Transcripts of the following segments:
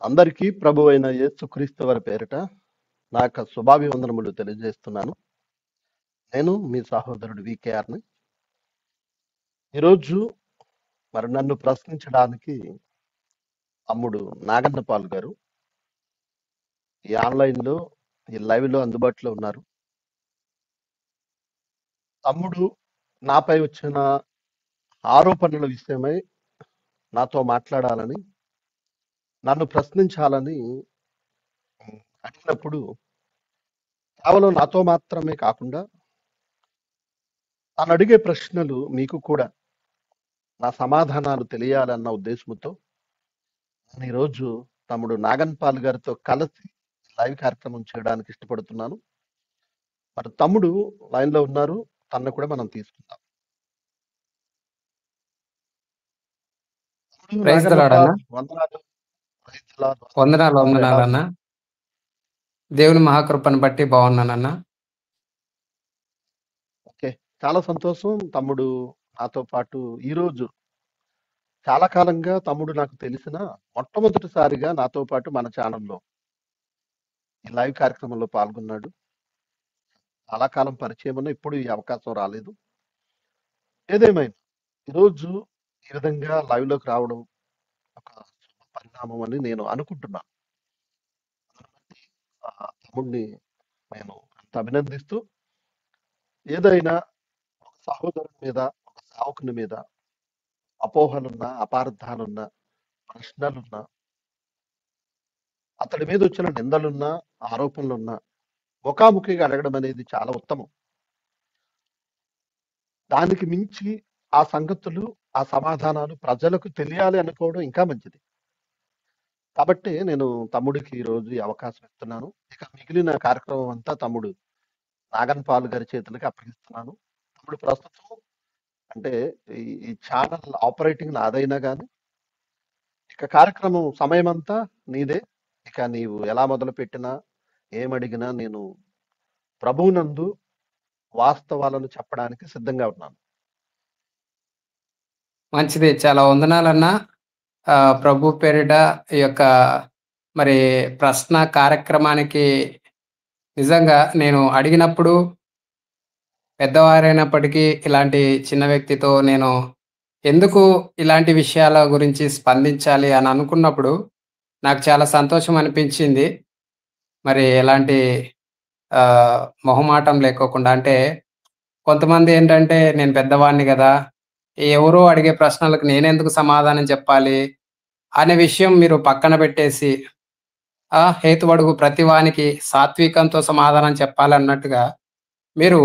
అందరికీ ప్రభువైన యేసుక్రీస్తు వారి పేరిట నా యొక్క శుభాభివందనములు తెలియజేస్తున్నాను. నేను మీ సహోదరుడు వికేఆర్‌ని. ఈరోజు నన్ను ప్రశ్నించడానికి తమ్ముడు నాగన్నపాల్ గారు ఈ ఆన్‌లైన్‌లో, ఈ లైవ్‌లో అందుబాటులో ఉన్నారు. తమ్ముడు నాపై వచ్చిన ఆరోపణల విషయమై నాతో మాట్లాడాలని, నన్ను ప్రశ్నించాలని అడిగినప్పుడు కేవలం నాతో మాత్రమే కాకుండా తను అడిగే ప్రశ్నలు మీకు కూడా నా సమాధానాలు తెలియాలన్న ఉద్దేశంతో నేను ఈరోజు తమ్ముడు నాగన్పాల్ గారితో కలిసి లైవ్ కార్యక్రమం చేయడానికి ఇష్టపడుతున్నాను. మరి తమ్ముడు లైన్‌లో ఉన్నారు. తనను కూడా మనం తీసుకుందాం. తమ్ముడు ప్రైజ్ ద లార్డ్ అన్న. నాగన్నపాల్ వందనాలు. Praise the Lord. వందనాలు తమ్ముడు ఎలా వందనాలన్న. ఉన్నారు? దేవుని మహాకృపను బట్టి బాగున్నానన్న. ఓకే. చాలా సంతోషం. తమ్ముడు నాతో పాటు ఈరోజు చాలా కాలంగా తమ్ముడు నాకు తెలిసిన మొట్టమొదటిసారిగా నాతో పాటు మన ఛానెల్‌లో ఈ లైవ్ కార్యక్రమంలో పాల్గొన్నాడు. చాలా కాలం పరిచయం ఉన్న ఇప్పుడు ఈ అవకాశం రాలేదు. ఏదేమైనా ఈరోజు ఈ విధంగా లైవ్‌లోకి రావడం ఒక శుభ పరిణామం అని నేను అనుకుంటున్నాను. దాన్ని బట్టి తమ్ముడిని నేను అంత అభినందిస్తూ ఏదైనా ఒక సహోదరుని మీద, ఒక సేవకుని మీద అపోహలున్నా, అపార్థాలున్నా, ప్రశ్నలున్నా, అతడి మీద వచ్చిన నిందలున్నా, ఆరోపణలున్నా ముఖాముఖిగా అడగడం అనేది చాలా ఉత్తమం. దానికి మించి ఆ సంగతులు, ఆ సమాధానాలు ప్రజలకు తెలియాలి అనుకోవడం ఇంకా మంచిది. కాబట్టి నేను తమ్ముడికి ఈరోజు ఈ అవకాశం ఇస్తున్నాను. ఇక మిగిలిన కార్యక్రమం అంతా తమ్ముడు నాగన్పాల్ గారి చేతులకి అప్పగిస్తున్నాను. తమ్ముడు ప్రస్తుతం అంటే ఈ ఛానల్ ఆపరేటింగ్ నాదైనా గాని ఇక కార్యక్రమం సమయమంతా నీదే. ఇక నీవు ఎలా మొదలుపెట్టినా, ఏమడిగినా నేను ప్రభువునందు వాస్తవాలను చెప్పడానికి సిద్ధంగా ఉన్నాను. మంచిది. చాలా వందనాలన్న. ప్రభు పేరిట ఈ యొక్క మరి ప్రశ్న కార్యక్రమానికి నిజంగా నేను అడిగినప్పుడు పెద్దవారైనప్పటికీ ఇలాంటి చిన్న వ్యక్తితో నేను ఎందుకు ఇలాంటి విషయాల గురించి స్పందించాలి అని అనుకున్నప్పుడు నాకు చాలా సంతోషం అనిపించింది. మరి ఎలాంటి మొహమాటం లేకోకుండా అంటే కొంతమంది ఏంటంటే నేను పెద్దవాడిని గదా! ఎవరో అడిగే ప్రశ్నలకు నేనెందుకు సమాధానం చెప్పాలి అనే విషయం మీరు పక్కన పెట్టేసి హేతువడుగు ప్రతివానికి సాత్వికంతో సమాధానం చెప్పాలన్నట్టుగా మీరు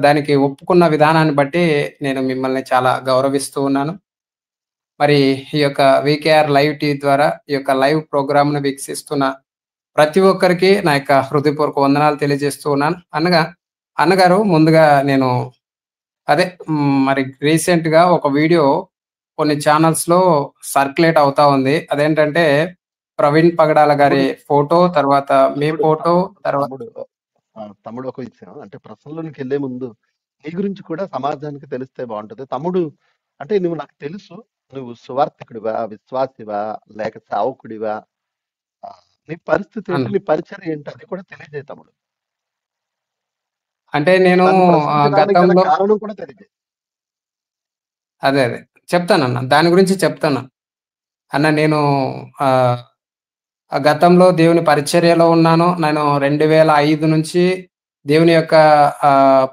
దానికి ఒప్పుకున్న విధానాన్ని బట్టి నేను మిమ్మల్ని చాలా గౌరవిస్తూ ఉన్నాను. మరి ఈ యొక్క వీకేఆర్ లైవ్ టీవీ ద్వారా ఈ యొక్క లైవ్ ప్రోగ్రామ్‌ను వీక్షిస్తున్న ప్రతి ఒక్కరికి నా యొక్క హృదయపూర్వక వందనాలు తెలియజేస్తూ ఉన్నాను. అన్నగారు ముందుగా నేను మరి రీసెంట్‌గా ఒక వీడియో కొన్ని ఛానల్స్‌లో సర్క్యులేట్ అవుతా ఉంది. అదేంటంటే ప్రవీణ్ పగడాల గారి ఫోటో, తర్వాత మీ ఫోటో, తర్వాత తమ్ముడు ఒక విషయం అంటే ప్రశ్నలోనికి వెళ్ళే ముందు నీ గురించి కూడా సమాజానికి తెలిస్తే బాగుంటది. తమ్ముడు అంటే నువ్వు నాకు తెలుసు. నువ్వు సువార్థికుడివా, విశ్వాసివా, లేక సేవకుడివా? నీ పరిస్థితి ఏంటి? నీ పరిచయం ఏంటి? అది కూడా తెలియజేయి తమ్ముడు. అంటే నేను గతంలో కారణం కూడా తెలియజేయి. అదే చెప్తానన్న. దాని గురించి చెప్తాను. అన్న నేను గతంలో దేవుని పరిచర్యలో ఉన్నాను. నేను 2005 నుంచి దేవుని యొక్క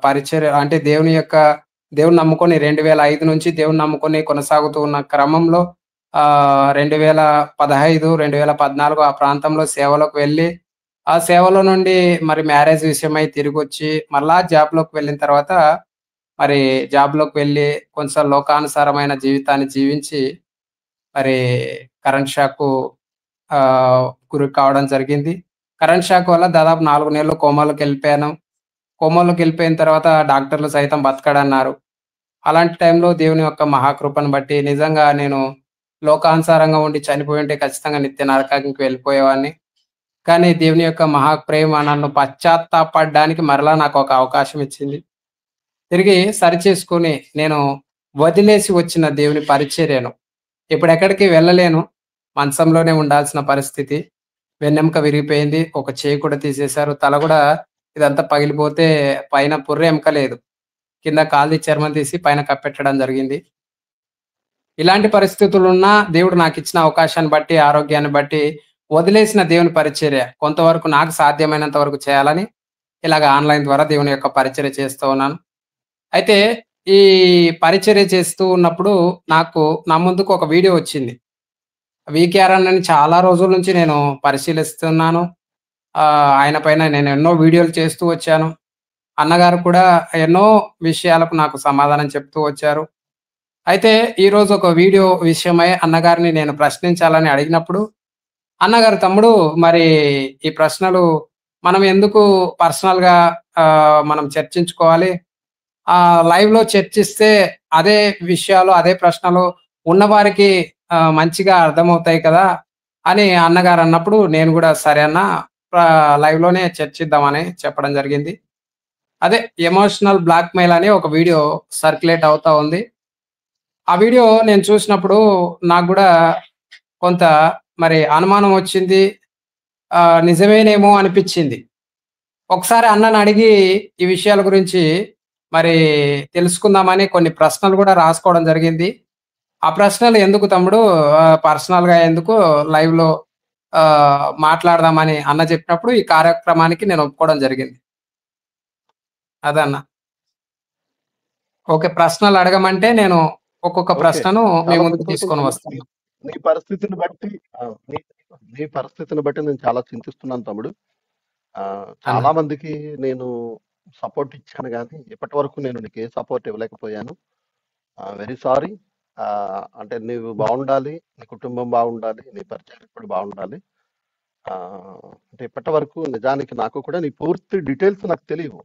పరిచర్య అంటే దేవుని నమ్ముకొని 2005 నుంచి దేవుని నమ్ముకొని కొనసాగుతూ ఉన్న క్రమంలో 2015, 2014 ఆ ప్రాంతంలో సేవలోకి వెళ్ళి, ఆ సేవలో నుండి మరి మ్యారేజ్ విషయమై తిరిగొచ్చి మళ్ళా జాబ్‌లోకి వెళ్ళిన తర్వాత మరి జాబ్‌లోకి వెళ్ళి కొంచెం లోకానుసారమైన జీవితాన్ని జీవించి మరి కరెంట్ షాక్‌కు గురి కావడం జరిగింది. కరెంట్ షాక్ వల్ల దాదాపు 4 నెలలు కోమాలోకెళ్ళిపోయాను. కోమాలోకెళ్ళిపోయిన తర్వాత డాక్టర్లు సైతం బతకడన్నారు. అలాంటి టైంలో దేవుని యొక్క మహాకృపను బట్టి నిజంగా నేను లోకానుసారంగా ఉండి చనిపోయుంటే ఖచ్చితంగా నిత్య నరకానికి వెళ్ళిపోయేవాడిని. కానీ దేవుని యొక్క మహాప్రేమ నన్ను పశ్చాత్తాపపడడానికి మరలా నాకు ఒక అవకాశం ఇచ్చింది. తిరిగి సరిచేసుకొని నేను వదిలేసి వచ్చిన దేవుని పరిచర్యను ఇప్పుడెక్కడికి వెళ్ళలేను. మంచంలోనే ఉండాల్సిన పరిస్థితి. వెన్నెముక విరిగిపోయింది. ఒక చెయ్యి కూడా తీసేశారు. తల గూడా ఇదంతా పగిలిపోతే పైన పుర్రె ఎముక లేదు. కింద కాలుది చర్మం తీసి పైన కప్పెట్టడం జరిగింది. ఇలాంటి పరిస్థితులున్నా దేవుడు నాకిచ్చిన అవకాశాన్ని బట్టి, ఆరోగ్యాన్ని బట్టి వదిలేసిన దేవుని పరిచర్య కొంతవరకు నాకు సాధ్యమైనంత వరకు చేయాలని ఇలాగ ఆన్‌లైన్ ద్వారా దేవుని యొక్క పరిచర్య చేస్తూ ఉన్నాను. అయితే ఈ పరిచర్య చేస్తూ ఉన్నప్పుడు నా ముందుకు ఒక వీడియో వచ్చింది. వీకేఆర్‌ఎన్ అని చాలా రోజుల నుంచి నేను పరిశీలిస్తున్నాను. ఆయన పైన నేను ఎన్నో వీడియోలు చేస్తూ వచ్చాను. అన్నగారు కూడా ఎన్నో విషయాలకు నాకు సమాధానం చెప్తూ వచ్చారు. అయితే ఈరోజు ఒక వీడియో విషయమై అన్నగారిని నేను ప్రశ్నించాలని అడిగినప్పుడు, అన్నగారు "తమ్ముడు మరి ఈ ప్రశ్నలు మనం ఎందుకు పర్సనల్‌గా మనం చర్చించుకోవాలి. లైవ్‌లో చర్చిస్తే అదే విషయాలు, అదే ప్రశ్నలు ఉన్నవారికి మంచిగా అర్థమవుతాయి కదా!" అని అన్నగారన్నప్పుడు నేను గూడా సరే అన్న లైవ్‌లోనే చర్చిద్దామని చెప్పడం జరిగింది. అదే ఎమోషనల్ బ్లాక్‌మెయిల్ అని ఒక వీడియో సర్క్యులేట్ అవుతా ఉంది. ఆ వీడియో నేను చూసినప్పుడు నాకు గూడా కొంత మరి అనుమానం వచ్చింది. నిజమేనేమో అనిపిచ్చింది. ఒకసారి అన్ననడిగి ఈ విషయాల గురించి మరి తెలుసుకుందామని కొన్ని ప్రశ్నలు గూడా రాసుకోవడం జరిగింది. ఆ ప్రశ్నలు ఎందుకు తమ్ముడు పర్సనల్‌గా ఎందుకు లైవ్‌లో మాట్లాడదామని అన్న చెప్పినప్పుడు ఈ కార్యక్రమానికి నేను ఒప్పుకోవడం జరిగింది. అదన్న. ఓకే. ప్రశ్నలు అడగమంటే నేను ఒక్కొక్క ఓకే. ప్రశ్నను మీ చాలా ముందుకు సంతోషం తీసుకొని తమ్ముడు. నీ వస్తాను. నీ పరిస్థితిని బట్టి నీ నీ పరిస్థితిని బట్టి నేను చాలా చింతిస్తున్నాను తమ్ముడు. అన్న. చాలా మందికి నేను సపోర్ట్ ఇచ్చాను గానీ, ఇప్పటివరకు నేను నీకు ఏ సపోర్ట్ ఇవ్వలేకపోయాను. Very sorry. అంటే నీవు బాగుండాలి, నీ కుటుంబం బాగుండాలి, నీ పరిచయం కూడా బాగుండాలి. అంటే ఇప్పటివరకు నిజానికి నాకు కూడా నీ పూర్తి డీటెయిల్స్ నాకు తెలియవు.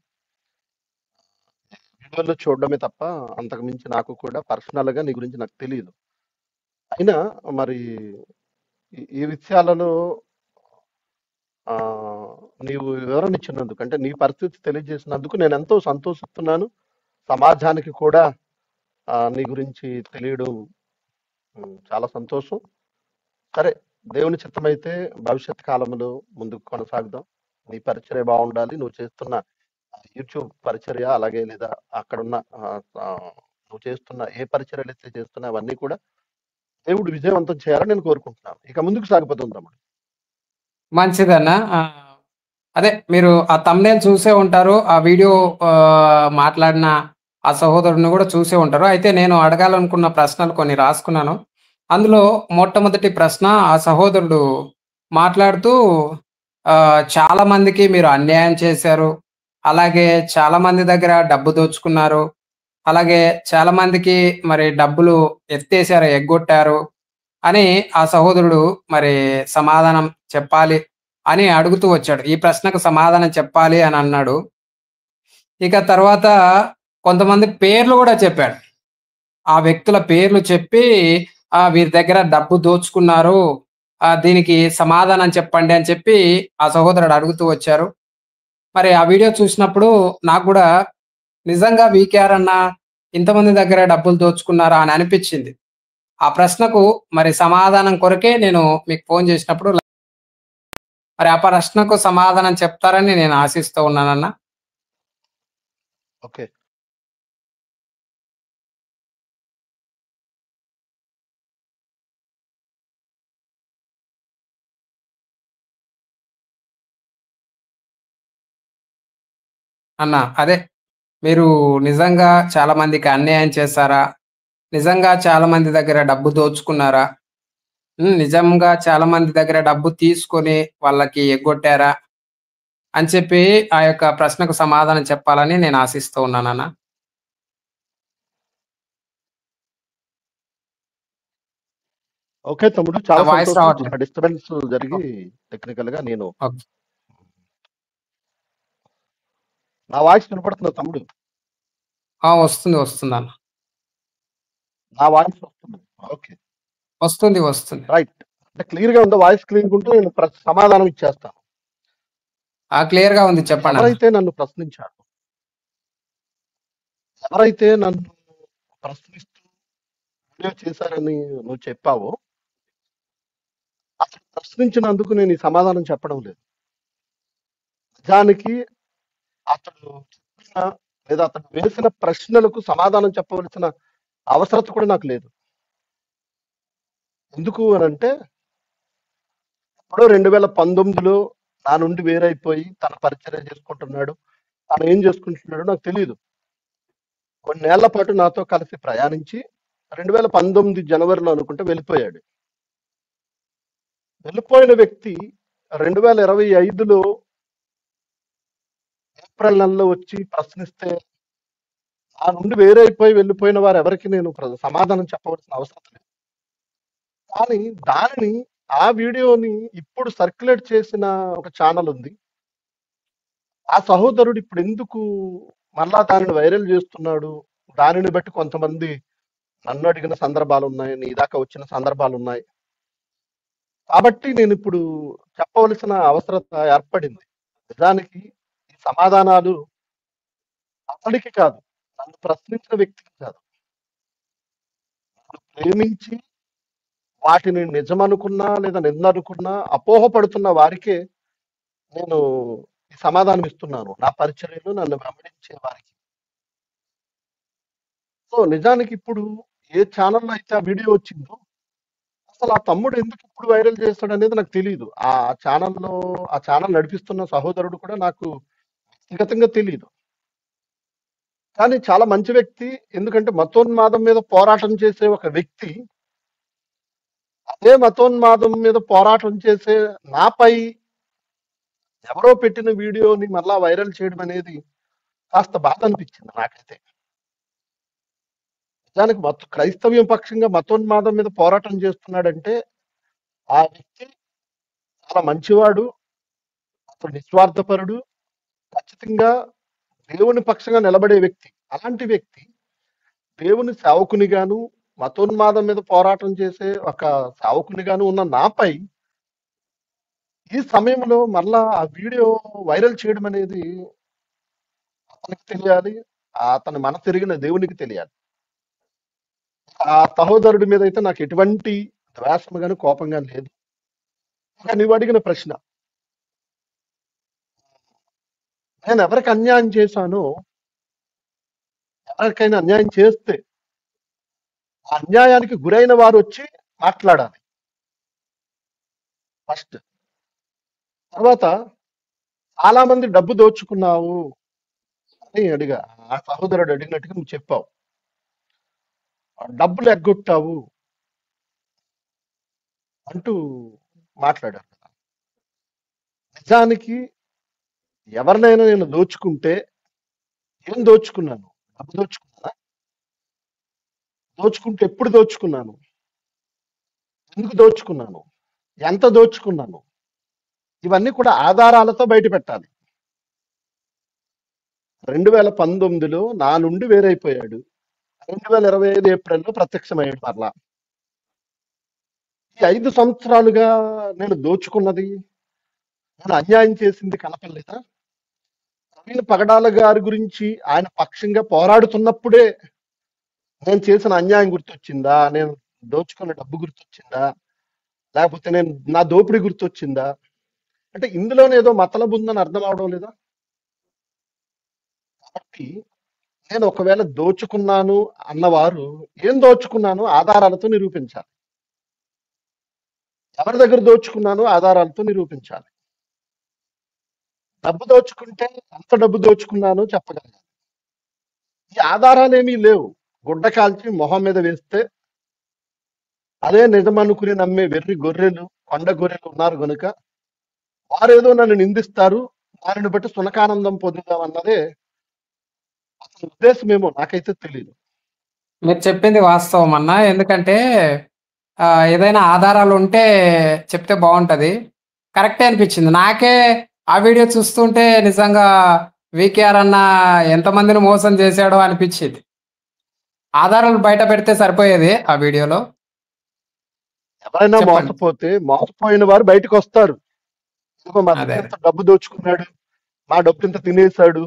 వీడియోలో చూడడమే తప్ప అంతకు మించి నాకు కూడా పర్సనల్‌గా నీ గురించి నాకు తెలీదు. అయినా మరి ఈ విషయాలలో ఆహ్, నీవు వివరణ ఇచ్చినందుకు అంటే నీ పరిస్థితి తెలియజేసినందుకు నేనెంతో సంతోషిస్తున్నాను. సమాజానికి కూడా నీ గురించి తెలియడం చాలా సంతోషం. సరే, దేవుని చిత్తమైతే భవిష్యత్ కాలంలో ముందుకు కొనసాగుదాం. నీ పరిచర్య బావుండాలి. నువ్వు చేస్తున్న యూట్యూబ్ పరిచర్య అలాగే లేదా అక్కడున్న నువ్వు చేస్తున్న ఏ పరిచర్యలైతే చేస్తున్నావో అవన్నీ కూడా దేవుడు విజయవంతం చేయాలని నేను కోరుకుంటున్నాను. ఇక ముందుకు సాగిపోదాం తమ్ముడు. మంచిదన్న. అదే మీరు ఆ థంబ్‌నెయిల్ చూసే ఉంటారు. ఆ వీడియో మాట్లాడిన ఆ సహోదరుడిని గూడా చూసే ఉంటారు. అయితే నేను అడగాలనుకున్న ప్రశ్నలు కొన్ని రాసుకున్నాను. అందులో మొట్టమొదటి ప్రశ్న ఆ సహోదరుడు మాట్లాడుతూ చాలా మందికి మీరు అన్యాయం చేశారు. అలాగే చాలా మంది దగ్గర డబ్బు దోచుకున్నారు. అలాగే చాలా మందికి మరి డబ్బులు ఎత్తేసారు, ఎగ్గొట్టారు అని ఆ సహోదరుడు మరి సమాధానం చెప్పాలి అని అడుగుతూ వచ్చాడు. ఈ ప్రశ్నకు సమాధానం చెప్పాలి అని అన్నాడు. ఇక తర్వాత కొంతమంది పేర్లు గూడా చెప్పాడు. ఆ వ్యక్తుల పేర్లు చెప్పి వీరి దగ్గర డబ్బు దోచుకున్నారు. దీనికి సమాధానం చెప్పండి అని చెప్పి ఆ సహోదరుడు అడుగుతూ వచ్చారు. మరి ఆ వీడియో చూసినప్పుడు నాకు గూడా నిజంగా వీకేఆర్ అన్న ఇంతమంది దగ్గర డబ్బులు దోచుకున్నారా అని అనిపిచ్చింది. ఆ ప్రశ్నకు మరి సమాధానం కొరకే నేను మీకు ఫోను చేసినప్పుడు మరి ఆ ప్రశ్నకు సమాధానం చెప్తారని నేను ఆశిస్తూ ఉన్నానన్న. ఓకే. అన్న అదే మీరు నిజంగా చాలా మందికి అన్యాయం చేశారా? నిజంగా చాలా మంది దగ్గర డబ్బు దోచుకున్నారా? నిజంగా చాలా మంది దగ్గర డబ్బు తీసుకొని వాళ్ళకి ఎగ్గొట్టారా? అని చెప్పి ఆ యొక్క ప్రశ్నకు సమాధానం చెప్పాలని నేను ఆశిస్తూ ఉన్నానన్న. ఓకే తమ్ముడు. నా చాలా వాయిస్ సంతోషం. చిన్న రావట్లేదు. డిస్టర్బెన్స్ జరిగి ఓకే. టెక్నికల్‌గా నేను ఓకే. నా వాయిస్ వినపడుతుందా తమ్ముడు? వస్తుంది. వస్తుందన్న. నా వాయిస్ వస్తుంది. ఓకే. వస్తుంది. వస్తుంది. రైట్. అంటే క్లియర్‌గా ఉందా? వాయిస్ క్లియర్‌గా ఉంటే నేను సమాధానం ఇచ్చేస్తాను. క్లియర్‌గా ఉంది చెప్పండన్న. ఎవరైతే నన్ను ప్రశ్నించారో, ఎవరైతే నన్ను ప్రశ్నిస్తూ వీడియో చేశారని నువ్వు చెప్పావో అతను ప్రశ్నించినందుకు నేను ఈ సమాధానం చెప్పడం లేదు. నిజానికి అతడు చెప్పిన లేదా అతడు వేసిన ప్రశ్నలకు సమాధానం చెప్పవలసిన అవసరత కూడా నాకు లేదు. ఎందుకు అనంటే ఎప్పుడో 2019లో నా నుండి వేరైపోయి తన పరిచర్య చేసుకుంటున్నాడు. తను ఏం చేసుకుంటున్నాడో నాకు తెలియదు. కొన్నేళ్ల పాటు నాతో కలిసి ప్రయాణించి 2019 జనవరిలో అనుకుంటే వెళ్ళిపోయాడు. వెళ్ళిపోయిన వ్యక్తి 2025లో ఏప్రిల్ నెలలో వచ్చి ప్రశ్నిస్తే నా నుండి వేరైపోయి వెళ్ళిపోయిన వారు ఎవరికి నేను సమాధానం చెప్పవలసిన అవసరం లేదు. కానీ దానిని ఆ వీడియోని ఇప్పుడు సర్క్యులేట్ చేసిన ఒక ఛానల్ ఉంది. ఆ సహోదరుడు ఇప్పుడు ఎందుకు మళ్ళా దానిని వైరల్ చేస్తున్నాడు? దానిని బట్టి కొంతమంది నన్ను అడిగిన సందర్భాలు ఉన్నాయి, నీ దాకా వచ్చిన సందర్భాలు ఉన్నాయి. కాబట్టి నేను ఇప్పుడు చెప్పవలసిన అవసరత ఏర్పడింది. నిజానికి ఈ సమాధానాలు అతడికి కాదు, నన్ను ప్రశ్నించిన వ్యక్తికి కాదు. నన్ను ప్రేమించి వాటిని నిజమనుకున్నా లేదా నిందనుకున్నా అపోహపడుతున్న వారికే నేను ఈ సమాధానం ఇస్తున్నాను. నా పరిచర్యలు నన్ను వెంబడించే వారికి. సో నిజానికి ఇప్పుడు ఏ ఛానల్లో అయితే ఆ వీడియో వచ్చిందో అసలు ఆ తమ్ముడు ఎందుకు ఇప్పుడు వైరల్ చేస్తాడు అనేది నాకు తెలియదు. ఆ ఛానల్ నడిపిస్తున్న సహోదరుడు కూడా నాకు వ్యక్తిగతంగా తెలియదు. కానీ చాలా మంచి వ్యక్తి. ఎందుకంటే మతోన్మాదం మీద పోరాటం చేసే ఒక వ్యక్తి అదే మతోన్మాదం మీద పోరాటం చేసే నాపై ఎవరో పెట్టిన వీడియోని మళ్ళా వైరల్ చేయడం అనేది కాస్త బాధ అనిపించింది నాకైతే. నిజానికి క్రైస్తవ్యం పక్షంగా మతోన్మాదం మీద పోరాటం చేస్తున్నాడంటే ఆ వ్యక్తి చాలా మంచివాడు, అతడు నిస్వార్థపరుడు, ఖచ్చితంగా దేవుని పక్షంగా నిలబడే వ్యక్తి. అలాంటి వ్యక్తి దేవుని సేవకునిగాను మతోన్మాదం మీద పోరాటం చేసే ఒక సేవకునిగాను ఉన్న నాపై ఈ సమయంలో మళ్ళా ఆ వీడియో వైరల్ చేయడం అనేది అతనికి తెలియాలి, అతని మనసు ఎరిగిన దేవునికి తెలియాలి. ఆ సహోదరుడి మీద అయితే నాకు ఎటువంటి ద్వేషం గాని కోపం గాని లేదు. ఇంకా నువ్వు అడిగిన ప్రశ్న, నేను ఎవరికి అన్యాయం చేశానో, ఎవరికైనా అన్యాయం చేస్తే ఆ అన్యాయానికి గురైన వారు వచ్చి మాట్లాడాలి ఫస్ట్. తర్వాత చాలా మంది డబ్బు దోచుకున్నావు అని అడిగా. ఆ సహోదరుడు అడిగినట్టుగా నువ్వు చెప్పావు, డబ్బులు ఎగ్గొట్టావు అంటూ మాట్లాడారు. నిజానికి ఎవరినైనా నేను దోచుకుంటే ఏం దోచుకున్నాను? డబ్బు దోచుకున్నానా? దోచుకుంటే ఎప్పుడు దోచుకున్నాను? ఎందుకు దోచుకున్నాను? ఎంత దోచుకున్నాను? ఇవన్నీ కూడా ఆధారాలతో బయట పెట్టాలి. 2019లో నా నుండి వేరైపోయాడు. 2025 ఏప్రిల్లో ప్రత్యక్షమయ్యాడు మరలా. ఈ 5 సంవత్సరాలుగా నేను దోచుకున్నది, నేను అన్యాయం చేసింది కనపడలేదా? ప్రవీణ్ పగడాల గారి గురించి ఆయన పక్షంగా పోరాడుతున్నప్పుడే నేను చేసిన అన్యాయం గుర్తొచ్చిందా? నేను దోచుకున్న డబ్బు గుర్తొచ్చిందా? లేకపోతే నా దోపిడీ గుర్తొచ్చిందా? అంటే ఇందులోనే ఏదో మతలబు ఉందని అర్థం అవడం లేదా? కాబట్టి నేను ఒకవేళ దోచుకున్నాను అన్నవారు ఏం దోచుకున్నాను ఆధారాలతో నిరూపించాలి. ఎవరి దగ్గర దోచుకున్నాను ఆధారాలతో నిరూపించాలి. డబ్బు దోచుకుంటే ఎంత డబ్బు దోచుకున్నానో చెప్పగలగాలి. ఈ ఆధారాలు ఏమీ లేవు. గుడ్డ కాల్చి మొహం మీద వేస్తే అదే నిజమనుకుని నమ్మే వెర్రి గొర్రెలు, కొండ గొర్రెలు ఉన్నారు కనుక వారేదో నన్ను నిందిస్తారు, దానిని బట్టి సునకానందం పొందుదామన్నదే అసలు ఉద్దేశమేమో నాకైతే తెలియదు. మీరు చెప్పింది వాస్తవం అన్న. ఎందుకంటే ఏదైనా ఆధారాలు ఉంటే చెప్తే బాగుంటది. కరెక్టే అనిపించింది నాకే. ఆ వీడియో చూస్తుంటే నిజంగా వికేఆర్ అన్న ఎంతమందిని మోసం చేశాడో అనిపించింది. ఆధారాలు బయట పెడితే సరిపోయేది ఆ వీడియోలో. ఎవరైనా చెప్పండి. మోసపోయిన వారు బయటకు వస్తారు. మా దగ్గర ఇంత డబ్బు దోచుకున్నాడు, మా డబ్బు ఇంత తినేశాడు,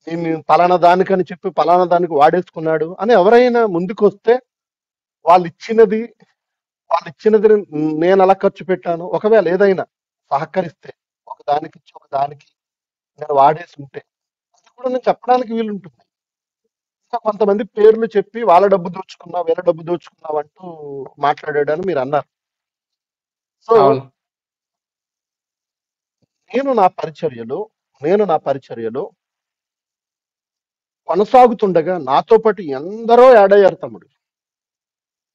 నేను పలానా దానికని చెప్పి పలానా దానికి వాడేసుకున్నాడు అని ఎవరైనా ముందుకు వస్తే వాళ్ళు ఇచ్చినది వాళ్ళు ఇచ్చినది నేను ఎలా ఖర్చు పెట్టాను, ఒకవేళ ఏదైనా సహకరిస్తే ఒకదానికి ఇచ్చి ఒకదానికి నేను వాడేసి ఉంటే అది కూడా నేను చెప్పడానికి వీలుంటుంది. ఇంకా కొంతమంది పేర్లు చెప్పి వాళ్ళ డబ్బు దోచుకున్నావు, వీళ్ళ డబ్బు దోచుకున్నావు అంటూ మాట్లాడాడని మీరు అన్నారు. సో అవును. నేను నా పరిచర్యలో కొనసాగుతుండగా నాతో పాటు ఎందరో యాడ్ అయ్యారు తమ్ముడు.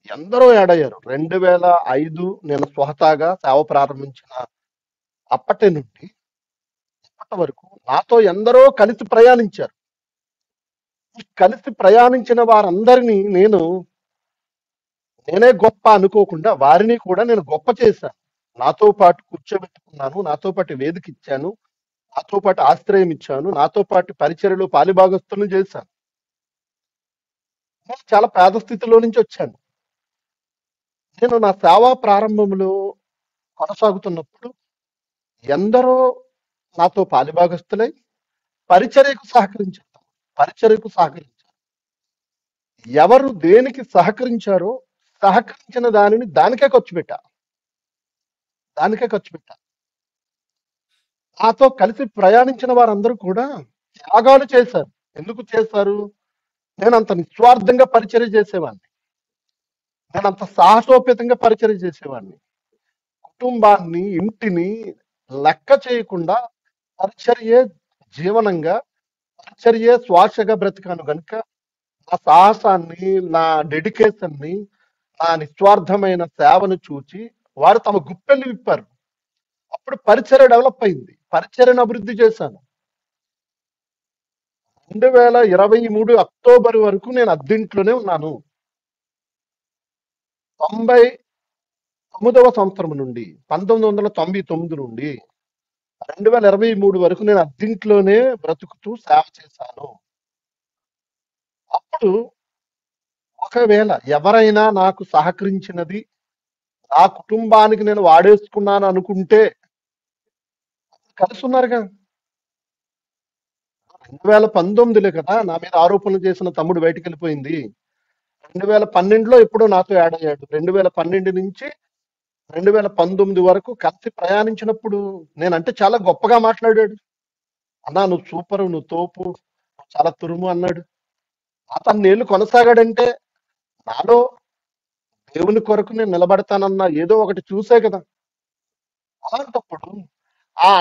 ఎందరో యాడ్ అయ్యారు. 2005 నేను స్వహతాగా సేవ ప్రారంభించిన అప్పటి నుండి ఇప్పటి వరకు నాతో ఎందరో కలిసి ప్రయాణించారు. ఈ కలిసి ప్రయాణించిన వారందరినీ నేనే గొప్ప అనుకోకుండా వారిని కూడా నేను గొప్ప చేశాను. నాతో పాటు కూర్చోబెట్టుకున్నాను, నాతో పాటు వేదిక ఇచ్చాను, నాతో పాటు ఆశ్రయం ఇచ్చాను, నాతో పాటు పరిచర్యలో పాలిభాగస్తులను చేశాను. నేను చాలా పేద స్థితిలో నుంచి వచ్చాను. నేను నా సేవా ప్రారంభంలో కొనసాగుతున్నప్పుడు ఎందరో నాతో పాలిభాగస్తులై పరిచర్యకు సహకరించారు. ఎవరు దేనికి సహకరించారో సహకరించిన దానిని దానికే ఖర్చు పెట్టా. నాతో కలిసి ప్రయాణించిన వారందరూ కూడా త్యాగాలు చేశారు. ఎందుకు చేశారు? నేను అంత నిస్వార్థంగా పరిచర్య చేసేవాడిని. నేను అంత సాహసోపేతంగా పరిచర్య చేసేవాడిని. కుటుంబాన్ని, ఇంటిని లెక్క చేయకుండా పరిచర్యే జీవనంగా, పరిచర్యే శ్వాసగా బ్రతికాను గనుక నా సాహసాన్ని, నా డెడికేషన్ని, నా నిస్వార్థమైన సేవను చూచి వారు తమ గుప్పెళ్ళు విప్పారు. అప్పుడు పరిచర్య డెవలప్ అయింది. పరిచర్యను అభివృద్ధి చేశాను. 2023 అక్టోబర్ వరకు నేను అద్దెంట్లోనే ఉన్నాను. 99వ సంవత్సరం నుండి 1999 నుండి 2023 వరకు నేను అద్దెంట్లోనే బ్రతుకుతూ సేవ చేశాను. అప్పుడు ఒకవేళ ఎవరైనా నాకు సహకరించినది నా కుటుంబానికి నేను వాడేసుకున్నాను అనుకుంటే కలిసి ఉన్నారుగా. 2019లో కదా నా మీద ఆరోపణలు చేసిన తమ్ముడు బయటికి వెళ్ళిపోయింది. 2012లో ఎప్పుడో నాతో యాడ్ అయ్యాడు. 2012 నుంచి 2019 వరకు కలిసి ప్రయాణించినప్పుడు నేనంటే చాలా గొప్పగా మాట్లాడాడు. అన్నా నువ్వు సూపరు, నువ్వు తోపు, నువ్వు చాలా తురుము అన్నాడు. అతను నేను కొనసాగాడంటే నాలో దేవుని కొరకు నేను నిలబడతానన్న ఏదో ఒకటి చూసే కదా. అలాంటప్పుడు ఆ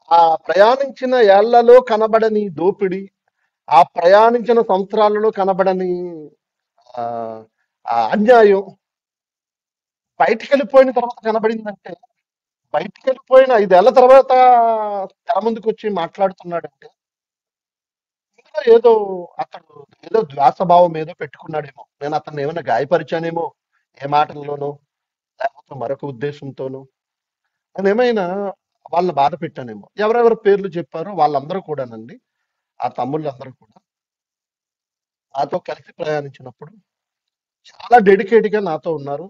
ఆ ప్రయాణించిన ఏళ్లలో కనబడని దోపిడి, ఆ ప్రయాణించిన సంవత్సరాలలో కనబడని ఆ ఆ అన్యాయం బయటికి వెళ్ళిపోయిన తర్వాత కనబడిందంటే, బయటికి వెళ్ళిపోయిన 5 ఏళ్ల తర్వాత తెర ముందుకు వచ్చి మాట్లాడుతున్నాడంటే ఇందులో అతడు ఏదో ద్వేషభావం ఏదో పెట్టుకున్నాడేమో. నేను అతన్ని ఏమైనా గాయపరిచానేమో ఏ మాటల్లోనో, లేకపోతే మరొక ఉద్దేశంతోనో నేను ఏమైనా వాళ్ళని బాధ పెట్టానేమో. ఎవరెవరు పేర్లు చెప్పారో వాళ్ళందరూ కూడానండి, ఆ తమ్ముళ్ళందరూ కూడా నాతో కలిసి ప్రయాణించినప్పుడు చాలా డెడికేట్ గా నాతో ఉన్నారు.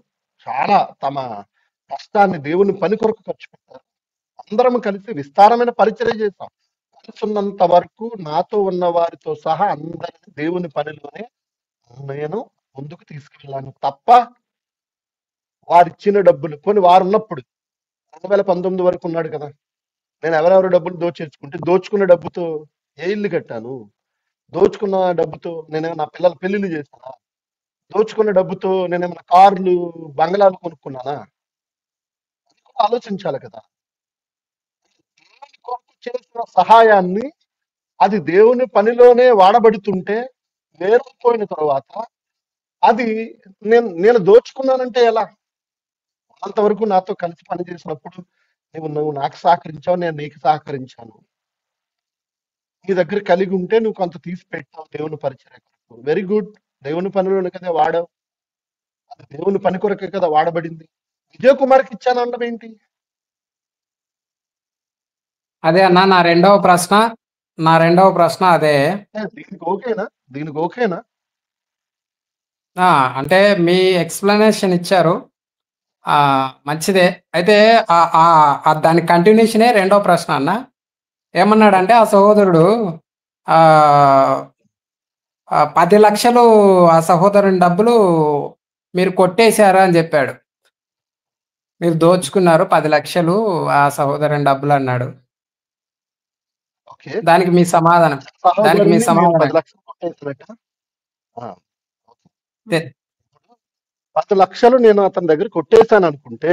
చాలా తమ కష్టాన్ని దేవుని పని కొరకు ఖర్చు పెట్టారు. అందరం కలిసి విస్తారమైన పరిచర్య చేశాం. కలిసి ఉన్నంత వరకు నాతో ఉన్న వారితో సహా అందరిని దేవుని పనిలోనే నేను ముందుకు తీసుకెళ్ళాను తప్ప వారిచ్చిన డబ్బులు కొన్ని వారు ఉన్నప్పుడు 2019 వరకు ఉన్నాడు కదా. నేను ఎవరెవరు డబ్బులు దోచుకున్న డబ్బుతో ఏ ఇల్లు కట్టాను? దోచుకున్న డబ్బుతో నేనేమో నా పిల్లల పెళ్లిళ్ళు చేశానా? దోచుకున్న డబ్బుతో నేనేమైనా కార్లు, బంగళాలు కొనుక్కున్నానా? అది కూడా ఆలోచించాలి కదా. దేవుని కొరకు చేసిన సహాయాన్ని అది దేవుని పనిలోనే వాడబడుతుంటే నేర్చుకుపోయిన తర్వాత అది నేను దోచుకున్నానంటే ఎలా? అంతవరకు నాతో కలిసి పనిచేసినప్పుడు నువ్వు నాకు సహకరించావు, నేను నీకు సహకరించాను. నీ దగ్గర కలిగి ఉంటే నువ్వు కొంత తీసి పెట్టావు దేవుని పరిచర్య కొరకు. Very good. దేవుని పనిలోనే కదా వాడావు. అది దేవుని పని కొరకే కదా వాడబడింది. విజయ్ కుమార్కి ఇచ్చాను అనడం ఏంటి? అదే అన్న నా రెండవ ప్రశ్న అదే. దీనికి ఓకేనా? అంటే మీ ఎక్స్ప్లెనేషన్ ఇచ్చారు, మంచిదే. అయితే దాని కంటిన్యూషనే రెండవ ప్రశ్న అన్న. ఏమన్నాడంటే ఆ సహోదరుడు 10 లక్షలు ఆ సహోదరుని డబ్బులు మీరు కొట్టేశారా అని చెప్పాడు. మీరు దోచుకున్నారు 10,00,000 ఆ సహోదరుని డబ్బులన్నాడు. ఓకే. దానికి మీ సమాధానం? దానికి మీ సహోదరుడిని నేను సమాధానం? 10,00,000 కొట్టేసినట్ట? ఆ! ఓకే. తె ఇప్పుడు 10,00,000 నేను అతని దగ్గర కొట్టేసాననుకుంటే,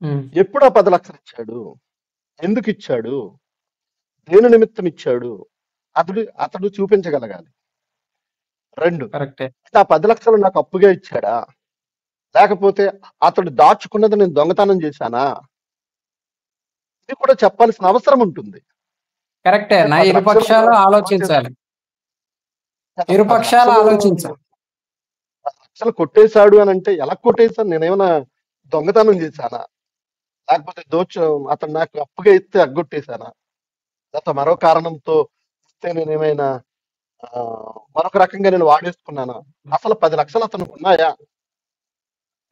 హ్మ్. ఎప్పుడు ఆ 10,00,000 ఇచ్చాడు? ఎందుకిచ్చాడు? దేని నిమిత్తం ఇచ్చాడు? అతడు చూపించగలగాలి. 2 కరెక్టే. అంటే ఆ 10,00,000 నాకు అప్పుగా ఇచ్చాడా? లేకపోతే అతడు దాచుకున్నది నేను దొంగతనం చేశానా? ఇది కూడా చెప్పాల్సిన అవసరం ఉంటుంది. కరెక్టే. అంటే నా 10,00,000 ఇరుపక్షాలు దోచేసి ఆలోచించాలి. కదా! ఇరుపక్షాలు 10,00,000 ఆలోచించాలి. 10,00,000 కొట్టేశాడు అనంటే ఎలా కొట్టేశాను? నేనేమన్నా దొంగతనం చేశానా? లేకపోతే అతను నాకు అప్పుగా ఇస్తే ఎగ్గొట్టేశానా? లేకపోతే మరో కారణంతో ఇస్తే నేనేమైనా మరొక రకంగా నేను వాడేసుకున్నానా? అసలు 10,00,000 అతనికి ఉన్నాయా?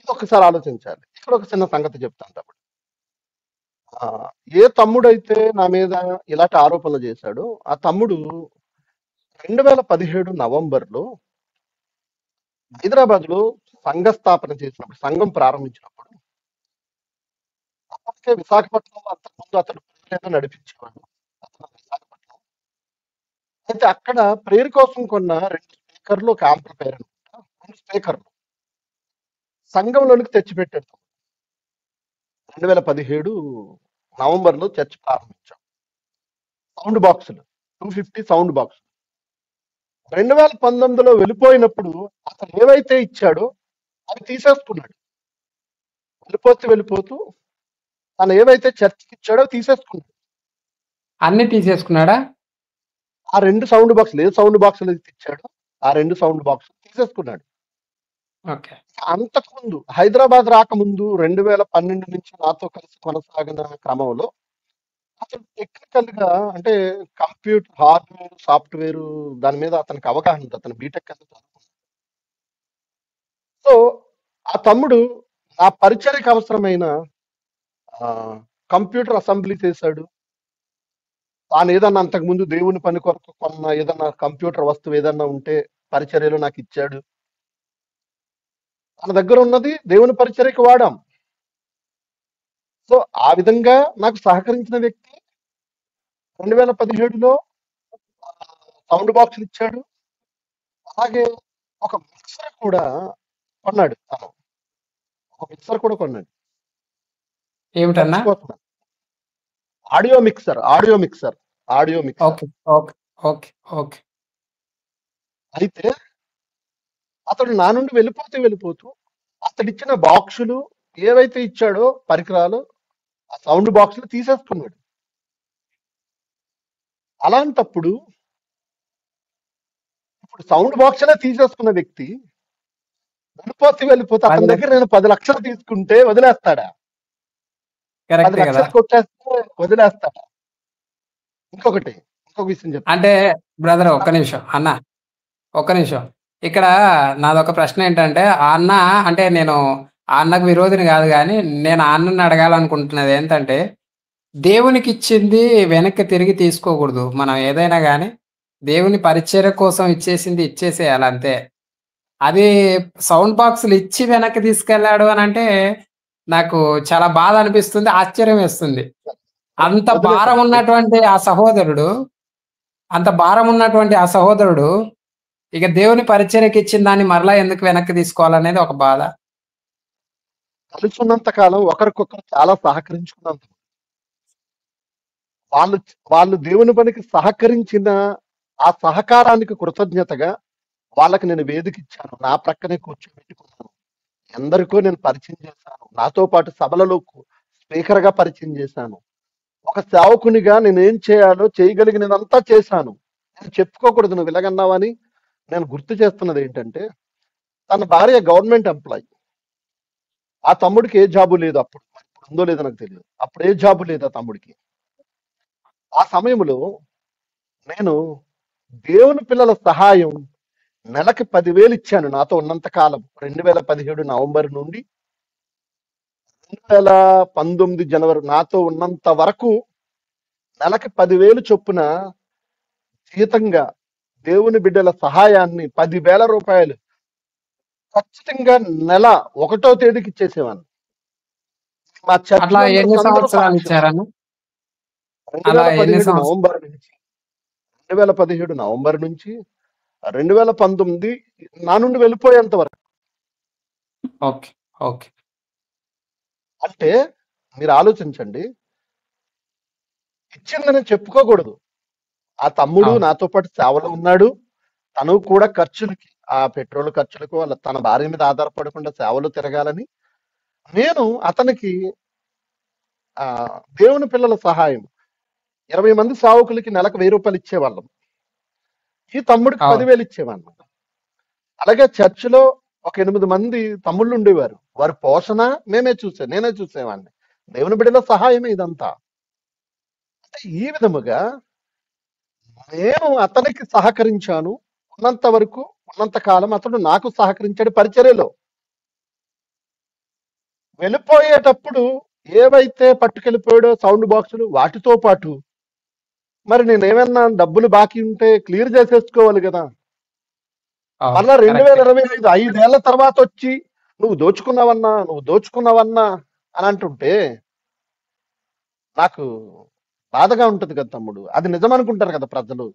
ఇది ఒక్కసారి ఆలోచించాలి. ఇక్కడ ఒక చిన్న సంగతి చెప్తాను తమ్ముడు. ఏ తమ్ముడైతే నా మీద ఇలాంటి ఆరోపణలు చేశాడో, ఆ తమ్ముడు 2017 నవంబర్‌లో హైదరాబాద్‌లో సంఘ స్థాపన చేసినప్పుడు, సంఘం ప్రారంభించినప్పుడు, అప్పటికే విశాఖపట్నంలో అంతకుముందు అతడు ప్రేరేదో నడిపించేవాడు. అతను విశాఖపట్నం. అయితే అక్కడ ప్రేయర్ కోసం కొన్న 2 స్పీకర్‌లు, ఒక యాంప్లిఫైయర్ అనుకుంటా. 2 స్పీకర్‌లు సంఘంలోనికి తెచ్చిపెట్టాడు. 2017 నవంబర్‌లో చర్చ్ ప్రారంభించాం. సౌండ్ బాక్సులు 250 సౌండ్ బాక్స్. 2019లో వెళ్ళిపోయినప్పుడు అతను ఏవైతే ఇచ్చాడో అవి తీసేసుకున్నాడు. వెళ్ళిపోతూ తను ఏవైతే చర్చికి ఇచ్చాడో అవి తీసేసుకున్నాడు. అన్నీ తీసేసుకున్నాడా? ఆ 2 సౌండ్ బాక్సులు, ఏ సౌండ్ బాక్సులు అయితే ఇచ్చాడో ఆ 2 సౌండ్ బాక్సులు తీసేసుకున్నాడు. ఓకే. అంతకుముందు హైదరాబాద్ రాకముందు 2012 నుంచి నాతో కలిసి కొనసాగిన క్రమంలో అతను టెక్నికల్ గా అంటే కంప్యూటర్ హార్డ్వేర్, సాఫ్ట్వేర్ దాని మీద అతనికి అవగాహన ఉంది. అతను బీటెక్ అని చదువుకున్నాడు. సో ఆ తమ్ముడు నా పరిచర్యకు అవసరమైన ఆ, కంప్యూటర్ అసెంబ్లీ చేశాడు. తాను ఏదన్నా అంతకుముందు దేవుని పని కొరకు కొన్న ఏదన్నా కంప్యూటర్ వస్తువు ఏదన్నా ఉంటే పరిచర్యలో నాకు ఇచ్చాడు. తన దగ్గర ఉన్నది దేవుని పరిచర్యకు వాడాం. సో ఆ విధంగా నాకు సహకరించిన వ్యక్తి 2017లో సౌండ్ బాక్స్ ఇచ్చాడు. అలాగే ఒక మిక్సర్ కూడా కొన్నాడు తను. ఒక మిక్సర్ కూడా కొన్నాడు చర్చ్ ఏమిటన్నా? కోసం. Audio mixer. Okay. Okay. Okay. Okay. అయితే అతడు నా నుండి వెళ్ళిపోతూ అతడిచ్చిన బాక్సులు ఏవైతే ఇచ్చాడో పరికరాలు, ఆ సౌండ్ బాక్సులు తీసేసుకున్నాడు. అలాంటప్పుడు ఇప్పుడు సౌండ్ బాక్సులే తీసేసుకున్న వ్యక్తి వెళ్ళిపోతే అతని 10,00,000 దగ్గర నేను 10,00,000 తీసుకుంటే వదిలేస్తాడా? కరెక్టే గదా! 10,00,000 కొట్టేస్తే వదిలేస్తాడా? ఇంకొక విషయం చెప్తాను. అంటే బ్రదర్ ఒక్క నిమిషం. అన్న ఒక్క నిమిషం. ఇక్కడ నాదొక ప్రశ్న ఏంటంటే, ఆ అన్న అంటే నేను ఆ అన్నకు విరోధిని గాదు గానీ, నేను ఆ అన్నని అడగాలనుకుంటున్నది ఏంటంటే, దేవునికిచ్చింది వెనక్కి తిరిగి తీసుకోకూడదు. మనం ఏదైనా గానీ, దేవుని పరిచర్య కోసం ఇచ్చేసింది ఇచ్చేసేయాలి అంతే. అది సౌండ్ బాక్సులు ఇచ్చి వెనక్కి తీసుకెళ్ళాడు అనంటే, నాకు చాలా బాధ అనిపిస్తుంది. ఆశ్చర్యం వేస్తుంది. అంత భారం వదిలేసాడు. ఉన్నటువంటి ఆ సహోదరుడు అంత భారం ఉన్నటువంటి ఆ సహోదరుడు ఇక దేవుని పరిచర్యకిచ్చిన దాన్ని మరలా ఎందుకు వెనక్కి తీసుకోవాలనేది ఒక బాధ. కలిసి ఉన్నంత కాలం ఒకరికొకరు చాలా సహకరించుకున్నంత వాళ్ళు వాళ్ళు దేవుని పనికి సహకరించిన ఆ సహకారానికి కృతజ్ఞతగా వాళ్ళకి నేను వేదిక ఇచ్చాను. నా ప్రక్కనే కూర్చోబెట్టుకున్నాను. ఎందరికో నేను పరిచయం చేశాను. నాతో పాటు సభలలో స్పీకర్ గా పరిచయం చేశాను. ఒక సేవకునిగా నేనేం చేయాలో చేయగలిగినదంతా చేశాను. నేను చెప్పుకోకూడదు నువ్వు ఇలాగన్నావని. నేను గుర్తు చేస్తున్నది ఏంటంటే తన భార్య గవర్నమెంట్ ఎంప్లాయ్. ఆ తమ్ముడికి ఏ జాబు లేదు అప్పుడు. మరి ఇప్పుడు ఉందో లేదో నాకు తెలియదు. అప్పుడు ఏ జాబు లేదు ఆ తమ్ముడికి. ఆ సమయంలో నేను దేవుని పిల్లల సహాయం నెలకి 10,000 ఇచ్చాను నాతో ఉన్నంత కాలం. 2017 నవంబర్ నుండి 2019 జనవరి నాతో ఉన్నంత వరకు నెలకి 10,000 చొప్పున జీతంగా దేవుని బిడ్డల సహాయాన్ని 10,000 రూపాయలు ఖచ్చితంగా నెల 1వ తేదీకి ఇచ్చేసేవాడిని. మా చర్చ్ అట్లా మెంబర్స్ ఎన్ని అందరూ సంవత్సరాలు సాక్ష్యం. ఇచ్చారన్న? అలా ఎన్ని 2017 సంవత్సరాలు? నవంబర్ నుంచి 2017 నవంబర్ నుంచి 2019 నా నుండి వెళ్ళిపోయేంత వరకు. ఓకే. ఓకే. అంటే మీరు ఆలోచించండి, ఇచ్చిందని చెప్పుకోకూడదు. ఆ తమ్ముడు అవును. నాతో పాటు సేవలో ఉన్నాడు. తను కూడా ఖర్చులకి, ఆ పెట్రోల్ ఖర్చులకు, వాళ్ళ తన భార్య మీద ఆధారపడకుండా సేవలో తిరగాలని నేను అతనికి దేవుని పిల్లల సహాయం 20 మంది సేవకులకి నెలకు 1000 రూపాయలు ఇచ్చేవాళ్ళం. ఈ తమ్ముడికి అవును. 10,000 ఇచ్చేవాళ్ళం. అలాగే చర్చిలో ఒక 8 మంది తమ్ముళ్ళు ఉండేవారు. వారి పోషణ నేనే చూసేవాడిని. దేవుని బిడ్డల సహాయమే ఇదంతా. అంటే ఈ విధముగా నేను అతనికి సహకరించాను. ఉన్నంత వరకు, ఉన్నంత కాలం అతడు నాకు సహకరించాడు పరిచర్యలో. వెళ్ళిపోయేటప్పుడు ఏవైతే పట్టుకెళ్ళిపోయాడో సౌండ్ బాక్సులు, వాటితో పాటు మరి నేనేమన్నా డబ్బులు బాకీ ఉంటే క్లియర్ చేసేసుకోవాలి కదా. అవును. మళ్ళా కరెక్టే. 2025 5 ఏళ్ల తర్వాత వచ్చి నువ్వు దోచుకున్నావన్నా అని అంటుంటే నాకు బాధగా ఉంటది కదా తమ్ముడు. అది నిజం అనుకుంటారు కదా ప్రజలు.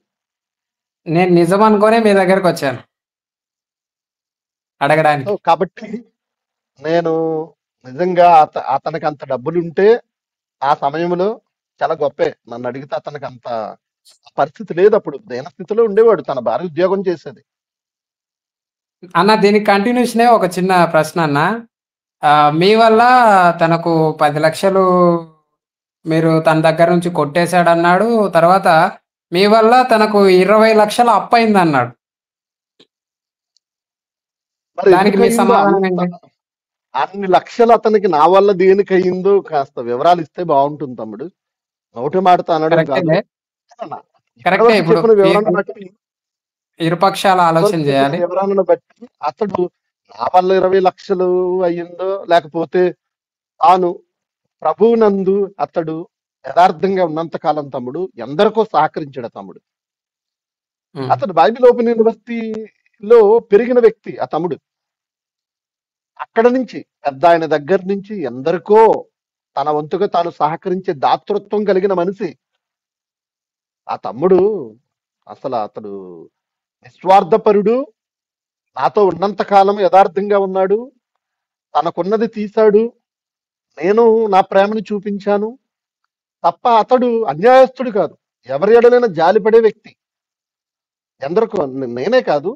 నేను నిజం అనుకోనే మీ దగ్గరకొచ్చాను సో అడగడానికి. కాబట్టి నేను నిజంగా అతనికి అంత డబ్బులుంటే ఆ సమయంలో చాలా గొప్పే. నన్ను అడిగితే అతనికి అంత పరిస్థితి లేదు. అప్పుడు దీనస్థితిలో ఉండేవాడు. తన భార్య ఉద్యోగం చేసేది. అన్న దీనికి కంటిన్యూషనే ఒక చిన్న ప్రశ్న అన్న. మీ వల్ల తనకు 10,00,000 మీరు తన దగ్గర నుంచి కొట్టేసాడన్నాడు. తర్వాత మీ వల్ల తనకు 20,00,000 అప్పయిందన్నాడు. మరి దానికి మీ ఎందుకయిందో సమాధానం ఏంటి? అన్ని లక్షలు అతనికి నా వల్ల దేనికయిందో కాస్త వివరాలు ఇస్తే బాగుంటుంది తమ్ముడు. నోటి మాటతో అనడం కాదు. కరెక్టే. కరెక్టే. ఇప్పటివరకు ఇప్పుడు చెప్పిన వివరణ బట్టి ఇరుపక్షాల ఆలోచన ఇప్పటివరకు చెప్పిన చేయాలి. వివరణను బట్టి అతడు నా వల్ల 20 లక్షలు అయ్యిందో, లేకపోతే తాను ప్రభువునందు అతడు యథార్థంగా ఉన్నంత కాలం తమ్ముడు ఎందరికో సహకరించాడు తమ్ముడు. హ్మ్. అతడు బైబిల్ ఓపెన్ యూనివర్సిటీలో పెరిగిన వ్యక్తి ఆ తమ్ముడు. అక్కడ నుంచి పెద్ద ఆయన దగ్గర నుంచి ఎందరికో తన వంతుగా తాను సహకరించే దాతృత్వం కలిగిన మనిషి ఆ తమ్ముడు. అతడు నిస్వార్థపరుడు. నాతో ఉన్నంత కాలం యథార్థంగా ఉన్నాడు. తనకున్నది తీశాడు. నేను నా ప్రేమను చూపించాను తప్ప అతడు అన్యాయస్తుడు కాదు. ఎవరి ఎడలైనా జాలిపడే వ్యక్తి. ఎందరికో నేనే కాదు,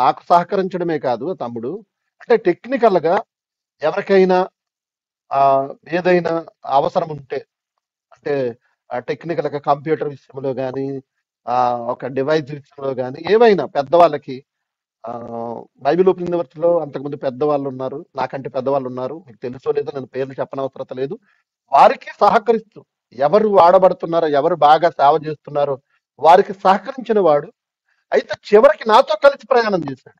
నాకు సహకరించడమే కాదు ఆ తమ్ముడు. అంటే టెక్నికల్ గా ఎవరికైనా ఏదైనా అవసరం ఉంటే, అంటే టెక్నికల్ గా కంప్యూటర్ విషయంలో కానీ, ఒక డివైస్ విషయంలో కానీ, ఏవైనా పెద్దవాళ్ళకి బైబిల్ ఓపెన్ యూనివర్సిటీలో అంతకుముందు పెద్దవాళ్ళు ఉన్నారు, నాకంటే పెద్దవాళ్ళు ఉన్నారు. మీకు తెలుసో లేదో నేను పేర్లు చెప్పనవసరం లేదు. వారికి సహకరిస్తూ ఎవరు వాడబడుతున్నారో, ఎవరు బాగా సేవ చేస్తున్నారో వారికి సహకరించిన వాడు. అయితే చివరికి నాతో కలిసి ప్రయాణం చేశాడు.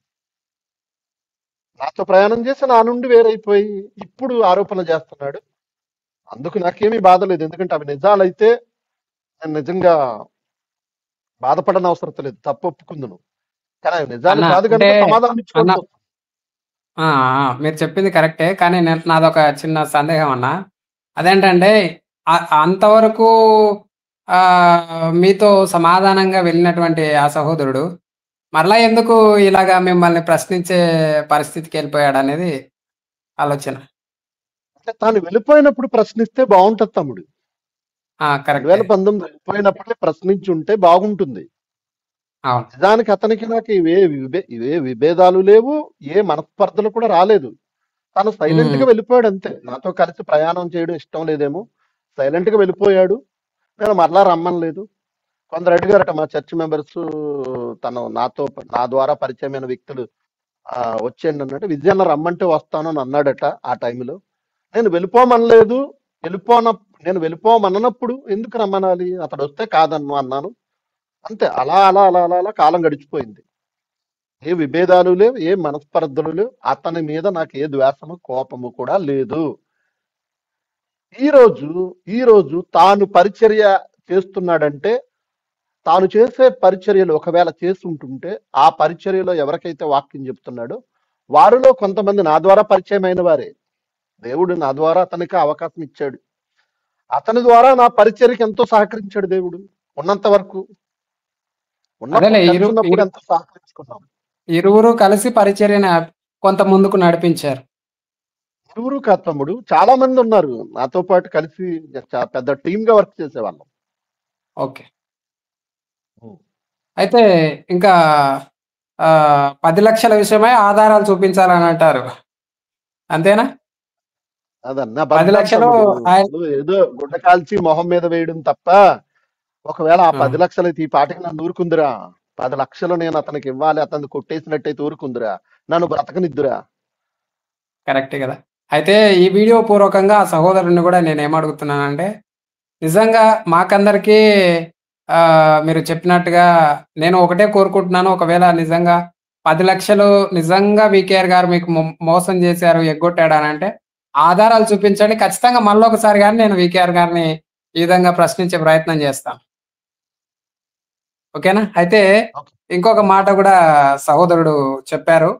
నాతో ప్రయాణం చేసి నా నుండి వేరైపోయి ఇప్పుడు ఆరోపణలు చేస్తున్నాడు. అందుకు నాకేమీ బాధ లేదు. ఎందుకంటే అవి నిజాలైతే నేను నిజంగా బాధపడని అవసరం లేదు. తప్పు ఒప్పుకుందును. కానీ అవి నిజాలు అన్న కాదు అంటే కనుక సమాధానం అన్న ఇచ్చుకోవాల్సి వస్తుంది. మీరు చెప్పింది కరెక్టే. కానీ నాదొక చిన్న సందేహం అన్న. అదేంటంటే అంతవరకు మీతో సమాధానంగా వెళ్ళినటువంటి ఆ సహోదరుడు మరలా ఎందుకు ఇలాగా మిమ్మల్ని ప్రశ్నించే పరిస్థితికెళ్ళిపోయాడనేది ఆలోచన. అంటే తాను వెళ్ళిపోయినప్పుడు ప్రశ్నిస్తే బాగుంటది తమ్ముడు. కరెక్టే. 2019 వెళ్ళిపోయినప్పుడే ప్రశ్నించి ఉంటే బాగుంటుంది. అవును. నిజానికి అతనికి నాకు ఇవే విభేదాలు లేవు, ఏ మనస్పర్ధలు కూడా రాలేదు. తను సైలెంట్ గా వెళ్ళిపోయాడు అంతే. నాతో కలిసి ప్రయాణం చేయడం ఇష్టం లేదేమో, సైలెంట్ గా వెళ్ళిపోయాడు. నేను మరలా రమ్మనలేదు. కొందరు అడిగారట మా చర్చ్ మెంబర్స్, నా ద్వారా పరిచయమైన వ్యక్తులు వచ్చేయండి అన్నట్టు. విజయన్న రమ్మంటే వస్తాను అని అన్నాడట ఆ టైంలో. నేను వెళ్ళిపోమనలేదు. నేను వెళ్ళిపోమన్నప్పుడు ఎందుకు రమ్మనాలి, అతడు వస్తే అన్నాను అంతే. అలా అలా అలా అలా అలా కాలం గడిచిపోయింది. ఏ విభేదాలు లేవు, ఏ మనస్పర్ధలు లేవు. అతని మీద నాకు ఏ ద్వేషము, కోపము కూడా లేదు. ఈ రోజు తాను పరిచర్య చేస్తున్నాడంటే, తాను చేసే పరిచర్యలు ఒకవేళ చేస్తుంటుంటే, ఆ పరిచర్యలో ఎవరికైతే వాక్యం చెప్తున్నాడో వారిలో కొంతమంది నా ద్వారా పరిచయం అయిన వారే. దేవుడు నా ద్వారా అతనికి అవకాశం ఇచ్చాడు. అతని ద్వారా నా పరిచర్యకి ఎంతో సహకరించాడు దేవుడు. ఉన్నంత వరకు. ఉన్నప్పుడు అదేలే కలిసి ఉన్నప్పుడు ఎంతో సహకరించుకున్నాం. ఇరువురు కలిసి పరిచర్యని కొంత ముందుకు నడిపించారు. ఇరువురు కాదు తమ్ముడు, చాలా మంది ఉన్నారు నాతో పాటు కలిసి పెద్ద టీమ్ గా వర్క్ చేసేవాళ్ళం. ఓకే. అయితే ఇంకా 10 లక్షల విషయమై ఆధారాలు చూపించాలని అంటారు. అంతేనా? అదన్నా 10 లక్షలు ఏదో గుడ్డ కాల్చి మొహం మీద వేయడం తప్ప, ఒకవేళ ఆ 10 లక్షలు అయితే ఈ పాటికి నన్ను ఊరుకుందిరా, 10 లక్షలు నేను అతనికి ఇవ్వాలి, అతను కొట్టేసినట్టయితే ఊరుకుందిరా, నన్ను బ్రతకనిద్దురా. కరెక్టే కదా. అయితే ఈ వీడియో పూర్వకంగా ఆ సహోదరుని కూడా నేను ఏమడుగుతున్నానంటే, నిజంగా మాకందరికీ మీరు చెప్పినట్టుగా నేను ఒకటే కోరుకుంటున్నాను. ఒకవేళ నిజంగా 10 లక్షలు నిజంగా వీకేఆర్ గారు మీకు మోసం చేశారు, ఎగ్గొట్టాడు అని అంటే ఆధారాలు చూపించండి. ఖచ్చితంగా మళ్ళొకసారి గాని నేను వీకేఆర్ గారిని ఈ విధంగా ప్రశ్నించే ప్రయత్నం చేస్తాను. ఓకేనా? అయితే ఇంకొక మాట కూడా సహోదరుడు చెప్పారు.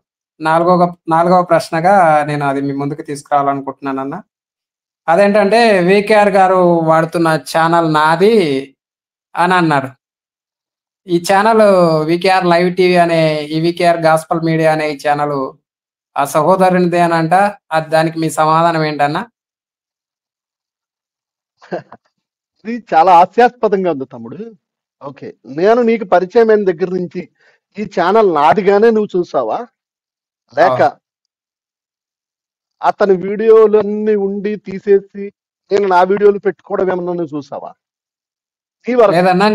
నాలుగవ ప్రశ్నగా నేను అది మీ ముందుకు తీసుకురావాలనుకుంటున్నానన్న. అదేంటంటే వీకేఆర్ గారు వాడుతున్న ఛానల్ నాది అని అన్నారు. ఈ ఛానల్ వీకేఆర్ లైవ్ టీవీ అనే ఈ వీకేఆర్ గాస్పల్ మీడియా అనే ఈ ఛానల్ ఆ సహోదరునిదే అనంట. దానికి మీ సమాధానం ఏంటన్నా? ఇది చాలా హాస్యాస్పదంగా ఉంది తమ్ముడు. ఓకే, నేను నీకు పరిచయం అయిన దగ్గర నుంచి ఈ ఛానల్ నాదిగానే నువ్వు చూసావా, లేక అతని వీడియోలన్నీ ఉండి తీసేసి నేను నా వీడియోలు పెట్టుకోవడం ఏమన్నా నువ్వు చూసావా? లేదన్నా,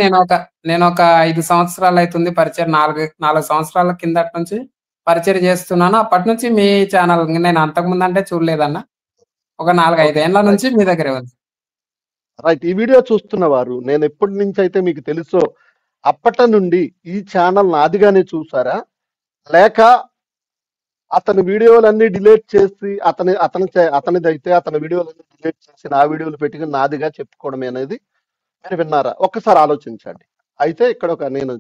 నేను ఒక 5 సంవత్సరాలు అవుతుంది పరిచయం. 4 సంవత్సరాల కిందటి నుంచి పరిచయం చేస్తున్నాను. అప్పటి నుంచి మీ ఛానల్ నేను అంతకుముందు అంటే చూడలేదన్నా. ఒక 4-5 ఏళ్ల నుంచి మీ దగ్గరే ఉంది. రైట్. ఈ వీడియో చూస్తున్న వారు నేను ఎప్పటి నుంచి అయితే మీకు తెలుసో అప్పటి నుండి ఈ ఛానల్ నాదిగానే చూసారా, లేక అతని వీడియోలన్నీ డిలీట్ చేసి అతనిదైతే అతని వీడియోలన్నీ డిలీట్ చేసి నా వీడియోలు పెట్టుకుని నాదిగా చెప్పుకోవడం అనేది మీరు విన్నారా? ఒక్కసారి ఆలోచించండి. అయితే ఇక్కడ నేను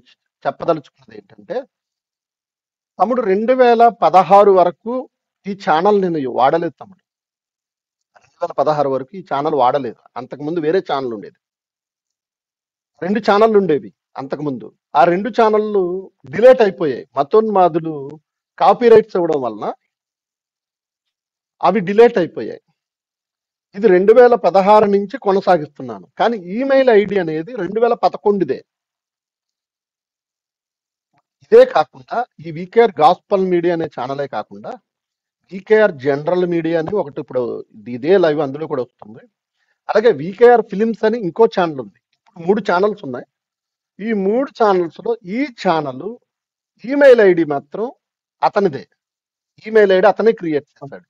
చెప్పదలుచుకున్నది ఏంటంటే, తమ్ముడు 2016 వరకు ఈ ఛానల్ నేను వాడలేదు తమ్ముడు. 2016 వరకు ఈ ఛానల్ వాడలేదు. అంతకుముందు వేరే ఛానల్ ఉండేది. 2 ఛానళ్ళు ఉండేవి అంతకుముందు. ఆ 2 ఛానళ్ళు డిలీట్ అయిపోయాయి. మతోన్మాదులు కాపీ రైట్స్ ఇవ్వడం వలన అవి డిలీట్ అయిపోయాయి. ఇది 2016 నుంచి కొనసాగిస్తున్నాను. కానీ ఈమెయిల్ ఐడి అనేది 2011దే. ఇదే కాకుండా ఈ వీకేఆర్ గాస్పల్ మీడియా అనే ఛానలే కాకుండా వీకేఆర్ జనరల్ మీడియా అని ఒకటి ఇప్పుడు ఇదే లైవ్ అందులో కూడా వస్తుంది. అలాగే వీకేఆర్ ఫిలిమ్స్ అని ఇంకో ఛానల్ ఉంది. ఇప్పుడు 3 ఛానల్స్ ఉన్నాయి. ఈ 3 ఛానల్స్ లో ఈ ఛానల్ ఈమెయిల్ ఐడి మాత్రం అతనిదే. ఈమెయిల్ ఐడి అతనే క్రియేట్ చేశాడు.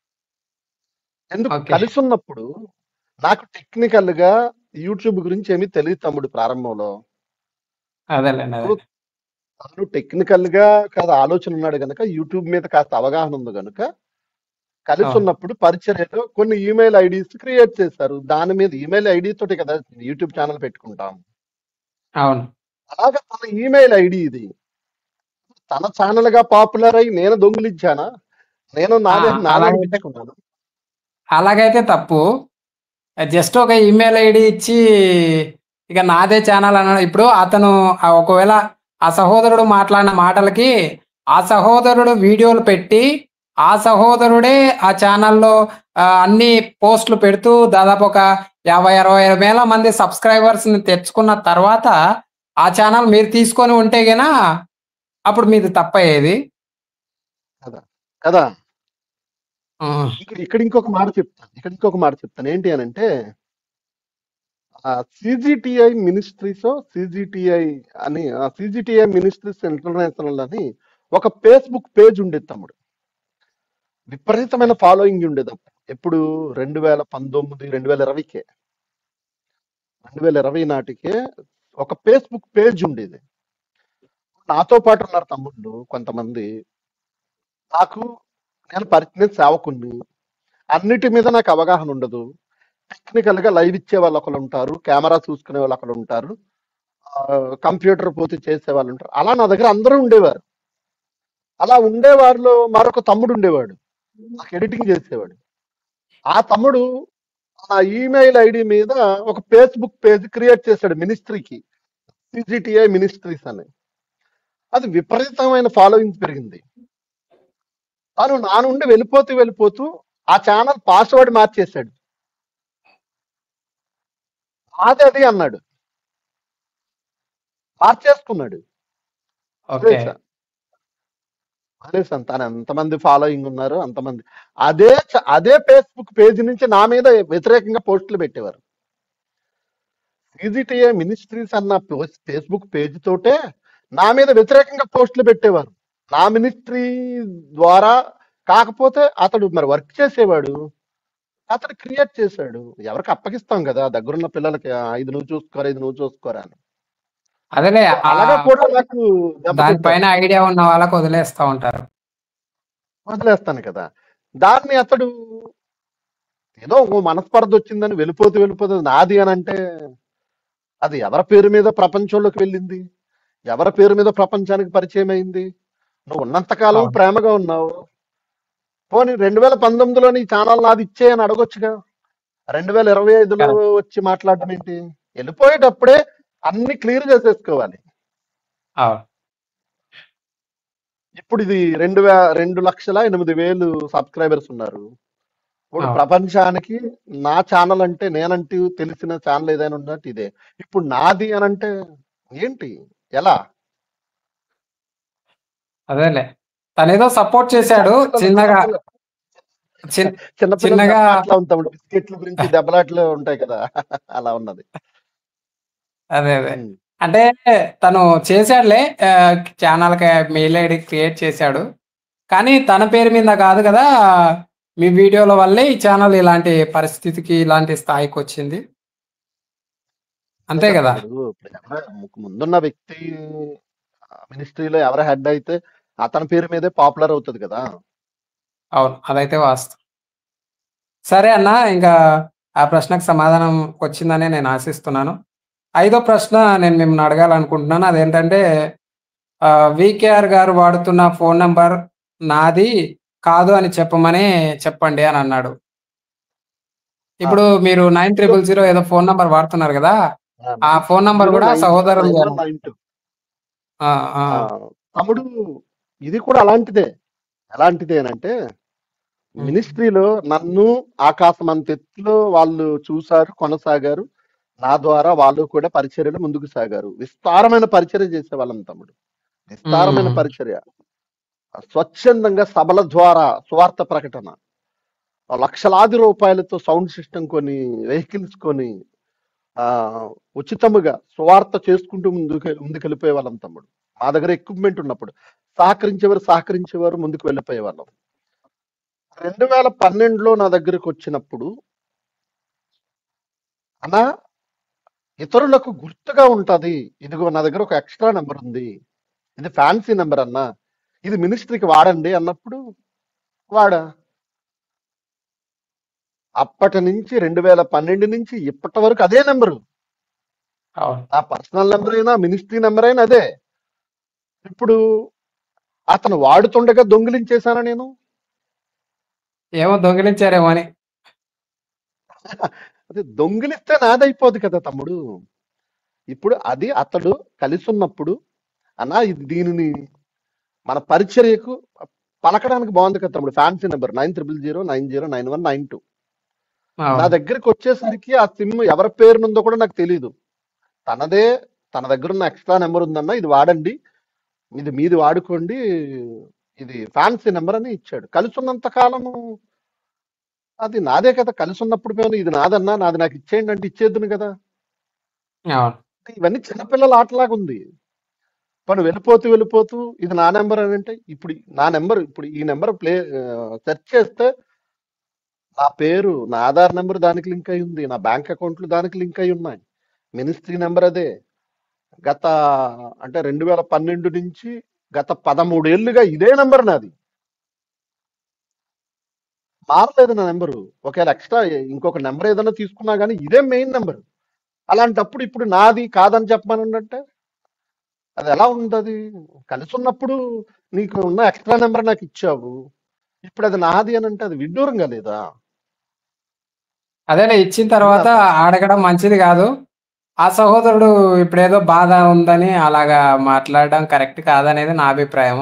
ఎందుకు? కలిసి ఉన్నప్పుడు నాకు టెక్నికల్ గా యూట్యూబ్ గురించి ఏమీ తెలియదు తమ్ముడు ప్రారంభంలో. అతను టెక్నికల్ గా కాదు ఆలోచన ఉన్నాడు కనుక, యూట్యూబ్ మీద కాస్త అవగాహన ఉంది కనుక కలిసి ఉన్నప్పుడు పరిచర్యలో కొన్ని ఈమెయిల్ ఐడీస్ క్రియేట్ చేశారు. దాని మీద ఈమెయిల్ ఐడి తోటి కదా యూట్యూబ్ ఛానల్ పెట్టుకుంటాం. అవును. అలాగే తన ఈమెయిల్ ఐడి ఇది. తన ఛానల్ గా పాపులర్ అయ్యి నేను దొంగిలించానా? నేను నాలుగుకున్నాను. అలాగైతే తప్పు. జస్ట్ ఒక ఈమెయిల్ ఐడి ఇచ్చి ఇక నాదే ఛానల్ అన్నాడు. ఇప్పుడు అతను ఒకవేళ ఆ సహోదరుడు మాట్లాడిన మాటలకి ఆ సహోదరుడు వీడియోలు పెట్టి ఆ సహోదరుడే ఆ ఛానల్లో అన్ని పోస్టులు పెడుతూ దాదాపు ఒక 50-60 వేల మంది సబ్స్క్రైబర్స్ ని తెచ్చుకున్న తర్వాత ఆ ఛానల్ మీరు తీసుకొని ఉంటే గనా అప్పుడు మీది తప్పయ్యేది కదా. ఇక్కడ ఇంకొక మాట చెప్తాను. ఏంటి అని అంటే, సిజిటిఐ మినిస్ట్రీస్ ఇంటర్నేషనల్ అని ఒక ఫేస్బుక్ పేజ్ ఉండేది తమ్ముడు. విపరీతమైన ఫాలోయింగ్ ఉండేది అప్పుడు. ఎప్పుడు? 2019, 2020కే 2020 నాటికే ఒక ఫేస్బుక్ పేజ్ ఉండేది. నాతో పాటు ఉన్నారు తమ్ముళ్ళు కొంతమంది. నేను సేవకుణ్ణి, అన్నిటి మీద నాకు అవగాహన ఉండదు. టెక్నికల్ గా లైవ్ ఇచ్చే వాళ్ళు ఒకళ్ళు ఉంటారు, కెమెరా చూసుకునే వాళ్ళు ఒకళ్ళు ఉంటారు, కంప్యూటర్ పోతే చేసే వాళ్ళు ఉంటారు. అలా నా దగ్గర అందరూ ఉండేవారు. అలా ఉండేవారిలో మరొక తమ్ముడు ఉండేవాడు, నాకు ఎడిటింగ్ చేసేవాడు. ఆ తమ్ముడు ఆ ఈమెయిల్ ఐడి మీద ఒక ఫేస్బుక్ పేజ్ క్రియేట్ చేశాడు మినిస్ట్రీకి, సిజిటిఐ మినిస్ట్రీస్ అని. అది విపరీతమైన ఫాలోయింగ్ పెరిగింది. తను నా నుండి వెళ్ళిపోతూ ఆ ఛానల్ పాస్వర్డ్ మార్చేశాడు. అది అన్నాడు, మార్చేసుకున్నాడు. ఓకే. వదిలేసా వదిలేసాను. తను ఎంతమంది ఫాలోయింగ్ ఉన్నారో అంతమంది. అదే ఫేస్బుక్ పేజ్ నుంచి నా మీద వ్యతిరేకంగా పోస్టులు పెట్టేవారు. సిజిటిఐ మినిస్ట్రీస్ అన్న ఫేస్బుక్ పేజ్ తోటే నా మీద వ్యతిరేకంగా పోస్టులు పెట్టేవారు. నా మినిస్ట్రీ ద్వారా. కాకపోతే అతడు మరి వర్క్ చేసేవాడు, అతడు క్రియేట్ చేశాడు. ఎవరికి అప్పగిస్తాం కదా దగ్గరున్న పిల్లలకి, ఇది నువ్వు చూసుకోరా, ఇది నువ్వు చూసుకోరా అని. అదేలే సో అలాగా కూడా నాకు దెబ్బతింటారు. దానిపైన ఐడియా ఉన్న వాళ్ళకు వదిలేస్తా ఉంటారు. వదిలేస్తాను కదా. దాన్ని అతడు ఏదో ఓ మనస్పర్ధ వచ్చిందని వెళ్ళిపోతూ నాది అని అంటే, అది ఎవరి పేరు మీద ప్రపంచంలోకి వెళ్ళింది, ఎవరి పేరు మీద ప్రపంచానికి పరిచయం అయింది? నువ్వు ఉన్నంతకాలం అవును. ప్రేమగా ఉన్నావు. పోనీ 2019లో నీ ఛానల్ నాది ఇచ్చే అని అడగొచ్చుగా. 2025లో కరెక్ట్. వచ్చి మాట్లాడడం ఏంటి? వెళ్ళిపోయేటప్పుడే అన్ని క్లియర్ చేసేసుకోవాలి. అవును. ఇప్పుడు ఇది 2,08,000 సబ్స్క్రైబర్స్ ఉన్నారు. ఇప్పుడు అవును. ప్రపంచానికి నా ఛానల్ అంటే, నేనంటూ తెలిసిన ఛానల్ ఏదైనా ఉన్నట్టు ఇదే. ఇప్పుడు నాది అని అంటే ఏంటి, ఎలా? అదేలే తనేదో సపోర్ట్ చేశాడు చిన్నగా. చిన్నపిల్లలు చిన్నగా దెబ్బలాట్లా ఉంటాం, బిస్కెట్ల గురించి దెబ్బలాట్లు ఉంటాయి కదా. అలా ఉన్నది. అదే. ఉమ్. అంటే తను చేశాడులే, ఛానల్‌కి మెయిల్ ఐడీ క్రియేట్ చేశాడు. కానీ తన పేరు మీద కాదు కదా! మీ వీడియోల వల్లే ఈ ఛానల్ ఇలాంటి పరిస్థితికి, ఇలాంటి స్థాయికొచ్చింది. అంతే కదా కదా! తమ్ముడు. ఇప్పుడు ముందున్న వ్యక్తి మినిస్ట్రీలో ఎవరు హెడ్ అయితే అతని పేరు మీదే పాపులర్ అవుతుంది కదా. అవును. అదైతే వాస్తవం. సరే అన్న, ఇంకా ఆ ప్రశ్నకు సమాధానం వచ్చిందనే నేను ఆశిస్తున్నాను. ఐదో ప్రశ్న నేను మిమ్మల్ని అడగాలనుకుంటున్నాను. అదేంటంటే వీకేఆర్ గారు వాడుతున్న ఫోన్ నంబర్ నాది కాదు అని చెప్పండి అని అన్నాడు. ఇప్పుడు మీరు 9000 ఏదో ఫోన్ నంబర్ వాడుతున్నారు కదా! ఆ ఫోన్ నంబర్ కూడా సహోదరులదే. 9092. ఆ! ఆ! తమ్ముడు, ఇది కూడా అలాంటిదే. ఎలాంటిదేనంటే, హ్మ్. మినిస్ట్రీలో నన్ను ఆకాశం అంత ఎత్తులో వాళ్ళు చూశారు, కొనసాగారు. నా ద్వారా వాళ్ళు కూడా పరిచర్యలు ముందుకు సాగారు. విస్తారమైన పరిచర్య చేసేవాళ్ళం తమ్ముడు. విస్తారమైన హ్మ్. పరిచర్య. స్వచ్ఛందంగా సభల ద్వారా సువార్త ప్రకటన. లక్షలాది రూపాయలతో సౌండ్ సిస్టమ్ కొని, వెహికల్స్ కొని, ఆ ఉచితముగా సువార్త చేసుకుంటూ ముందుకెళ్ళిపోయే వాళ్ళం తమ్ముడు. మా దగ్గర ఎక్విప్మెంట్ ఉన్నప్పుడు సహకరించేవారు ముందుకు వెళ్ళిపోయే వాళ్ళం. 2012లో నా దగ్గరకు వచ్చినప్పుడు, అన్నా ఇతరులకు గుర్తుగా ఉంటది, ఇదిగో నా దగ్గర ఒక ఎక్స్ట్రా నెంబర్ ఉంది, ఇది ఫ్యాన్సీ నెంబర్ అన్నా, ఇది మినిస్ట్రీకి వాడండి అన్నప్పుడు వాడా. అప్పటి నుంచి 2012 నుంచి ఇప్పటి వరకు అదే నెంబరు. అవును. నా పర్సనల్ నెంబర్ అయినా మినిస్ట్రీ నెంబర్ అయినా అదే. ఇప్పుడు అతను వాడుతుండగా దొంగిలించేశానా నేను? ఏమో దొంగిలించారేమో అని. అది దొంగిలిస్తే నాదైపోదు కదా తమ్ముడు. ఇప్పుడు అది అతడు కలిసి ఉన్నప్పుడు, అన్నా ఇది దీనిని మన పరిచర్యకు పలకడానికి బాగుంది కదా తమ్ముడు. Fancy number 9000909192. నా అవును. దగ్గరికి వచ్చేసరికి ఆ సిమ్ ఎవరి పేరునుందో కూడా నాకు తెలియదు. తనదే. తన దగ్గర ఉన్న ఎక్స్ట్రా నెంబర్ ఉందన్న, ఇది వాడండి, ఇది మీది వాడుకోండి, ఇది ఫ్యాన్సీ నెంబర్ అని ఇచ్చాడు. కలిసి ఉన్నంత కాలము అది నాదే కదా. కలిసి ఉన్నప్పుడు మేము ఇది నాదన్నా, నాది నాకు ఇచ్చేయండి అంటే ఇచ్చేద్దును కదా. అవును. ఇవన్నీ చిన్నపిల్లల ఆటలాగా ఉంది. మనం వెళ్ళిపోతూ ఇది నా నెంబర్ అని అంటే, ఇప్పుడు నా నెంబర్, ఇప్పుడు ఈ నెంబర్ సెర్చ్ చేస్తే నా పేరు, నా ఆధార్ నెంబర్ దానికి లింక్ అయి ఉంది, నా బ్యాంక్ అకౌంట్లు దానికి లింక్ అయి ఉన్నాయి, మినిస్ట్రీ నెంబర్ అదే. గత అంటే 2012 నుంచి గత 13 ఏళ్లుగా ఇదే నెంబర్ నాది. మారలేదు నా నెంబరు. ఒకవేళ ఎక్స్ట్రా ఇంకొక నెంబర్ ఏదైనా తీసుకున్నా కానీ ఇదే మెయిన్ నెంబర్. అలాంటప్పుడు ఇప్పుడు నాది కాదని చెప్పమనంటే అది ఎలా ఉంటది? కలిసి ఉన్నప్పుడు నీకు ఉన్న ఎక్స్ట్రా నెంబర్ నాకు ఇచ్చావు, ఇప్పుడు అది నాది అని అంటే అది విడ్డూరంగా లేదా? అదేలే ఇచ్చిన చిన్న తర్వాత అడగడం మంచిది కాదు. ఆ సహోదరుడు ఇప్పుడేదో బాధ ఉందని అలాగా మాట్లాడడం కరెక్ట్ కాదనేది నా అభిప్రాయం.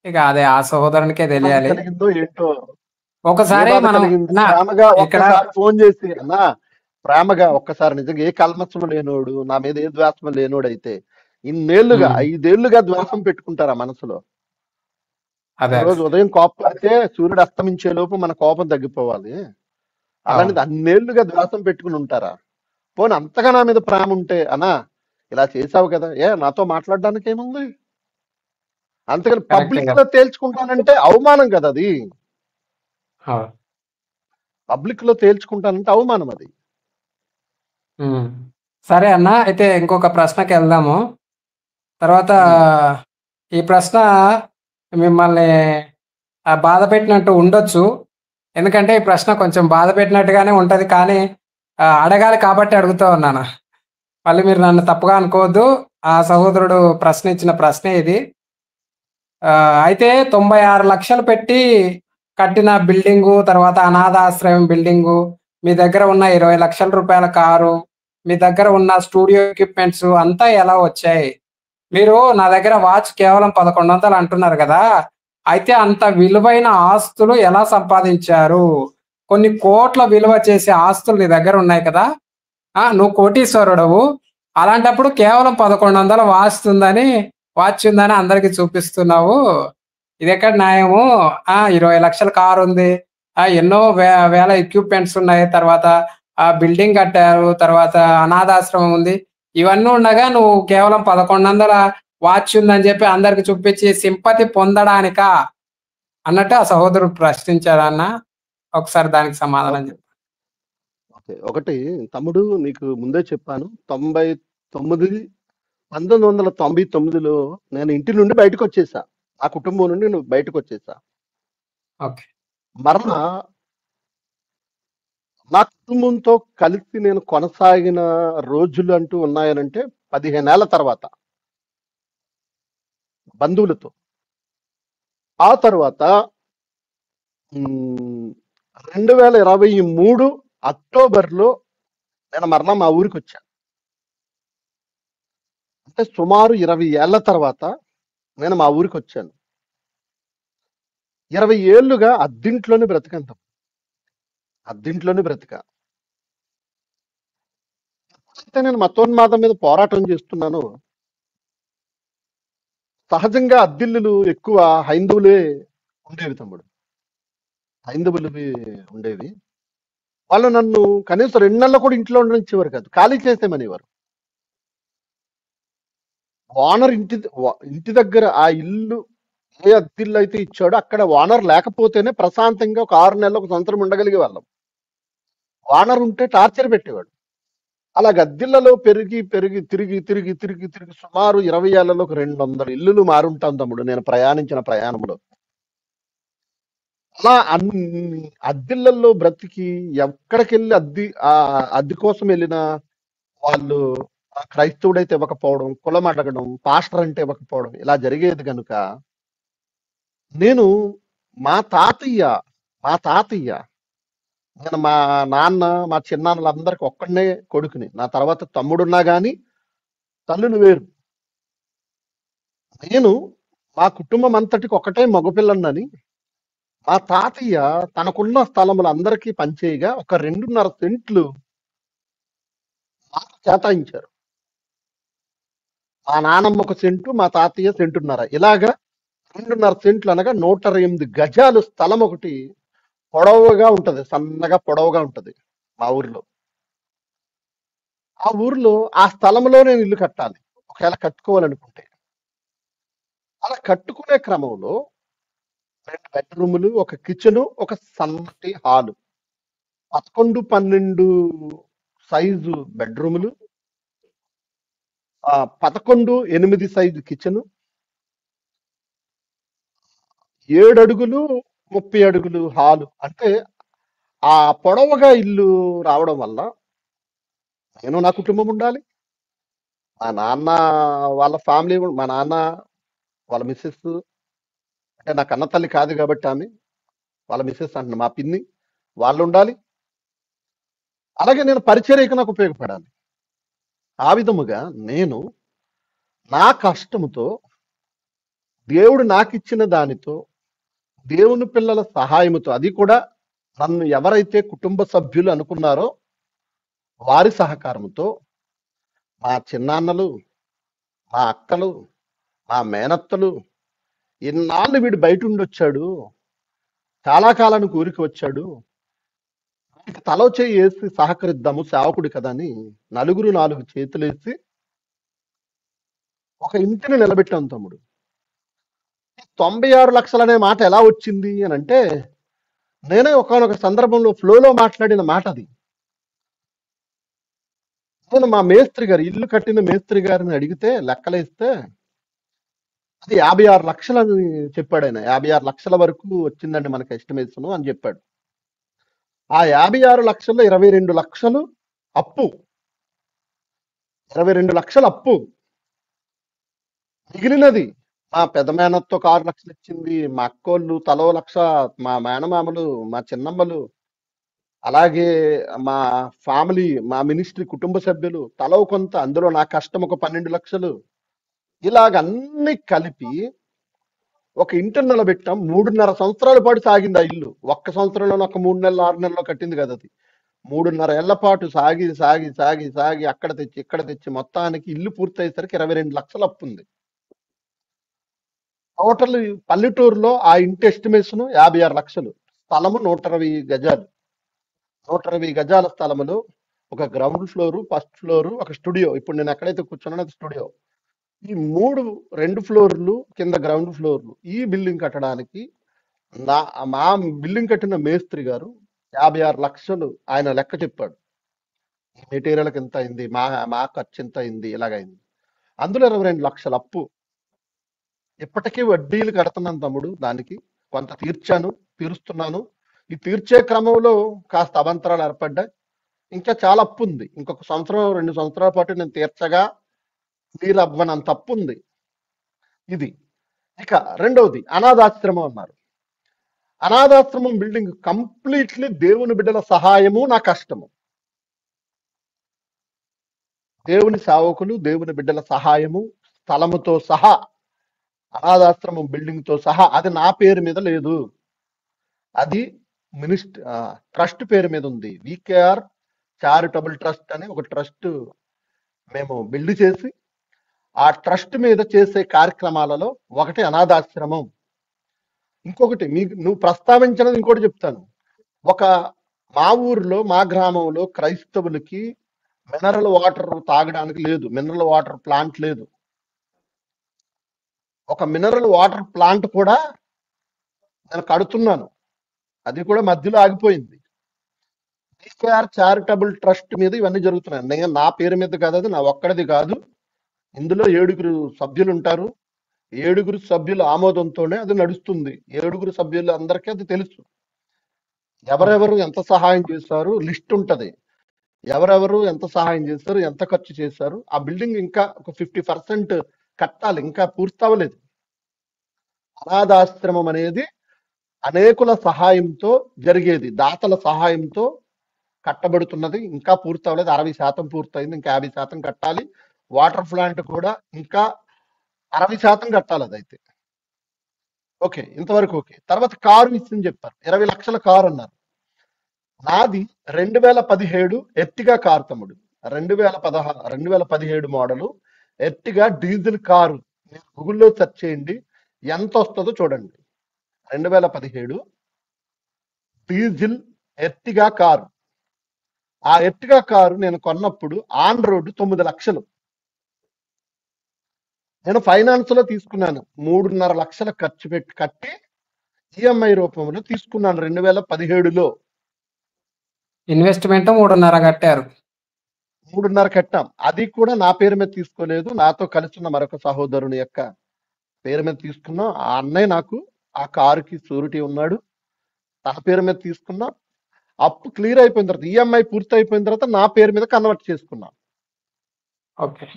ఇక అదే ఆ సహోదరునికే బాధ తెలియాలి. కలిగిందో ఏంటో, ఏ ఒకసారి బాధ మనం కలిగింది, అన్నా ప్రేమగా ఇక్కడ ఒక్కసారి ఫోన్ చేసి అన్నా, ప్రేమగా ఒక్కసారి నిజంగా ఏ కల్మషం లేనోడు, నా మీద ఏ ద్వేషం లేనోడైతే ఇన్నేళ్లుగా హ్మ్. 5 ఏళ్లుగా ద్వేషం పెట్టుకుంటారా మనసులో? అదే. ఒకరోజు ఉదయం కోపం పడితే సూర్యుడు అస్తమించే లోపు మన కోపం తగ్గిపోవాలి. అవును. అలాంటిది అన్నేళ్లుగా ద్వేషం పెట్టుకుని ఉంటారా? పోనీ అంతగా నా మీద ప్రేమ ఉంటే అన్నా, ఇలా చేసావు కదా, నాతో మాట్లాడడానికి ఏముంది? అంతేగాని కరెక్టే పబ్లిక్ కదా! లో తేల్చుకుంటానంటే అవమానం కదా అది. అవును. పబ్లిక్ లో తేల్చుకుంటానంటే అవమానం అది. హ్మ్. సరే అన్న. అయితే ఇంకొక ప్రశ్నకెళ్దాము. తర్వాత ఉమ్, ఈ ప్రశ్న మిమ్మల్ని బాధపెట్టినట్టు ఉండొచ్చు. ఎందుకంటే ఈ ప్రశ్న కొంచెం బాధపెట్టినట్టుగానే ఉంటది. కానీ అడగాలి కాబట్టి అడుగుతూ ఉన్నాను. మళ్ళీ మీరు నన్ను తప్పుగా అనుకోవద్దు. ఆ సహోదరుడు ప్రశ్న ఇచ్చిన ప్రశ్నే ఇది. అయితే 96,00,000 పెట్టి కట్టిన బిల్డింగు, తర్వాత అనాథాశ్రయం బిల్డింగు, మీ దగ్గర ఉన్న రూ. 20,00,000 కారు, మీ దగ్గర ఉన్న స్టూడియో ఎక్విప్‌మెంట్స్ అంతా ఎలా వచ్చాయి? మీరు నా దగ్గర వాచ్ కేవలం 1100 అంటున్నారు గదా! అయితే అంత విలువైన ఆస్తులు ఎలా సంపాదించారు? కొన్ని కోట్ల విలువ చేసే ఆస్తులు నీ దగ్గర ఉన్నాయి కదా! నువ్వు కోటీశ్వరుడవు. అలాంటప్పుడు కేవలం 1100 వాచ్ ఉందని అందరికి చూపిస్తున్నావు. ఇదెక్కడ న్యాయము? 20,00,000 కారుంది. ఎన్నో వేల ఎక్విప్‌మెంట్స్ ఉన్నాయి. తర్వాత బిల్డింగ్ కట్టారు. తర్వాత అనాథాశ్రమం ఉంది. ఇవన్నీ ఉండగా నువ్వు కేవలం 1100 వాచ్ ఉందని చెప్పి అందరికి చూపించి సింపతి పొందడానికా? అన్నట్టు ఆ సహోదరుడు ప్రశ్నించాడన్న. ఒకసారి దానికి సమాధానం ఓకే. చెప్పు. ఓకే. ఒకటి, తమ్ముడు, నీకు ముందే చెప్పాను. 1999లో నేను ఇంటి నుండి బయటకొచ్చేసా. ఆ కుటుంబం నుండి నువ్వు బయటకొచ్చేసా. ఓకే. మరలా నా కుటుంబంతో కలిసి నేను కొనసాగిన రోజులు అంటూ ఉన్నాయనంటే 15 ఏళ్ల తర్వాత బంధువులతో. ఆ తర్వాత 2023 అక్టోబర్‌లో నేను మరలా మా ఊరికొచ్చా. అంటే సుమారు 20 ఏళ్ల తర్వాత నేను మా ఊరికొచ్చాను. 20 ఏళ్లుగా అద్దింట్లోనే బ్రతికాను తమ్ముడు. అద్దింట్లోనే బ్రతికా. అయితే నేను మతోన్మాదం మీద పోరాటం చేస్తున్నానో, సహజంగా అద్దిల్లులు ఎక్కువ హైందువులే ఉండేవి తమ్ముడు. హైందవులవి ఉండేవి. వాళ్ళు నన్ను కనీసం 2 నెలలు కూడా ఇంట్లో ఉండనిచ్చేవారు కాదు. ఖాళీ చేసేయమనేవారు. ఓనర్ ఇంటి దగ్గర ఆ ఇల్లు ఏ అద్దిల్లు అయితే ఇచ్చాడో అక్కడ ఓనర్ లేకపోతేనే ప్రశాంతంగా ఒక 6 నెలలు, ఒక సంవత్సరం ఉండగలిగే వాళ్ళం. ఓనర్ ఉంటే టార్చర్ పెట్టేవాడు. అలా గద్దిళ్లలో పెరిగి పెరిగి తిరిగి సుమారు 20 ఏళ్లలో ఒక 200 ఇల్లులు మారుంటాం తమ్ముడు నేను ప్రయాణించిన ప్రయాణంలో. అలా అన్ని అద్దిళ్లలో బ్రతికి ఎక్కడికెళ్ళి అద్దె కోసం వెళ్ళినా వాళ్ళు క్రైస్తవుడైతే ఇవ్వకపోవడం, కులం అడగడం, పాస్టర్ అంటే ఇవ్వకపోవడం ఇలా జరిగేది కనుక నేను మా తాతయ్య మా తాతయ్య నేను మా నాన్న, మా చిన్నాన్నలందరికి ఒక్కడినే కొడుకుని. నా తర్వాత తమ్ముడున్నా గాని తల్లులు వేరు. నేను మా కుటుంబం అంతటికి ఒకటే మగపిల్లన్నని మా తాతయ్య తనకున్న స్థలములు అందరికీ పంచేయగా ఒక 2.5 సెంట్లు నాకు కేటాయించారు. మా నానమ్మ ఒక సెంటు, మా తాతయ్య సెంటున్నర. ఇలాగా 2.5 సెంట్లు అనగా 128 గజాలు స్థలం ఒకటి పొడవుగా ఉంటది. సన్నగా పొడవుగా ఉంటది మా ఊరిలో. ఆ ఊరిలో ఆ స్థలంలో నేను ఇల్లు కట్టాలి. ఒకవేళ కట్టుకోవాలనుకుంటే. అలా కట్టుకునే క్రమంలో 2 బెడ్‌రూములు, ఒక కిచెను, ఒక సన్నటి హాలు. 11, 12 సైజు బెడ్‌రూములు, 11, 8 సైజు కిచెను, 7 అడుగులు, 30 అడుగులు హాలు. అంటే ఆ పొడవుగా ఇల్లు రావడం వల్ల నేను నా కుటుంబం ఉండాలి. మా నాన్న వాళ్ళ ఫ్యామిలీ, మా నాన్న వాళ్ళ మిసెస్, అంటే నా కన్న తల్లి కాదు కాబట్టి ఆమె, వాళ్ళ మిసెస్ అంటున్నా మా పిన్ని వాళ్ళుండాలి. అలాగే నేను పరిచర్యకు నాకు ఉపయోగపడాలి. ఆ విధముగా నేను నా కష్టముతో, దేవుడు నాకిచ్చిన దానితో, దేవుని పిల్లల సహాయముతో, అది కూడా నన్ను ఎవరైతే కుటుంబ సభ్యులు అనుకున్నారో వారి సహకారంతో, మా చిన్నాన్నలు, మా అక్కలు, మా మేనత్తలు, ఇన్నాళ్ళు వీడు బయట ఉండొచ్చాడు, చాలా కాలానికి ఊరికి వచ్చాడు, వీడికి తలో చేయి వేసి సహకరిద్దాము, సేవకుడు కదా అని నలుగురు 4 చేతులేసి ఒక ఇంటిని నిలబెట్టాం తమ్ముడు. 96 లక్షలు అనే మాట ఎలా వచ్చింది అని అంటే, నేనే ఒకానొక సందర్భంలో ఫ్లోలో మాట్లాడిన మాట అది. నేను మా మేస్త్రి గారు, ఇల్లు కట్టిన మేస్త్రి గారిని అడిగితే లెక్కలేస్తే అది 56 లక్షలు అని చెప్పాడు ఆయన. 56 లక్షల వరకు వచ్చిందండి మనకి ఎస్టిమేషన్ అని చెప్పాడు. ఆ 56 లక్షల్లో 22 లక్షలు అప్పు. 22 లక్షలు అప్పు. మిగిలినది మా పెద్ద మేనత్తో ఒక 6 లక్షలు ఇచ్చింది, మా అక్కోళ్ళు తలో 1,00,000, మా మేనమామలు, మా చిన్నమ్మలు, అలాగే మా ఫ్యామిలీ, మా మినిస్ట్రీ కుటుంబ సభ్యులు తలో కొంత, అందులో నా కష్టం ఒక 12 లక్షలు, ఇలాగ అన్ని కలిపి ఒక ఇంటిని నిలబెట్టాం. 3.5 సంవత్సరాల పాటు సాగింది ఆ ఇల్లు. ఒక్క సంవత్సరంలో ఒక 3 నెలలు 6 నెలల్లో కట్టింది కదా అది. 3.5 ఏళ్ల పాటు సాగి సాగి సాగి సాగి అక్కడ తెచ్చి ఇక్కడ తెచ్చి మొత్తానికి ఇల్లు పూర్తయ్యేసరికి 22 లక్షలు అప్పు ఉంది. టోటల్ పల్లెటూరులో ఆ ఇంటి ఎస్టిమేషన్ 56 లక్షలు. స్థలము 120 గజాలు. 120 గజాల స్థలములో ఒక గ్రౌండ్ ఫ్లోరు, ఫస్ట్ ఫ్లోరు, ఒక స్టూడియో. ఇప్పుడు నేను ఎక్కడైతే కూర్చున్నానో అది స్టూడియో. ఈ 2 ఫ్లోర్లు కింద గ్రౌండ్ ఫ్లోర్లు. ఈ బిల్డింగ్ కట్టడానికి మా బిల్డింగ్ కట్టిన మేస్త్రి గారు 56 లక్షలు ఆయన లెక్క చెప్పాడు. మెటీరియల్కి ఎంత అయింది, మా ఖర్చు ఎంత అయింది, ఇలాగైంది. అందులో 22 లక్షల అప్పు. ఇప్పటికీ వడ్డీలు కడుతున్నాను తమ్ముడు. దానికి కొంత తీరుస్తున్నాను. ఈ తీర్చే క్రమంలో కాస్త అవాంతరాలు ఏర్పడ్డాయి. ఇంకా చాలా అప్పు ఉంది. ఇంకొక సంవత్సరం 2 సంవత్సరాల పాటు నేను తీర్చగా క్లియర్ అవ్వనంత అప్పు ఉంది. ఇది. ఇక రెండవది అనాథాశ్రమం అన్నారు. అనాథాశ్రమం బిల్డింగ్ కంప్లీట్లీ దేవుని బిడ్డల సహాయము, నా కష్టము. దేవుని సేవకులు, దేవుని బిడ్డల సహాయము, స్థలముతో సహా, అనాథాశ్రమం బిల్డింగ్ తో సహా. అది నా పేరు మీద లేదు, అది ట్రస్ట్ పేరు మీద ఉంది. వికేఆర్ చారిటబుల్ ట్రస్ట్ అని ఒక ట్రస్ట్ మేము బిల్డ్ చేసి, ఆ ట్రస్ట్ మీద చేసే కార్యక్రమాలలో ఒకటి అనాథాశ్రమం. ఇంకొకటి నువ్వు ప్రస్తావించినది ఇంకోటి చెప్తాను. మా ఊర్లో, మా గ్రామంలో క్రైస్తవులకి మినరల్ వాటర్ తాగడానికి లేదు, మినరల్ వాటర్ ప్లాంట్ లేదు. ఒక మినరల్ వాటర్ ప్లాంట్ కూడా నేను కడుతున్నాను, అది కూడా మధ్యలో ఆగిపోయింది. వికేఆర్ చారిటబుల్ ట్రస్ట్ మీద ఇవన్నీ జరుగుతున్నాయి. నేను నా పేరు మీద కాదు, అది నా ఒక్కడిది కాదు. ఇందులో 7 సభ్యులు ఉంటారు. 7 సభ్యుల ఆమోదంతోనే అది నడుస్తుంది. 7 సభ్యులు అందరికీ అది తెలుసు. ఎవరెవరు ఎంత సహాయం చేశారు లిస్ట్ ఉంటది. ఎవరెవరు ఎంత సహాయం చేశారు, ఎంత ఖర్చు చేశారు. ఆ బిల్డింగ్ ఇంకా ఒక 50% కట్టాలి, ఇంకా పూర్తవలేదు. అనాథాశ్రమం అనేది అనేకుల సహాయంతో జరిగేది, దాతల సహాయంతో కట్టబడుతున్నది. ఇంకా పూర్తవలేదు. 60% పూర్తయింది, ఇంకా 50% కట్టాలి. వాటర్ ప్లాంట్ కూడా ఇంకా 60% కట్టాలి. అదైతే ఓకే, ఇంతవరకు ఓకే. తర్వాత కారు ఇచ్చింది చెప్పారు, 20 లక్షల కారు అన్నారు. నాది 2017 ఎర్టిగా కారు తమ్ముడు. 2017 మోడలు ఎర్టిగా డీజిల్ కారు. మీరు గూగుల్లో సెర్చ్ చేయండి, ఎంత వస్తుందో చూడండి. 2017 డీజిల్ ఎర్టిగా కారు. ఆ ఎర్టిగా కారు నేను కొన్నప్పుడు ఆన్ రోడ్డు 9 లక్షలు. నేను ఫైనాన్స్ లో తీసుకున్నాను. 3.5 లక్షల ఖర్చు పెట్టి కట్టి ఈఎంఐ రూపంలో తీసుకున్నాను 2017లో. ఇన్వెస్ట్మెంట్ 3.5 కట్టారు. 3.5 కట్టాం. అది కూడా నా పేరు మీద తీసుకోలేదు, నాతో కలిసి ఉన్న మరొక సహోదరుని యొక్క పేరు మీద తీసుకున్నాం. ఆ అన్నయ్య నాకు ఆ కారుకి షూరిటీ ఉన్నాడు, తన పేరు మీద తీసుకున్నాం. అప్పు క్లియర్ అయిపోయిన తర్వాత, ఈఎంఐ పూర్తి అయిపోయిన తర్వాత నా పేరు మీద కన్వర్ట్ చేసుకున్నాం.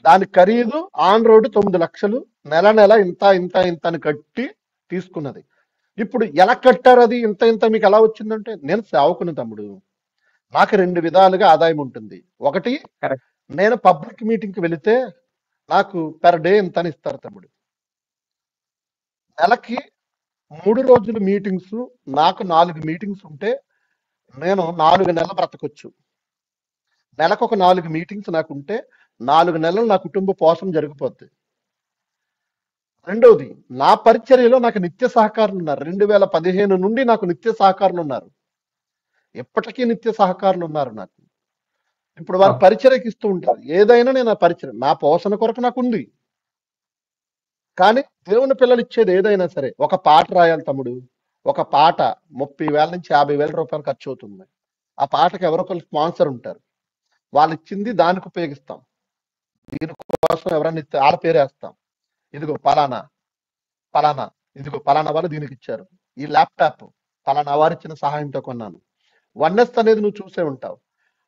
దాని ఖరీదు ఆన్ రోడ్ 9 లక్షలు. నెల ఇంత ఇంత ఇంత అని కట్టి తీసుకున్నది. ఇప్పుడు ఎలా కట్టారు, అది ఇంత ఇంత మీకు ఎలా వచ్చిందంటే, నేను సేవకుని తమ్ముడు. నాకు 2 విధాలుగా ఆదాయం ఉంటుంది. ఒకటి, కరెక్ట్. నేను పబ్లిక్ మీటింగ్‌కి వెళితే నాకు పెర్ డే ఇంతని ఇస్తారు తమ్ముడు. నెలకి 3 రోజులు మీటింగ్స్, నాకు 4 మీటింగ్స్ ఉంటే నేను 4 నెలలు బ్రతకొచ్చు. నెలకొక 4 మీటింగ్స్ నాకుంటే 4 నెలలు నా కుటుంబ పోషణ జరిగిపోద్ది. రెండోది, నా పరిచర్యలో నాకు నిత్య సహకారులు ఉన్నారు. 2015 నుండి నాకు నిత్య సహకారులు ఉన్నారు. ఎప్పటికీ నిత్య సహకారులు ఉన్నారు నాకు. ఇప్పుడు వారు ఓకే. పరిచర్యకి ఇస్తూ ఉంటారు. ఏదైనా నేను ఆ పరిచర్య, నా పోషణ కొరకు నాకు ఉంది. కానీ దేవుని పిల్లలు ఇచ్చేది ఏదైనా సరే, ఒక పాట రాయాలి తమ్ముడు. ఒక పాట 30,000 నుంచి 50,000 రూపాయలు ఖర్చు అవుతుంది. ఆ పాటకి ఎవరో ఒకరు స్పాన్సర్ ఉంటారు. వాళ్ళు ఇచ్చింది దానికి ఉపయోగిస్తాం. దీనికోసం ఎవరన్నా ఇస్తే వాళ్ళ పేరు వేస్తాం. ఇదిగో పలానా పలానా, ఇదిగో పలానా వాళ్ళు దీనికి ఇచ్చారు. ఈ ల్యాప్టాప్ పలానా వారు ఇచ్చిన సహాయంతో కొన్నాను. వన్నెస్ అనేది నువ్వు చూసే ఉంటావు.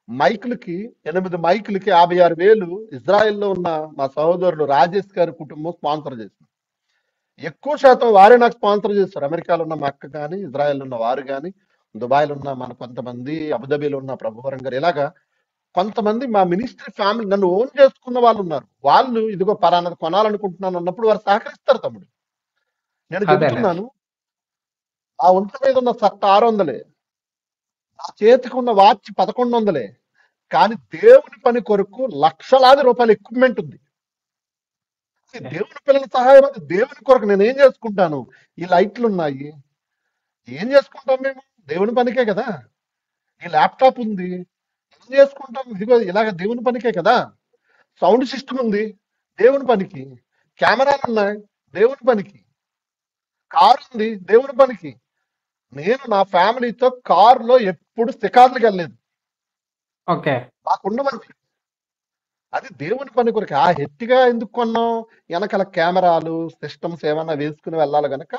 మైకులకి 8 మైకులకి 56,000 ఇజ్రాయెల్లో ఉన్న మా సహోదరులు రాజేష్ గారి కుటుంబం స్పాన్సర్ చేసింది. ఎక్కువ శాతం వారే నాకు స్పాన్సర్ చేస్తారు. అమెరికాలో ఉన్న మా అక్క కానీ, ఇజ్రాయెల్ ఉన్న వారు కానీ, దుబాయ్లో ఉన్న మన కొంతమంది, అబుదాబిలో ఉన్న ప్రభువరం గారు, ఇలాగా కొంతమంది మా మినిస్ట్రీ ఫ్యామిలీ నన్ను ఓన్ చేసుకున్న వాళ్ళు ఉన్నారు. వాళ్ళు ఇదిగో పలానాది కొనాలనుకుంటున్నాను అన్నప్పుడు వారు సహకరిస్తారు తమ్ముడు. నేను అదేలే. చెబుతున్నాను, ఆ ఒంటి మీద ఉన్న సట్ట 600, నా చేతికి ఉన్న వాచ్ 1100. కానీ దేవుని పని కొరకు లక్షలాది రూపాయల ఎక్విప్మెంట్ ఉంది. ఈ దేవుని పిల్లల సహాయం అది దేవుని కొరకు నేను ఏం చేసుకుంటాను? ఈ లైట్లు ఉన్నాయి, ఏం చేసుకుంటాం మేము? దేవుని పనికే కదా. ఈ ల్యాప్టాప్ ఉంది, ఏం చేసుకుంటాం? ఇదిగో ఇలాగ దేవుని పనికే కదా. సౌండ్ సిస్టమ్ ఉంది, దేవుని పనికి. కెమెరాలు ఉన్నాయి, దేవుని పనికి. కారు ఉంది, దేవుని పనికి. నేను నా ఫ్యామిలీతో కారులో ఎప్పుడు షికార్లకు వెళ్ళలేదు. ఓకే. నాకున్నవన్నీ అది దేవుని పని కొరకు. ఆ ఎట్టిగా ఎందుకు కొన్నాం? వెనకాల కెమెరాలు, సిస్టమ్స్ ఏమన్నా వేసుకుని వెళ్ళాలి గనక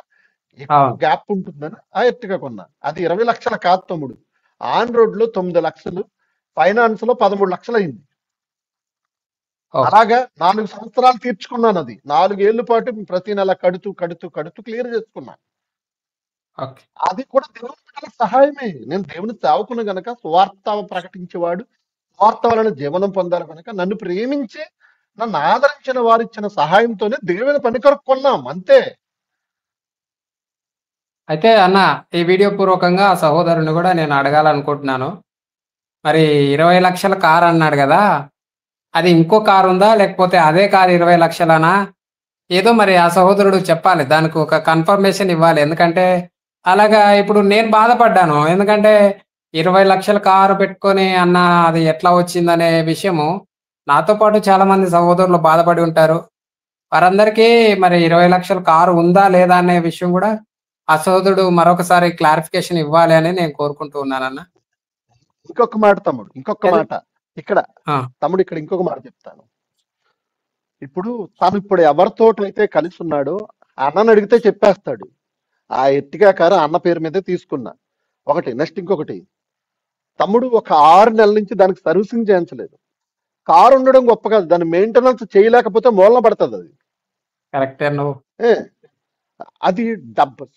ఎక్కువ అవును. గ్యాప్ ఉంటుందని ఆ ఎట్టిగా కొన్నా. అది 20 లక్షల కాదు తమ్ముడు. ఆన్ రోడ్ లో 9 లక్షలు, ఫైనాన్స్ లో 13 లక్షలు అయింది. ఓకే. అలాగా 4 సంవత్సరాలు తీర్చుకున్నాను. అది 4 ఏళ్ల పాటు ప్రతి నెల కడుతూ కడుతూ కడుతూ క్లియర్ చేసుకున్నా. ఓకే. అది కూడా దేవుని బిడ్డల సహాయమే. నేను దేవుని సేవకును గనక, సువార్త ప్రకటించేవాడు, సువార్త వలన జీవనం పొందాలి కనుక, నన్ను ప్రేమించి నన్ను ఆదరించిన వారు ఇచ్చిన సహాయంతోనే దేవుని పని కొరకు కొన్నాం, అంతే. అయితే అన్న, ఈ వీడియో పూర్వకంగా ఆ సహోదరుని కూడా నేను అడగాలనుకుంటున్నాను. మరి 20 లక్షల కారు అన్నాడు కదా! అది ఇంకో కారు ఉందా? లేకపోతే అదే కారు 20 లక్షలనా? ఏదో మరి ఆ సహోదరుడు చెప్పాలి. దానికి ఒక కన్ఫర్మేషన్ ఇవ్వాలి. ఎందుకంటే అలాగా ఇప్పుడు నేను బాధపడ్డాను. ఎందుకంటే 20 లక్షల కారు పెట్టుకొని అన్న అది ఎట్లా వచ్చిందనే విషయము నాతో పాటు చాలామంది సహోదరులు బాధపడి ఉంటారు. వారందరికీ మరి 20 లక్షల కారు ఉందా? లేదా? అనే విషయం కూడా ఆ సహోదరుడు మరొకసారి క్లారిఫికేషన్ ఇవ్వాలి అని నేను కోరుకుంటూ ఉన్నానన్న. ఇంకొక మాట తమ్ముడు, ఇంకొక ఎన్ మాట ఇక్కడ ఆ! తమ్ముడు, ఇక్కడ ఇంకొక మాట చెప్తాను. ఇప్పుడు తను ఇప్పుడు ఎవరితోటైతే కలిసి ఉన్నాడో అన్నని అడిగితే చెప్పేస్తాడు. ఆ ఎర్టిగా కారు అన్న పేరు మీదే తీసుకున్నా. ఒకటి. నెక్స్ట్ ఇంకొకటి, తమ్ముడు ఒక 6 నెలల నుంచి దానికి సర్వీసింగ్ చేయించలేదు. కారు ఉండడం గొప్ప కాదు, దాన్ని మెయింటెనెన్స్ చేయలేకపోతే మూలన పడుతుంది అది. కరెక్టే నువ్వు. ఏ, అది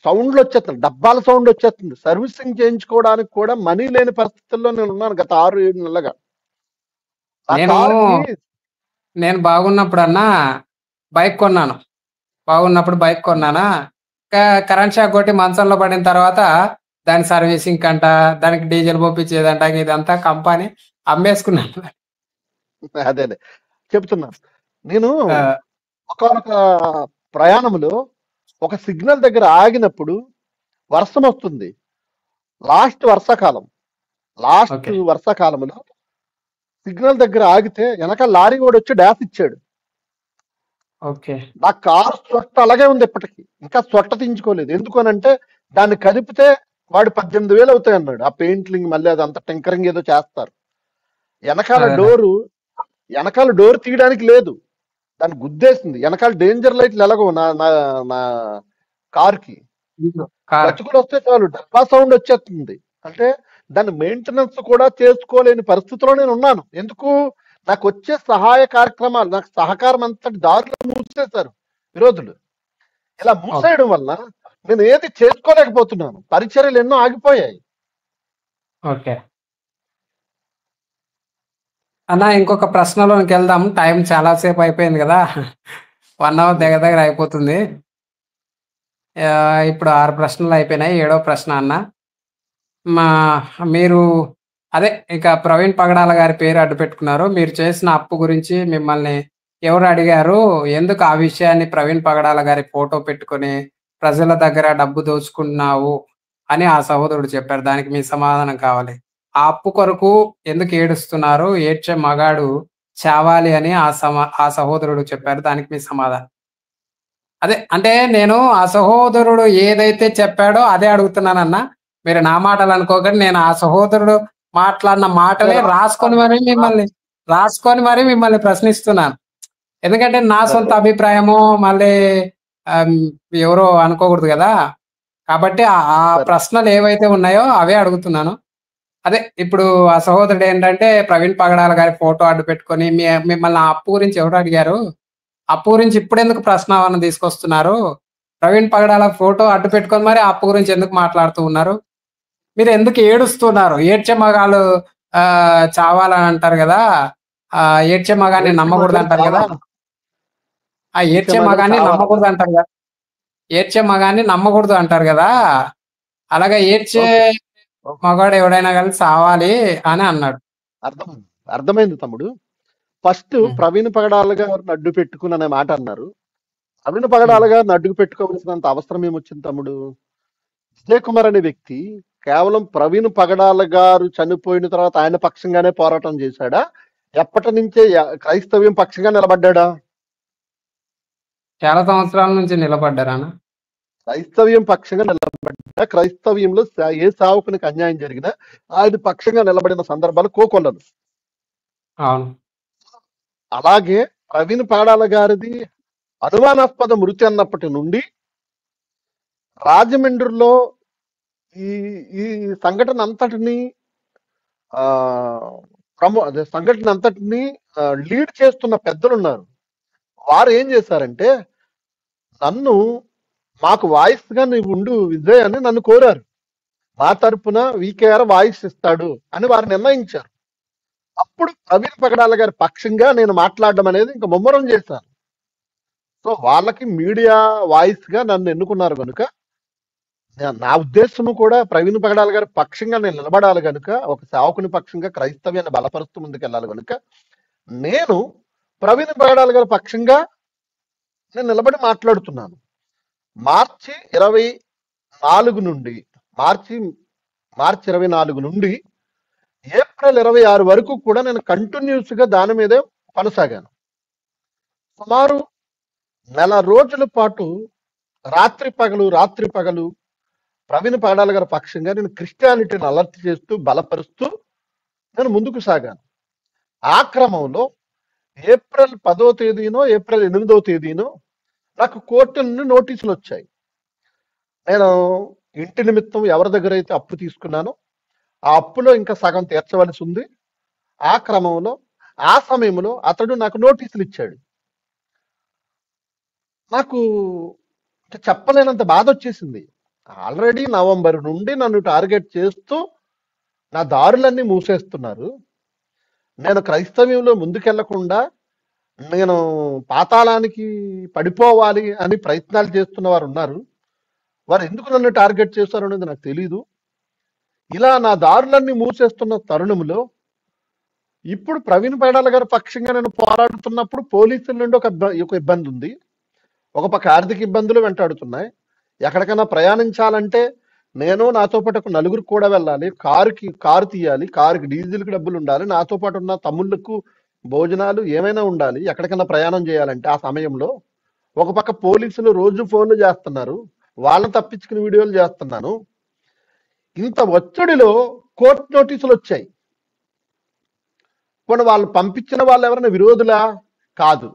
సౌండ్లు వచ్చేస్తుంది, డబ్బాల సౌండ్ వచ్చేస్తుంది. సర్వీసింగ్ చేయించుకోవడానికి కూడా మనీ లేని పరిస్థితుల్లో నేను ఉన్నాను గత 6-7 నెలలుగా. ఆ నేను కారుకి నేను బాగున్నప్పుడన్నా బైక్ కొన్నాను. బాగున్నప్పుడు బైక్ కొన్నానా, కరెంట్ షాక్ కొట్టి మంచంలో పడిన తర్వాత దాని సర్వీసింగ్‌కంట, దానికి డీజిల్ పోపిచ్చేదంట, ఇదంతా కంపెనీ అమ్మేసుకున్నాను. అదేలే చెప్తున్నాను. నేను ఆ! ఒకానొక ప్రయాణంలో ఒక సిగ్నల్ దగ్గర ఆగినప్పుడు వర్షం వస్తుంది. Last okay. వర్షాకాలంలో సిగ్నల్ దగ్గర ఆగితే వెనక లారీ కూడా వచ్చి డాష్ ఇచ్చాడు. ఓకే. నా కారు స్వట్ట అలాగే ఉంది ఇప్పటికి, ఇంకా స్వట్ట తీయించుకోలేదు. ఎందుకనంటే దాన్ని కదిపితే వాడు 18,000 అవుతాయి అన్నాడు. ఆ పెయింట్లింగ్ మళ్ళీ అదంతా టింకరింగ్ ఏదో చేస్తారు. వెనకాల అదేలే. డోర్ తీయడానికి లేదు, దాన్ని గుద్దేసింది. వెనకాల డేంజర్ లైట్లు ఎలాగో నా నా నా కార్కి కార్. గతుకులు వస్తే చాలు డబ్బా సౌండ్ వచ్చేస్తుంది. అంటే దాన్ని మెయింటెనెన్స్ కూడా చేసుకోలేని పరిస్థితిలో నేను ఉన్నాను. ఎందుకు? నాకు వచ్చే సహాయ కార్యక్రమాలు, నాకు సహకారం అంతటి దారిలో మూసేశారు విరోధులు. ఇలా ఓకే. మూసేయడం వల్ల నేను ఏది చేసుకోలేకపోతున్నాను. పరిచర్యలు ఎన్నో ఆగిపోయాయి. ఓకే. అన్న ఇంకొక ప్రశ్నలోకి వెళ్దాం. టైం చాలా సేపు అయిపోయింది కదా! 1 అవర్ దగ్గర దగ్గర అయిపోతుంది. ఇప్పుడు 6 ప్రశ్నలు అయిపోయినాయి. ఏడో ప్రశ్న అన్న. మా మీరు అదే ఇక ప్రవీణ్ పగడాల గారి పేరు అడ్డు పెట్టుకున్నారు. మీరు చేసిన అప్పు గురించి మిమ్మల్ని ఎవరు అడిగారు? ఎందుకు ఆ విషయాన్ని ప్రవీణ్ పగడాల గారి ఫోటో పెట్టుకొని ప్రజల దగ్గర డబ్బు దోచుకుంటున్నావు అని ఆ సహోదరుడు చెప్పారు. దానికి మీ సమాధానం కావాలి. ఆ అప్పు కొరకు ఎందుకు ఏడుస్తున్నారు? ఏడ్చే మగాడు చావాలి అని ఆ సహోదరుడు చెప్పారు. దానికి మీ సమాధానం. అదే అంటే నేను ఆ సహోదరుడు ఏదైతే చెప్పాడో అదే అడుగుతున్నానన్న. మీరు నా మాటలు అనుకోకండి. నేను ఆ సహోదరుడు మాట్లాడిన మాటలే రాసుకొని మిమ్మల్ని ప్రశ్నిస్తున్నాను. ఎందుకంటే నా సొంత సరే అభిప్రాయము మళ్ళీ ఆహ్, ఎవరో అనుకోకూడదు గదా! కాబట్టి ఆ ఆ సరే ప్రశ్నలు ఏవైతే ఉన్నాయో అవే అడుగుతున్నాను. అదే ఇప్పుడు ఆ సహోదరుడేంటంటే ప్రవీణ్ పగడాల గారి ఫోటో అడ్డు పెట్టుకొని మిమ్మల్ని ఆ అప్పు గురించి ఎవరు అడిగారు? అప్పు గురించి ఇప్పుడెందుకు ప్రస్తావన తీసుకొస్తున్నారు? ప్రవీణ్ పగడాల ఫోటో అడ్డు పెట్టుకొని మరి ఆ అప్పు గురించి ఎందుకు మాట్లాడుతూ ఉన్నారు? మీరెందుకు ఏడుస్తున్నారు? ఏడ్చే మగాళ్ళు చావాలని అంటారు గదా! ఏడ్చే మగాన్ని ఏడ్చే మగాడు నమ్మకూడదంటారు గదా! చావాలి. ఆ ఏడ్చే ఏడ్చే మగాడు మగాన్ని చావాలనా? నమ్మకూడదంటారు గదా! ఏడ్చే మగాన్ని నమ్మకూడదు అంటారు గదా! అలాగా ఏడ్చే ఓకే. ఓకే. మగాడు ఎవడైనా గాని సావాలి అని అన్నాడు. అర్థమైంది. అర్థమైంది తమ్ముడు. ఫస్ట్ హ్మ్. ప్రవీణ్ పగడాల గారిని అడ్డు పెట్టుకుని అనే మాట అన్నారు. ప్రవీణ్ హ్మ్. పగడాల గారిని అడ్డు పెట్టుకోవాల్సినంత అవసరం ఏమొచ్చింది తమ్ముడు? విజయ్ కుమార్ అనే వ్యక్తి కేవలం ప్రవీణ్ పగడాల గారు చనిపోయిన తర్వాత ఆయన పక్షంగానే పోరాటం చేశాడా? ఎప్పటి నుంచే క్రైస్తవ్యం పక్షంగా నిలబడ్డాడా? చాలా సంవత్సరాల నుంచి నిలబడ్డారన్న. క్రైస్తవ్యం పక్షంగా నిలబడ్డా. క్రైస్తవ్యంలో ఏ సావుకునికి అన్యాయం జరిగినా ఆయన పక్షంగా నిలబడిన సందర్భాలు కోకొల్లలు. అవును. అలాగే ప్రవీణ్ పగడాల గారిది అనుమానాస్పద మృతి అన్నప్పటి నుండి రాజమండ్రిలో ఈ ఈ సంఘటన అంతటిని ఆ అదే సంఘటన అంతటిని లీడ్ చేస్తున్న పెద్దలున్నారు. వారు ఏం చేశారంటే నన్ను మాకు వాయిస్ గా నీవు ఉండు విజయ్ అని నన్ను కోరారు. మా తరపున వీకేఆర్ వాయిస్ ఇస్తాడు అని వారు నిర్ణయించారు. అప్పుడు ప్రవీణ్ పగడాల గారి పక్షంగా నేను మాట్లాడడం అనేది ఇంకా ముమ్మరం చేశాను. సో వాళ్ళకి మీడియా వాయిస్ గా నన్ను ఎన్నుకున్నారు కనుక నా ఉద్దేశము కూడా ప్రవీణ్ పగడాల గారి పక్షంగా నేను నిలబడాలి కనుక ఒక సేవకుని పక్షంగా క్రైస్తవ్యాన్ని బలపరుస్తూ ముందుకెళ్ళాలి కనుక నేను ప్రవీణ్ పగడాల గారి పక్షంగా నేను నిలబడి మాట్లాడుతున్నాను. మార్చి 24 నుండి మార్చి మార్చి 24 నుండి ఏప్రిల్ 26 వరకు కూడా నేను కంటిన్యూస్ గా దాని మీదే కొనసాగాను. సుమారు నెల రోజుల పాటు రాత్రి పగలు ప్రవీణ్ పగడాల గారి పక్షంగా నేను క్రిస్టియానిటీని అలర్ట్ చేస్తూ బలపరుస్తూ నేను ముందుకు సాగాను. ఆ క్రమంలో ఏప్రిల్ 10వ తేదీనో ఏప్రిల్ 8వ తేదీనో నాకు కోర్టు నుండి నోటీసులు వచ్చాయి. నేను ఇంటి నిమిత్తం ఎవరి దగ్గర అయితే అప్పు తీసుకున్నానో ఆ అప్పులో ఇంకా సగం తీర్చవలసి ఉంది. ఆ క్రమంలో ఆ సమయంలో అతడు నాకు నోటీసులు ఇచ్చాడు. నాకు చెప్పలేనంత బాధ వచ్చేసింది. ఆల్రెడీ నవంబర్ నుండి నన్ను టార్గెట్ చేస్తూ నా దారులన్నీ మూసేస్తున్నారు. నేను క్రైస్తవ్యంలో ముందుకెళ్లకుండా నేను పాతాళానికి పడిపోవాలి అని ప్రయత్నాలు చేస్తున్న వారు ఉన్నారు. వారు ఎందుకు నన్ను టార్గెట్ చేశారు అనేది నాకు తెలీదు. ఇలా నా దారులన్నీ మూసేస్తున్న తరుణంలో ఇప్పుడు ప్రవీణ్ పగడాల గారి పక్షంగా నేను పోరాడుతున్నప్పుడు పోలీసుల నుండి ఒక ఇబ్బంది ఉంది. ఒక పక్క ఆర్థిక ఇబ్బందులు వెంటాడుతున్నాయి. ఎక్కడికైనా ప్రయాణించాలంటే నేను నాతో పాటు ఒక నలుగురు కూడా వెళ్ళాలి. కారు తీయాలి. కారుకి డీజిల్కి డబ్బులు ఉండాలి. నాతో పాటు ఉన్న తమ్ముళ్ళకు భోజనాలు ఏమైనా ఉండాలి. ఎక్కడికైనా ప్రయాణం చేయాలంటే ఆ సమయంలో ఒక పక్క పోలీసులు రోజు ఫోన్లు చేస్తున్నారు. వాళ్ళని తప్పించుకుని వీడియోలు చేస్తున్నాను. ఇంత ఒత్తిడిలో కోర్టు నోటీసులు వచ్చాయి. కొన్ని వాళ్ళు పంపించిన వాళ్ళు ఎవరైనా విరోధులా? కాదు.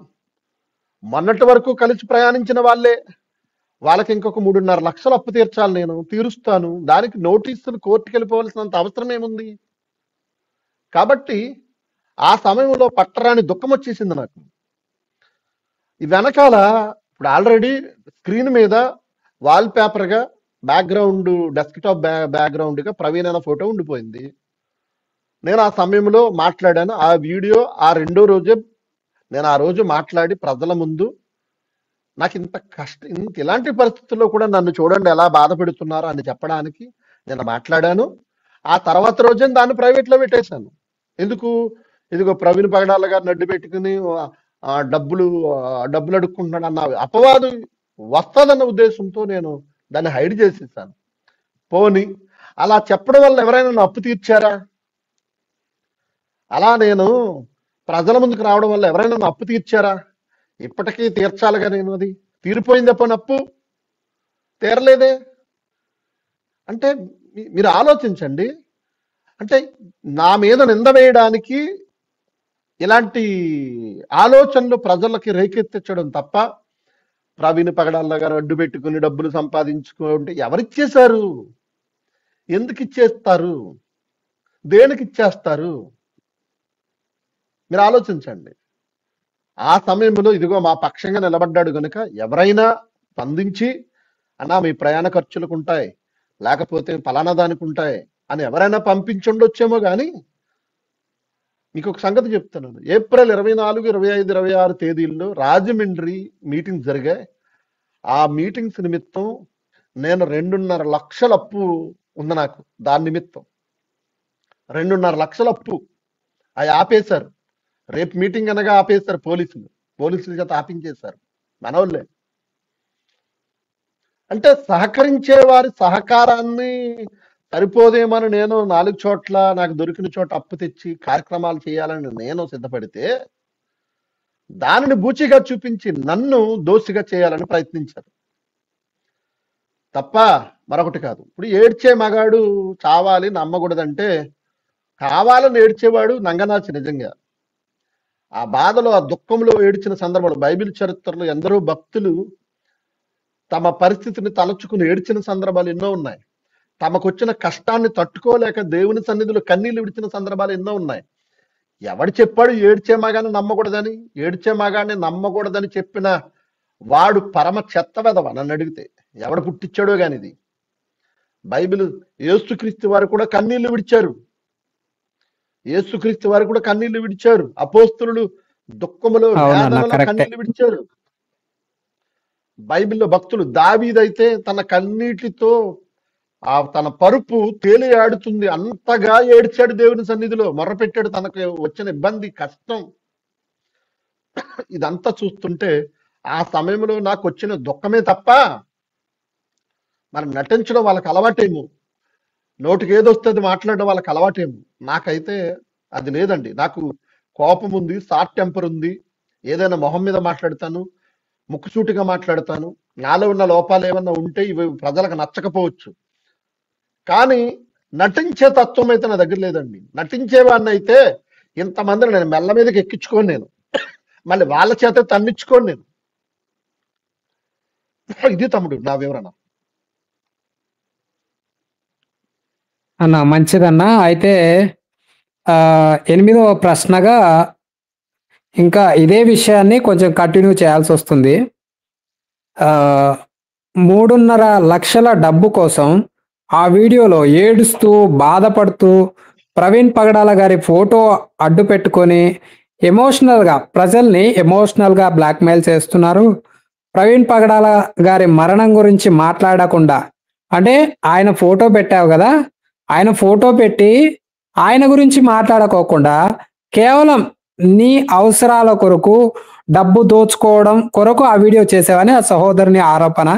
మొన్నటి వరకు కలిసి ప్రయాణించిన వాళ్ళే. వాళ్ళకి ఇంకొక 3.5 లక్షలు అప్పు తీర్చాలి, నేను తీరుస్తాను. దానికి నోటీసులు కోర్టుకి వెళ్ళిపోవాల్సినంత అవసరం ఏముంది? కాబట్టి ఆ సమయంలో పట్టరాని దుఃఖం వచ్చేసింది నాకు. ఈ వెనకాల ఇప్పుడు ఆల్రెడీ స్క్రీన్ మీద వాల్ పేపర్ గా బ్యాక్గ్రౌండ్ డెస్క్టాప్ బ్యాక్గ్రౌండ్ గా ప్రవీణ్ అనే ఫోటో ఉండిపోయింది. నేను ఆ సమయంలో మాట్లాడాను. ఆ వీడియో ఆ రెండో రోజే నేను ఆ రోజు మాట్లాడి ప్రజల ముందు నాకు ఇంత ఇలాంటి పరిస్థితుల్లో కూడా నన్ను చూడండి ఎలా బాధ పెడుతున్నారో అని చెప్పడానికి నేను మాట్లాడాను. ఆ తర్వాత రోజే దాన్ని ప్రైవేట్ లో పెట్టేశాను. ఎందుకు? ఇదిగో ప్రవీణ్ పగడాల గారిని అడ్డు పెట్టుకుని డబ్బులు డబ్బులు అడుక్కుంటున్నాడు అన్న అపవాదం వస్తుందన్న ఉద్దేశంతో నేను దాన్ని హైడ్ చేసేసాను. పోని అలా చెప్పడం వల్ల ఎవరైనా నన్ను అప్పు తీర్చారా? అలా నేను ప్రజల ముందుకు రావడం వల్ల ఎవరైనా నన్ను అప్పు తీర్చారా? ఇప్పటికీ తీర్చాలిగా నేను. అది తీరిపోయింది అప్పుడు అప్పు తీరలేదే. అంటే మీరు ఆలోచించండి. అంటే నా మీద నింద వేయడానికి ఇలాంటి ఆలోచనలు ప్రజలకి రేకెత్తించడం తప్ప ప్రవీణ్ పగడాల గారు అడ్డు పెట్టుకుని డబ్బులు సంపాదించుకుంటే ఎవరిచ్చేశారు? ఎందుకు ఇచ్చేస్తారు? దేనికి ఇచ్చేస్తారు? మీరు ఆలోచించండి. ఆ సమయంలో ఇదిగో మా పక్షంగా నిలబడ్డాడు కనుక ఎవరైనా స్పందించి అన్నా మీ ప్రయాణ ఖర్చులకు ఉంటాయి, లేకపోతే ఫలానా దానికి ఉంటాయి అని ఎవరైనా పంపించుండొచ్చేమో కానీ మీకు ఒక సంగతి చెప్తున్నాను. ఏప్రిల్ 24, 25, 26 తేదీల్లో రాజమండ్రి మీటింగ్ జరిగాయి. ఆ మీటింగ్స్ నిమిత్తం నేను 2.5 లక్షల అప్పు ఉంది నాకు. దాని నిమిత్తం 2.5 లక్షల అప్పు అవి ఆపేశారు. రేపు మీటింగ్ అనగా ఆపేశారు పోలీసుల చేత ఆపించేశారు మనోళ్ళే. అంటే సహకరించే వారి సహకారాన్ని సరిపోదేమని నేను 4 చోట్ల నాకు దొరికిన చోట అప్పు తెచ్చి కార్యక్రమాలు చేయాలని నేను సిద్ధపడితే దానిని బూచిగా చూపించి నన్ను దోషిగా చేయాలని ప్రయత్నించారు తప్ప మరొకటి కాదు. ఇప్పుడు ఏడ్చే మగాడు చావాలి నమ్మకూడదంటే కావాలని ఏడ్చేవాడు నంగనాచి. నిజంగా ఆ బాధలో ఆ దుఃఖంలో ఏడ్చిన సందర్భాలు బైబిల్ చరిత్రలో ఎందరో భక్తులు తమ పరిస్థితిని తలచుకుని ఏడ్చిన సందర్భాలు ఎన్నో ఉన్నాయి. తమకొచ్చిన కష్టాన్ని తట్టుకోలేక దేవుని సన్నిధిలో కన్నీళ్లు విడిచిన సందర్భాలు ఎన్నో ఉన్నాయి. ఎవడు చెప్పాడు ఏడ్చే మగాన్ని నమ్మకూడదని? ఏడ్చే మగాన్ని నమ్మకూడదని చెప్పిన వాడు పరమ చెత్త వెదవ నన్ను అడిగితే. ఎవడు పుట్టించాడో గాని ఇది. బైబిల్ యేసుక్రీస్తు వారు కూడా కన్నీళ్లు విడిచారు. యేసుక్రీస్తు వారు కూడా కన్నీళ్లు విడిచారు. అపోస్తులు దుఃఖములో వేదనలో కన్నీళ్లు విడిచారు. బైబిల్లో భక్తులు దావీదైతే తన కన్నీటితో తన పరుపు తేలియాడుతుంది అంతగా ఏడ్చాడు దేవుని సన్నిధిలో, మొర్రపెట్టాడు తనకు వచ్చిన ఇబ్బంది కష్టం. ఇదంతా చూస్తుంటే ఆ సమయంలో నాకు వచ్చిన దుఃఖమే తప్ప మరి నటించడం వాళ్ళకి అలవాటేమో, నోటికి ఏదొస్తుంది మాట్లాడడం వాళ్ళకి అలవాటేమో. నాకైతే అది లేదండి. నాకు కోపం ఉంది, షార్ట్ టెంపర్ ఉంది. ఏదైనా మొహం మీద మాట్లాడతాను, ముక్కుసూటిగా మాట్లాడతాను. నాలో ఉన్న లోపాలు ఏమన్నా ఉంటే ఇవి ప్రజలకు నచ్చకపోవచ్చు, కానీ నటించే తత్వం అయితే నా దగ్గర లేదండి. నటించేవాడిని అయితే ఇంతమందిని నేను మెల్ల మీదకి ఎక్కించుకోను, నేను మళ్ళీ వాళ్ళ చేత తన్నించుకోను నేను. ఇది తమ్ముడు నా వివరణ. అన్న మంచిదన్నా. అయితే 8వ ప్రశ్నగా ఇంకా ఇదే విషయాన్ని కొంచెం కంటిన్యూ చేయాల్సి వస్తుంది. 3.5 లక్షల డబ్బు కోసం ఆ వీడియోలో ఏడుస్తూ బాధపడుతూ ప్రవీణ్ పగడాల గారి ఫోటో అడ్డు పెట్టుకొని ప్రజల్ని ఎమోషనల్గా బ్లాక్మెయిల్ చేస్తున్నారు. ప్రవీణ్ పగడాల గారి మరణం గురించి మాట్లాడకుండా, అంటే ఆయన ఫోటో పెట్టావు కదా, ఆయన ఫోటో పెట్టి ఆయన గురించి మాట్లాడుకోకుండా కేవలం నీ అవసరాల కొరకు డబ్బు దోచుకోవడం కొరకు ఆ వీడియో చేసావని ఆ సహోదరుని ఆరోపణ.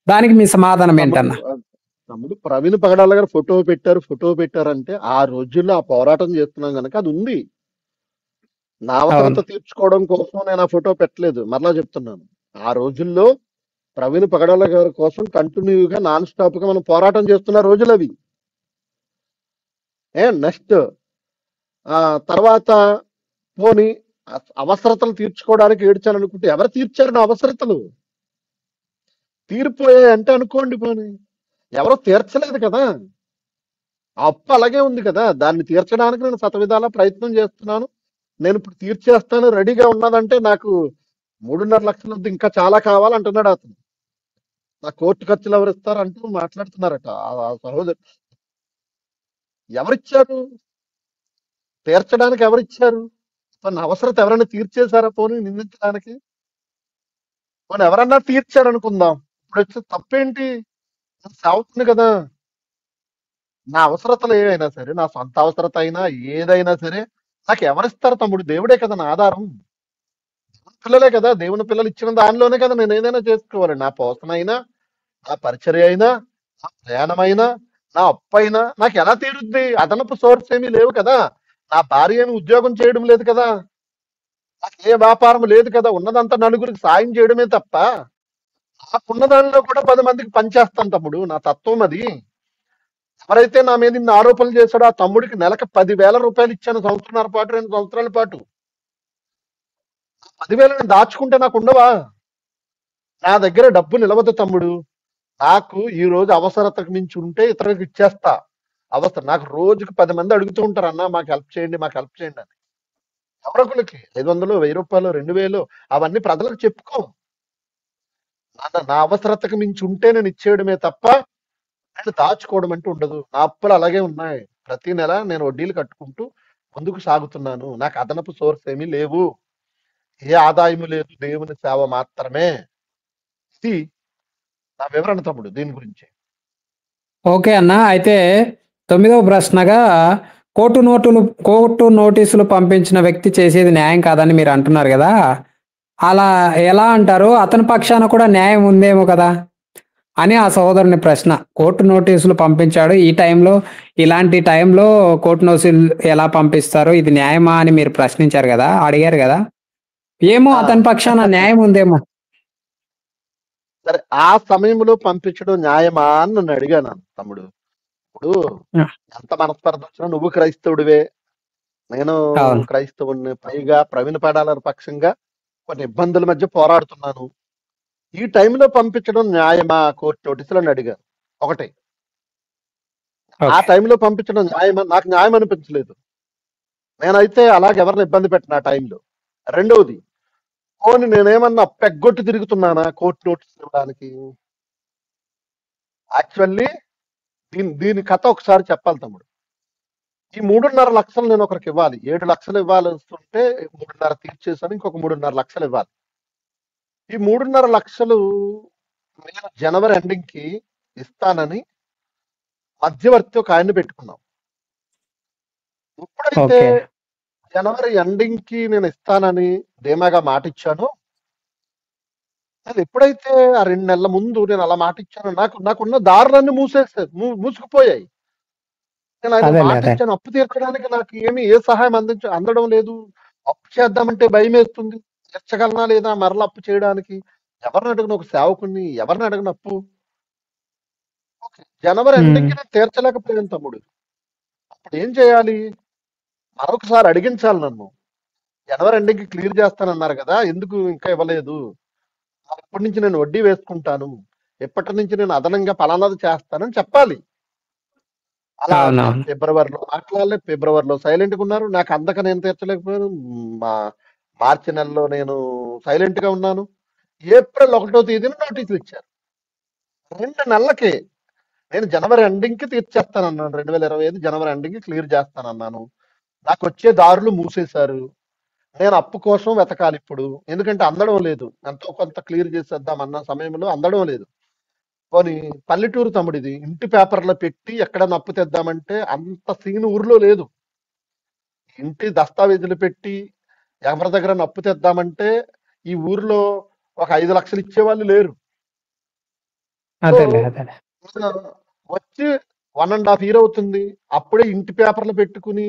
దానికి మీ సమాధానం ఏంటన్నా? తమ్ముడు ప్రవీణ్ పగడాల గారు ఫోటో పెట్టారంటే ఆ రోజుల్లో ఆ పోరాటం చేస్తున్నాం కనుక అది ఉంది. నా అవసరత తీర్చుకోవడం కోసం నేను ఆ ఫోటో పెట్టలేదు. మరలా చెప్తున్నాను, ఆ రోజుల్లో ప్రవీణ్ పగడాల గారి కోసం కంటిన్యూగా నాన్ స్టాప్ గా మనం పోరాటం చేస్తున్న రోజులు అవి. నెక్స్ట్ తర్వాత పోని అవసరతలు తీర్చుకోవడానికి ఏడ్చాలనుకుంటే ఎవరు తీర్చారు నా అవసరతలు? తీరిపోయాయి అంటే అనుకోండి, పోని ఎవరో తీర్చలేదు కదా. ఆ అప్పు అలాగే ఉంది కదా, దాన్ని తీర్చడానికి నేను శతవిధాల ప్రయత్నం చేస్తున్నాను. నేను ఇప్పుడు తీర్చేస్తాను రెడీగా ఉన్నదంటే నాకు 3.5 లక్షలు ఇంకా చాలా కావాలంటున్నాడు అతను. నా కోర్టు ఖర్చులు ఎవరు ఇస్తారు అంటూ మాట్లాడుతున్నారట ఆ సహోదరు. ఎవరిచ్చారు? తీర్చడానికి ఎవరిచ్చారు? తన అవసరత ఎవరైనా తీర్చేశారా పోనీ నిందించడానికి? పోనీ ఎవరన్నా తీర్చారు అనుకుందాం, ఇప్పుడు వచ్చే తప్పేంటి? నేను సేవకుని కదా, నా అవసరతలు ఏవైనా సరే, నా సొంత అవసరత అయినా ఏదైనా సరే నాకు ఎవరిస్తారు తమ్ముడు? దేవుడే కదా నా ఆధారం. దేవుని పిల్లలే కదా, దేవుని పిల్లలు ఇచ్చిన దానిలోనే కదా నేను ఏదైనా చేసుకోవాలి. నా పోషణ అయినా, నా పరిచర్య అయినా, నా ప్రయాణమైనా, నా అప్పు అయినా నాకు ఎలా తీరుద్ది? అదనపు సోర్స్ ఏమీ లేవు కదా. నా భార్య ఏమి ఉద్యోగం చేయడం లేదు కదా, నాకు ఏ వ్యాపారం లేదు కదా. ఉన్నదంతా నలుగురికి సాయం చేయడమే తప్ప నాకున్న దానిలో కూడా 10 మందికి పనిచేస్తాను తమ్ముడు. నా తత్వం అది. ఎవరైతే నా మీద ఇన్ని ఆరోపణలు చేశాడో ఆ తమ్ముడికి నెలకు 10,000 రూపాయలు ఇచ్చాను, సంవత్సరాల పాటు 2 సంవత్సరాల పాటు. 10,000 నేను దాచుకుంటే నాకు ఉండవా? నా దగ్గర డబ్బు నిలవదు తమ్ముడు. నాకు ఈ రోజు అవసరతకు మించి ఉంటే ఇతరులకు ఇచ్చేస్తా. అవసరం నాకు రోజుకి 10 మంది అడుగుతూ ఉంటారు, అన్న మాకు హెల్ప్ చేయండి, మాకు హెల్ప్ చేయండి అని. ఎవరొకరికి 500, 1000 రూపాయలు, 2000 అవన్నీ ప్రజలకు చెప్పుకోం. నా అవసరతకు మించి ఉంటే నేను ఇచ్చేయడమే తప్ప నేను దాచుకోవడం అంటూ ఉండదు. నా అప్పులు అలాగే ఉన్నాయి. ప్రతి నెల నేను వడ్డీలు కట్టుకుంటూ ముందుకు సాగుతున్నాను. నాకు అదనపు సోర్స్ ఏమీ లేవు. ఏ ఆదాయము లేదు, దేవుని సేవ మాత్రమే. ఇది నా వివరణ తమ్ముడు దీని గురించి. ఓకే అన్న. అయితే 9వ ప్రశ్నగా కోర్టు నోటీసులు పంపించిన వ్యక్తి చేసేది న్యాయం కాదని మీరు అంటున్నారు కదా, అలా ఎలా అంటారు? అతని పక్షాన కూడా న్యాయం ఉందేమో కదా అని ఆ సహోదరుని ప్రశ్న. కోర్టు నోటీసులు పంపించాడు, ఈ టైంలో, ఇలాంటి టైంలో కోర్టు నోటీసులు ఎలా పంపిస్తారు, ఇది న్యాయమా అని మీరు ప్రశ్నించారు కదా, అడిగారు కదా. ఏమో ఆ, అతని పక్షాన న్యాయం ఉందేమో. సరే ఆ సమయంలో పంపించడం న్యాయమా అని నన్ను అడిగాను తమ్ముడు. ఇప్పుడు ఆ, ఎంత మనస్పర్ధ వచ్చినా నువ్వు క్రైస్తవుడివే, నేను అవును. క్రైస్తవుడిని, పైగా ప్రవీణ పడాల పక్షంగా కొన్ని ఇబ్బందుల మధ్య పోరాడుతున్నాను. ఈ టైంలో పంపించడం న్యాయమా కోర్టు నోటీసులు అని అడిగాను. ఒకటి, ఆ ఓకే. టైంలో పంపించడం న్యాయమా? నాకు న్యాయం అనిపించలేదు. నేనైతే అలాగే ఎవరిని ఇబ్బంది పెట్టిన ఆ టైంలో. రెండవది, పోనీ నేనేమన్నా పెగ్గొట్టి తిరుగుతున్నానా కోర్టు నోటీసులు ఇవ్వడానికి? యాక్చువల్లీ దీని కథ ఒకసారి చెప్పాలి తమ్ముడు. ఈ 3.5 లక్షలు నేను ఒకరికి ఇవ్వాలి. 7 లక్షలు ఇవ్వాలి వస్తుంటే 3.5 తీర్చేసాను, ఇంకొక 3.5 లక్షలు ఇవ్వాలి. ఈ 3.5 లక్షలు నేను జనవరి ఎండింగ్ కి ఇస్తానని మధ్యవర్తి ఒక ఆయన్ని పెట్టుకున్నాం. ఎప్పుడైతే ఓకే. జనవరి ఎండింగ్ కి నేను ఇస్తానని ధీమాగా మాట ఇచ్చానో, అది ఎప్పుడైతే ఆ 2 నెలల ముందు నేను అలా మాట ఇచ్చానో నాకున్న దారులన్నీ మూసుకుపోయాయి. నేను ఆయన అదేలే మాట అదే. ఇచ్చాను, అప్పు తీర్చడానికి నాకు ఏ సహాయం అందడం లేదు. అప్పు చేద్దామంటే భయం వేస్తుంది. తీర్చగలనా లేదా మరలా అప్పు చేయడానికి? ఎవరిని అడిగిన ఒక సేవకుని, ఎవరిని అడిగిన అప్పు? ఓకే, జనవరి ఎండింగ్ కి నేను తీర్చలేకపోయాను తమ్ముడు. అప్పుడు ఏం చేయాలి? మరొకసారి అడిగించాలి నన్ను. జనవరి ఎండింగ్ కి క్లియర్ చేస్తానన్నారు కదా, ఎందుకు ఇంకా ఇవ్వలేదు? ఇప్పటి నుంచి నేను వడ్డీ వేసుకుంటాను, ఎప్పటి నుంచి నేను అదనంగా పలానాది చేస్తానని చెప్పాలి. అలా నేను అవునవును. ఫిబ్రవరిలో మాట్లాడలేదు. ఫిబ్రవరిలో సైలెంట్ గా ఉన్నారు, నాకు అందక నేను తీర్చలేకపోయాను. మా మార్చి నెలలో నేను సైలెంట్ గా ఉన్నాను. ఏప్రిల్ 1వ తేదీన నోటీసులు ఇచ్చారు. 2 నెలలకే నేను జనవరి ఎండింగ్ కి తీర్చేస్తానన్నాను. 2025 జనవరి ఎండింగ్ కి క్లియర్ చేస్తానన్నాను. నాకు వచ్చే దారులు మూసేశారు. నేను అప్పు కోసం వెతకాలి ఇప్పుడు, ఎందుకంటే అందడం లేదు. ఎంతో కొంత క్లియర్ చేసేద్దాం అన్న సమయంలో అందడం లేదు. పోనీ పల్లెటూరు తమ్ముడు, ఇది ఇంటి పేపర్లో పెట్టి ఎక్కడన్నా అప్పు తెద్దామంటే అంత సీన్ ఊర్లో లేదు. ఇంటి దస్తావేజులు పెట్టి ఎవరి దగ్గర అప్పు తెద్దామంటే ఈ ఊర్లో ఒక 5 లక్షలు ఇచ్చేవాళ్ళు లేరు. సో అదేలే అదేలే. నేను వచ్చి 1.5 ఇయర్ అవుతుంది. అప్పుడే ఇంటి పేపర్లు పెట్టుకుని,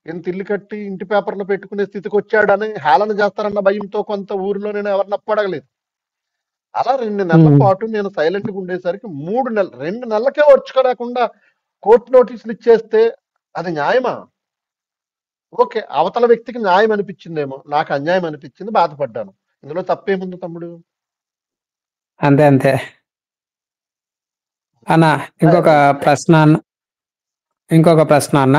ఇంత ఇల్లు కట్టి ఇంటి పేపర్లు పెట్టుకునే స్థితికి వచ్చాడని హేళన చేస్తారన్న భయంతో కొంత ఊర్లో నేను ఎవరిని అప్పు అడగలేదు. అలా 2 నెలల పాటు నేను సైలెంట్ గా ఉండేసరికి 2 నెలలకే వచ్చుకోలేకుండా కోర్టు నోటీసులు ఇచ్చేస్తే అది న్యాయమా? ఓకే, అవతల వ్యక్తికి న్యాయం అనిపించిందేమో, నాకు అన్యాయం అనిపించింది, బాధపడ్డాను. ఇందులో తప్పేముంది తమ్ముడు? అంతే అంతే. అన్న ఇంకొక అయితే ప్రశ్న అన్న ఇంకొక ప్రశ్న అన్న.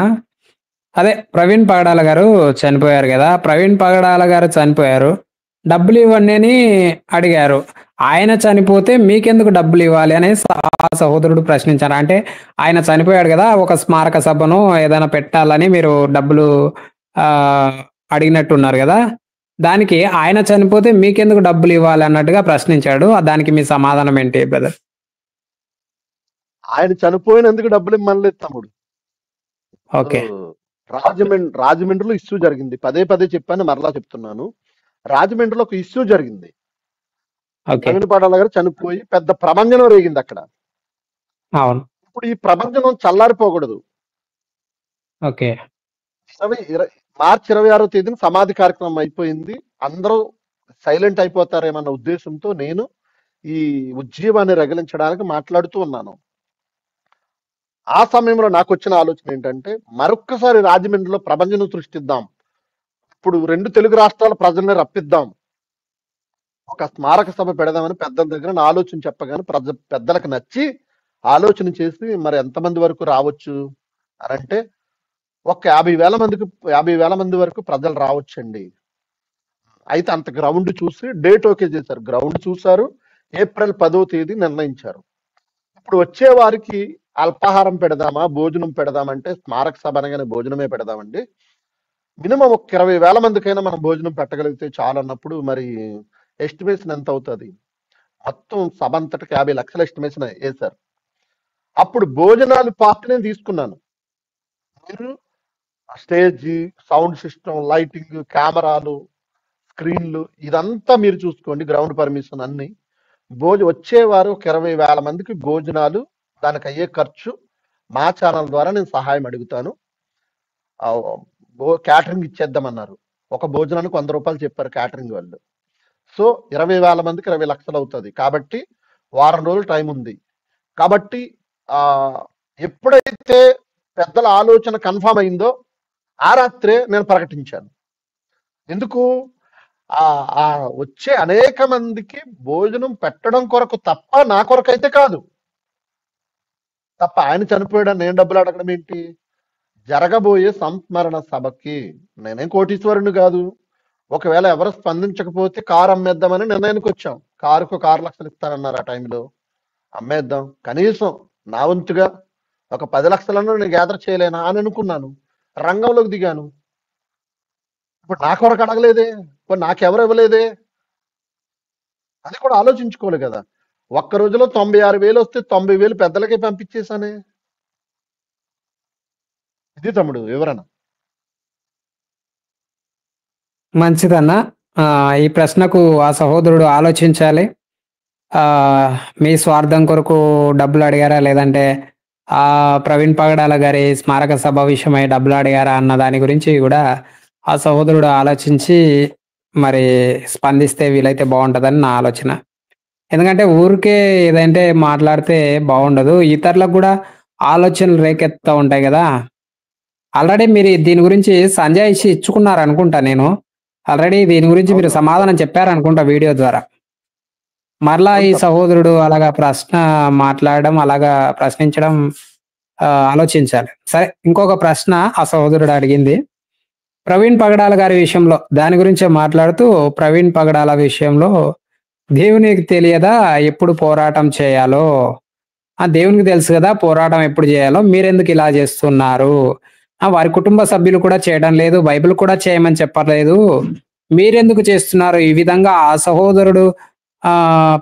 అదే ప్రవీణ్ పగడాల గారు చనిపోయారు కదా, ప్రవీణ్ పగడాల గారు చనిపోయారు, డబ్బులు ఇవ్వండి అని అడిగారు. ఆయన చనిపోతే మీకెందుకు డబ్బులు ఇవ్వాలి అని ఆ సహోదరుడు ప్రశ్నించారు. అంటే ఆయన చనిపోయాడు కదా! ఒక స్మారక సభనో ఏదైనా పెట్టాలని మీరు డబ్బులు ఆహ్, అడిగినట్టున్నారు గదా! దానికి ఆయన చనిపోతే మీకెందుకు డబ్బులు ఇవ్వాలి అన్నట్టుగా ప్రశ్నించాడు. దానికి మీ సమాధానం ఏంటి బ్రదర్? ఆయన చనిపోయినందుకు డబ్బులు ఇమ్మనలేదు తమ్ముడు. ఓకే. రాజమండ్రిలో ఇష్యూ జరిగింది. పదే పదే చెప్పాను, మరలా చెప్తున్నాను. రాజమండ్రిలో ఒక ఇష్యూ జరిగింది. ఓకే. ప్రవీణ్ పడాల గారు చనిపోయి పెద్ద ప్రభంజనం రేగింది అక్కడ. అవును. ఇప్పుడు ఈ ప్రభంజనం చల్లారిపోకూడదు. ఓకే. మార్చి 26వ తేదీన సమాధి కార్యక్రమం అయిపోయింది. అందరూ సైలెంట్ అయిపోతారేమన్న ఉద్దేశంతో నేను ఈ ఉద్యమాన్ని రగిలించడానికి మాట్లాడుతూ ఉన్నాను. ఆ సమయంలో నాకు వచ్చిన ఆలోచన ఏంటంటే, మరొక్కసారి రాజమండ్రిలో ప్రభంజనం సృష్టిద్దాం. ఇప్పుడు 2 తెలుగు రాష్ట్రాల ప్రజల్ని రప్పిద్దాం. ఒక స్మారక సభ పెడదామని పెద్దల దగ్గర నా ఆలోచన చెప్పగానే పెద్దలకు నచ్చి ఆలోచన చేసి మరి ఎంతమంది వరకు రావచ్చు అని అంటే, ఒక 50,000 మంది వరకు ప్రజలు రావచ్చండి. అయితే అంత గ్రౌండ్ చూసి డేట్ ఓకే చేశారు. గ్రౌండ్ చూశారు. ఏప్రిల్ 10వ తేదీ నిర్ణయించారు. ఇప్పుడు వచ్చే వారికి అల్పాహారం పెడదామా, భోజనం పెడదామంటే, స్మారక సభ అనగానే భోజనమే పెడదామండి. మినిమం ఒక 20,000 మందికైనా మనం భోజనం పెట్టగలిగితే చాలు అన్నప్పుడు మరి ఎస్టిమేషన్ ఎంత అవుతుంది? మొత్తం సభ అంతటికి 50 లక్షల ఎస్టిమేషన్ వేశారు. అప్పుడు భోజనాలు పార్ట్ నేను తీసుకున్నాను. మీరు స్టేజ్, సౌండ్ సిస్టమ్, లైటింగ్, కెమెరాలు, స్క్రీన్లు ఇదంతా మీరు చూసుకోండి. గ్రౌండ్ పర్మిషన్ అన్ని వచ్చేవారు ఒక 20,000 మందికి భోజనాలు, దానికి అయ్యే ఖర్చు మా ఛానల్ ద్వారా నేను సహాయం అడుగుతాను. క్యాటరింగ్ ఇచ్చేద్దామన్నారు. ఒక భోజనానికి 100 రూపాయలు చెప్పారు క్యాటరింగ్ వాళ్ళు. సో 20,000 మందికి 20 లక్షలు అవుతుంది. కాబట్టి వారం రోజులు టైం ఉంది. కాబట్టి ఎప్పుడైతే పెద్దల ఆలోచన కన్ఫామ్ అయిందో ఆ రాత్రే నేను ప్రకటించాను. ఎందుకు? వచ్చే అనేక మందికి భోజనం పెట్టడం కొరకు తప్ప, నా కొరకు అయితే కాదు. తప్ప ఆయన చనిపోయాడని నేను డబ్బులు అడగడం ఏంటి? జరగబోయే సంస్మరణ సభకి నేనేం కోటీశ్వరుని కాదు. ఒకవేళ ఎవరు స్పందించకపోతే కారు అమ్మేద్దామని నిర్ణయానికి వచ్చాం. కారుకు 6 లక్షలు ఇస్తానన్నారు. ఆ టైంలో అమ్మేద్దాం, కనీసం నా వంతుగా ఒక 10 లక్షలను నేను గ్యాదర్ చేయలేనా అని అనుకున్నాను. రంగంలోకి దిగాను. ఇప్పుడు నా కొరకు అడగలేదే, ఇప్పుడు నాకెవరు ఇవ్వలేదే, అది కూడా ఆలోచించుకోవాలి కదా. ఒక్క రోజులో 96,000 వస్తే 90,000 పెద్దలకే పంపించేశానే. ఇది తమ్ముడు వివరణ. మంచిదన్న. ఈ ప్రశ్నకు ఆ సహోదరుడు ఆలోచించాలి. మీ స్వార్థం కొరకు డబ్బులు అడిగారా, లేదంటే ప్రవీణ్ పగడాల గారి స్మారక సభ విషయమై డబ్బులు అడిగారా అన్న దాని గురించి కూడా ఆ సహోదరుడు ఆలోచించి మరి స్పందిస్తే వీలైతే బాగుంటుందని నా ఆలోచన. ఎందుకంటే ఊరికే ఏదంటే మాట్లాడితే బాగుండదు. ఇతరులకు కూడా ఆలోచనలు రేకెత్తుతూ ఉంటాయి కదా. ఆల్రెడీ మీరు దీని గురించి సంజాయిషి ఇచ్చుకున్నారు అనుకుంటా. నేను ఆల్రెడీ దీని గురించి మీరు సమాధానం చెప్పారనుకుంటా వీడియో ద్వారా. మరలా ఈ సహోదరుడు అలాగా ప్రశ్న మాట్లాడడం, అలాగా ప్రశ్నించడం ఆలోచించాలి. సరే, ఇంకొక ప్రశ్న ఆ సహోదరుడు అడిగింది ప్రవీణ్ పగడాల గారి విషయంలో. దాని గురించే మాట్లాడుతూ, ప్రవీణ్ పగడాల విషయంలో దేవునికి తెలియదా ఎప్పుడు పోరాటం చేయాలో? దేవునికి తెలుసు కదా పోరాటం ఎప్పుడు చేయాలో, మీరెందుకు ఇలా చేస్తున్నారు? వారి కుటుంబ సభ్యులు కూడా చేయడం లేదు, బైబిల్ కూడా చేయమని చెప్పలేదు, మీరెందుకు చేస్తున్నారు ఈ విధంగా? ఆ సహోదరుడు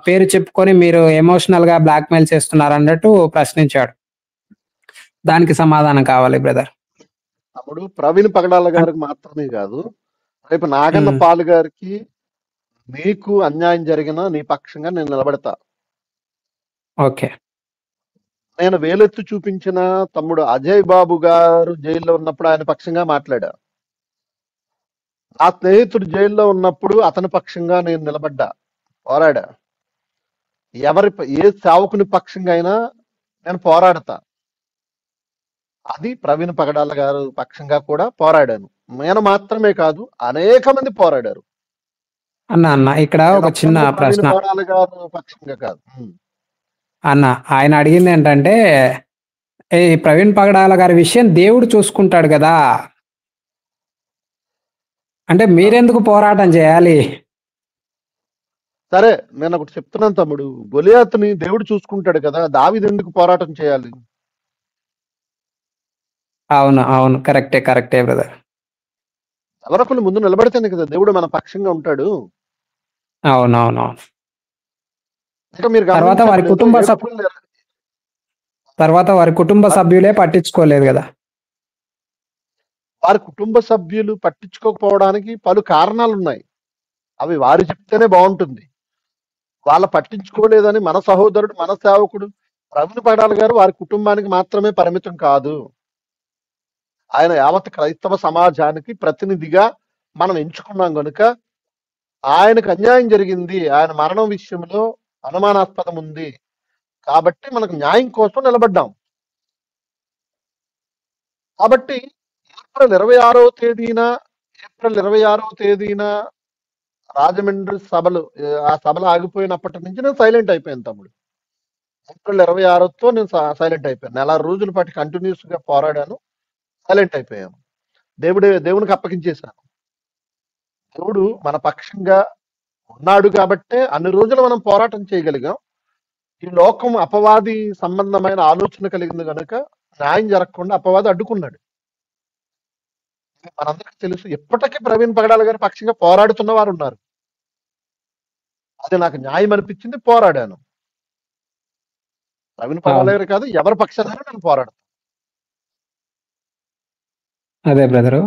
పేరు చెప్పుకొని మీరు ఎమోషనల్ గా బ్లాక్మెయిల్ చేస్తున్నారు అన్నట్టు ప్రశ్నించాడు. దానికి సమాధానం కావాలి బ్రదర్. అప్పుడు ప్రవీణ్ పగడాల గారికి మాత్రమే కాదు, రేపు నాగన్న పాల్ గారికి నీకు అన్యాయం జరిగినా నీ పక్షంగా నేను నిలబడతా. ఓకే. నేను వేలెత్తు చూపించిన తమ్ముడు అజయ్ బాబు గారు జైల్లో ఉన్నప్పుడు ఆయన పక్షంగా మాట్లాడా. ఆ స్నేహితుడు జైల్లో ఉన్నప్పుడు అతని పక్షంగా నేను నిలబడ్డా, పోరాడా. ఏ సేవకుని పక్షంగా అయినా నేను పోరాడతా. అది ప్రవీణ్ పగడాల గారు పక్షంగా కూడా పోరాడాను. నేను మాత్రమే కాదు, అనేక మంది పోరాడారు. అన్న ఇక్కడ ఒక చిన్న ప్రశ్న. పగడాల గారు పక్షంగా కాదు అన్న, ఆయన అడిగింది ఏంటంటే, ఈ ప్రవీణ్ పగడాల గారి విషయం దేవుడు చూసుకుంటాడు కదా, అంటే మీరెందుకు పోరాటం చేయాలి? సరే, నేను ఒకటి చెప్తున్నాను తమ్ముడు. గొలియాతుని దేవుడు చూసుకుంటాడు కదా, దావీదు ఎందుకు పోరాటం చేయాలి? అవును, అవును, కరెక్టే, కరెక్టే బ్రదర్. ఎవరొకరు ముందు నిలబడితేనే కదా దేవుడు మన పక్షంగా ఉంటాడు. అవునవునవును. ఇంకా మీరు తర్వాత వారి గమనించట్లేదు, కుటుంబ తర్వాత వారి కుటుంబ సభ్యులే పట్టించుకోలేదు కదా. వారి కుటుంబ సభ్యులు పట్టించుకోకపోవడానికి పలు కారణాలు ఉన్నాయి. అవి వారు చెప్తేనే బాగుంటుంది. వాళ్ళ పట్టించుకోలేదని మన సహోదరుడు, మన సేవకుడు ప్రవీణ్ పడాల గారు వారి కుటుంబానికి మాత్రమే పరిమితం కాదు. ఆయన యావత్ క్రైస్తవ సమాజానికి ప్రతినిధిగా మనం ఎంచుకున్నాం గనుక ఆయనకు అన్యాయం జరిగింది, ఆయన మరణం విషయంలో అనుమానాస్పదం ఉంది కాబట్టి మనకు న్యాయం కోసం నిలబడ్డాం. కాబట్టి ఏప్రిల్ 26వ తేదీన రాజమండ్రి సభలు, ఆ సభలు ఆగిపోయినప్పటి నుంచి నేను సైలెంట్ అయిపోయాను తమ్ముడు. ఏప్రిల్ 26తో నేను సైలెంట్ అయిపోయాను. నెల రోజుల పాటు కంటిన్యూస్ గా పోరాడాను, సైలెంట్ అయిపోయాను. దేవునికి అప్పగించేశాను. దేవుడు మన పక్షంగా ఉన్నాడు కాబట్టే అన్ని రోజులు మనం పోరాటం చేయగలిగాం. ఈ లోకం అపవాది సంబంధమైన ఆలోచన కలిగింది కనుక న్యాయం జరగకుండా అపవాది అడ్డుకున్నాడు. మనందరికీ తెలుసు, ఇప్పటికీ ప్రవీణ్ పగడాల గారి పక్షంగా పోరాడుతున్న వారు ఉన్నారు. అది నాకు న్యాయం అనిపించింది, పోరాడాను. ప్రవీణ్ పగడాల గారు కాదు, ఎవరి పక్షాన నేను పోరాడతాను. అదే బ్రదరు.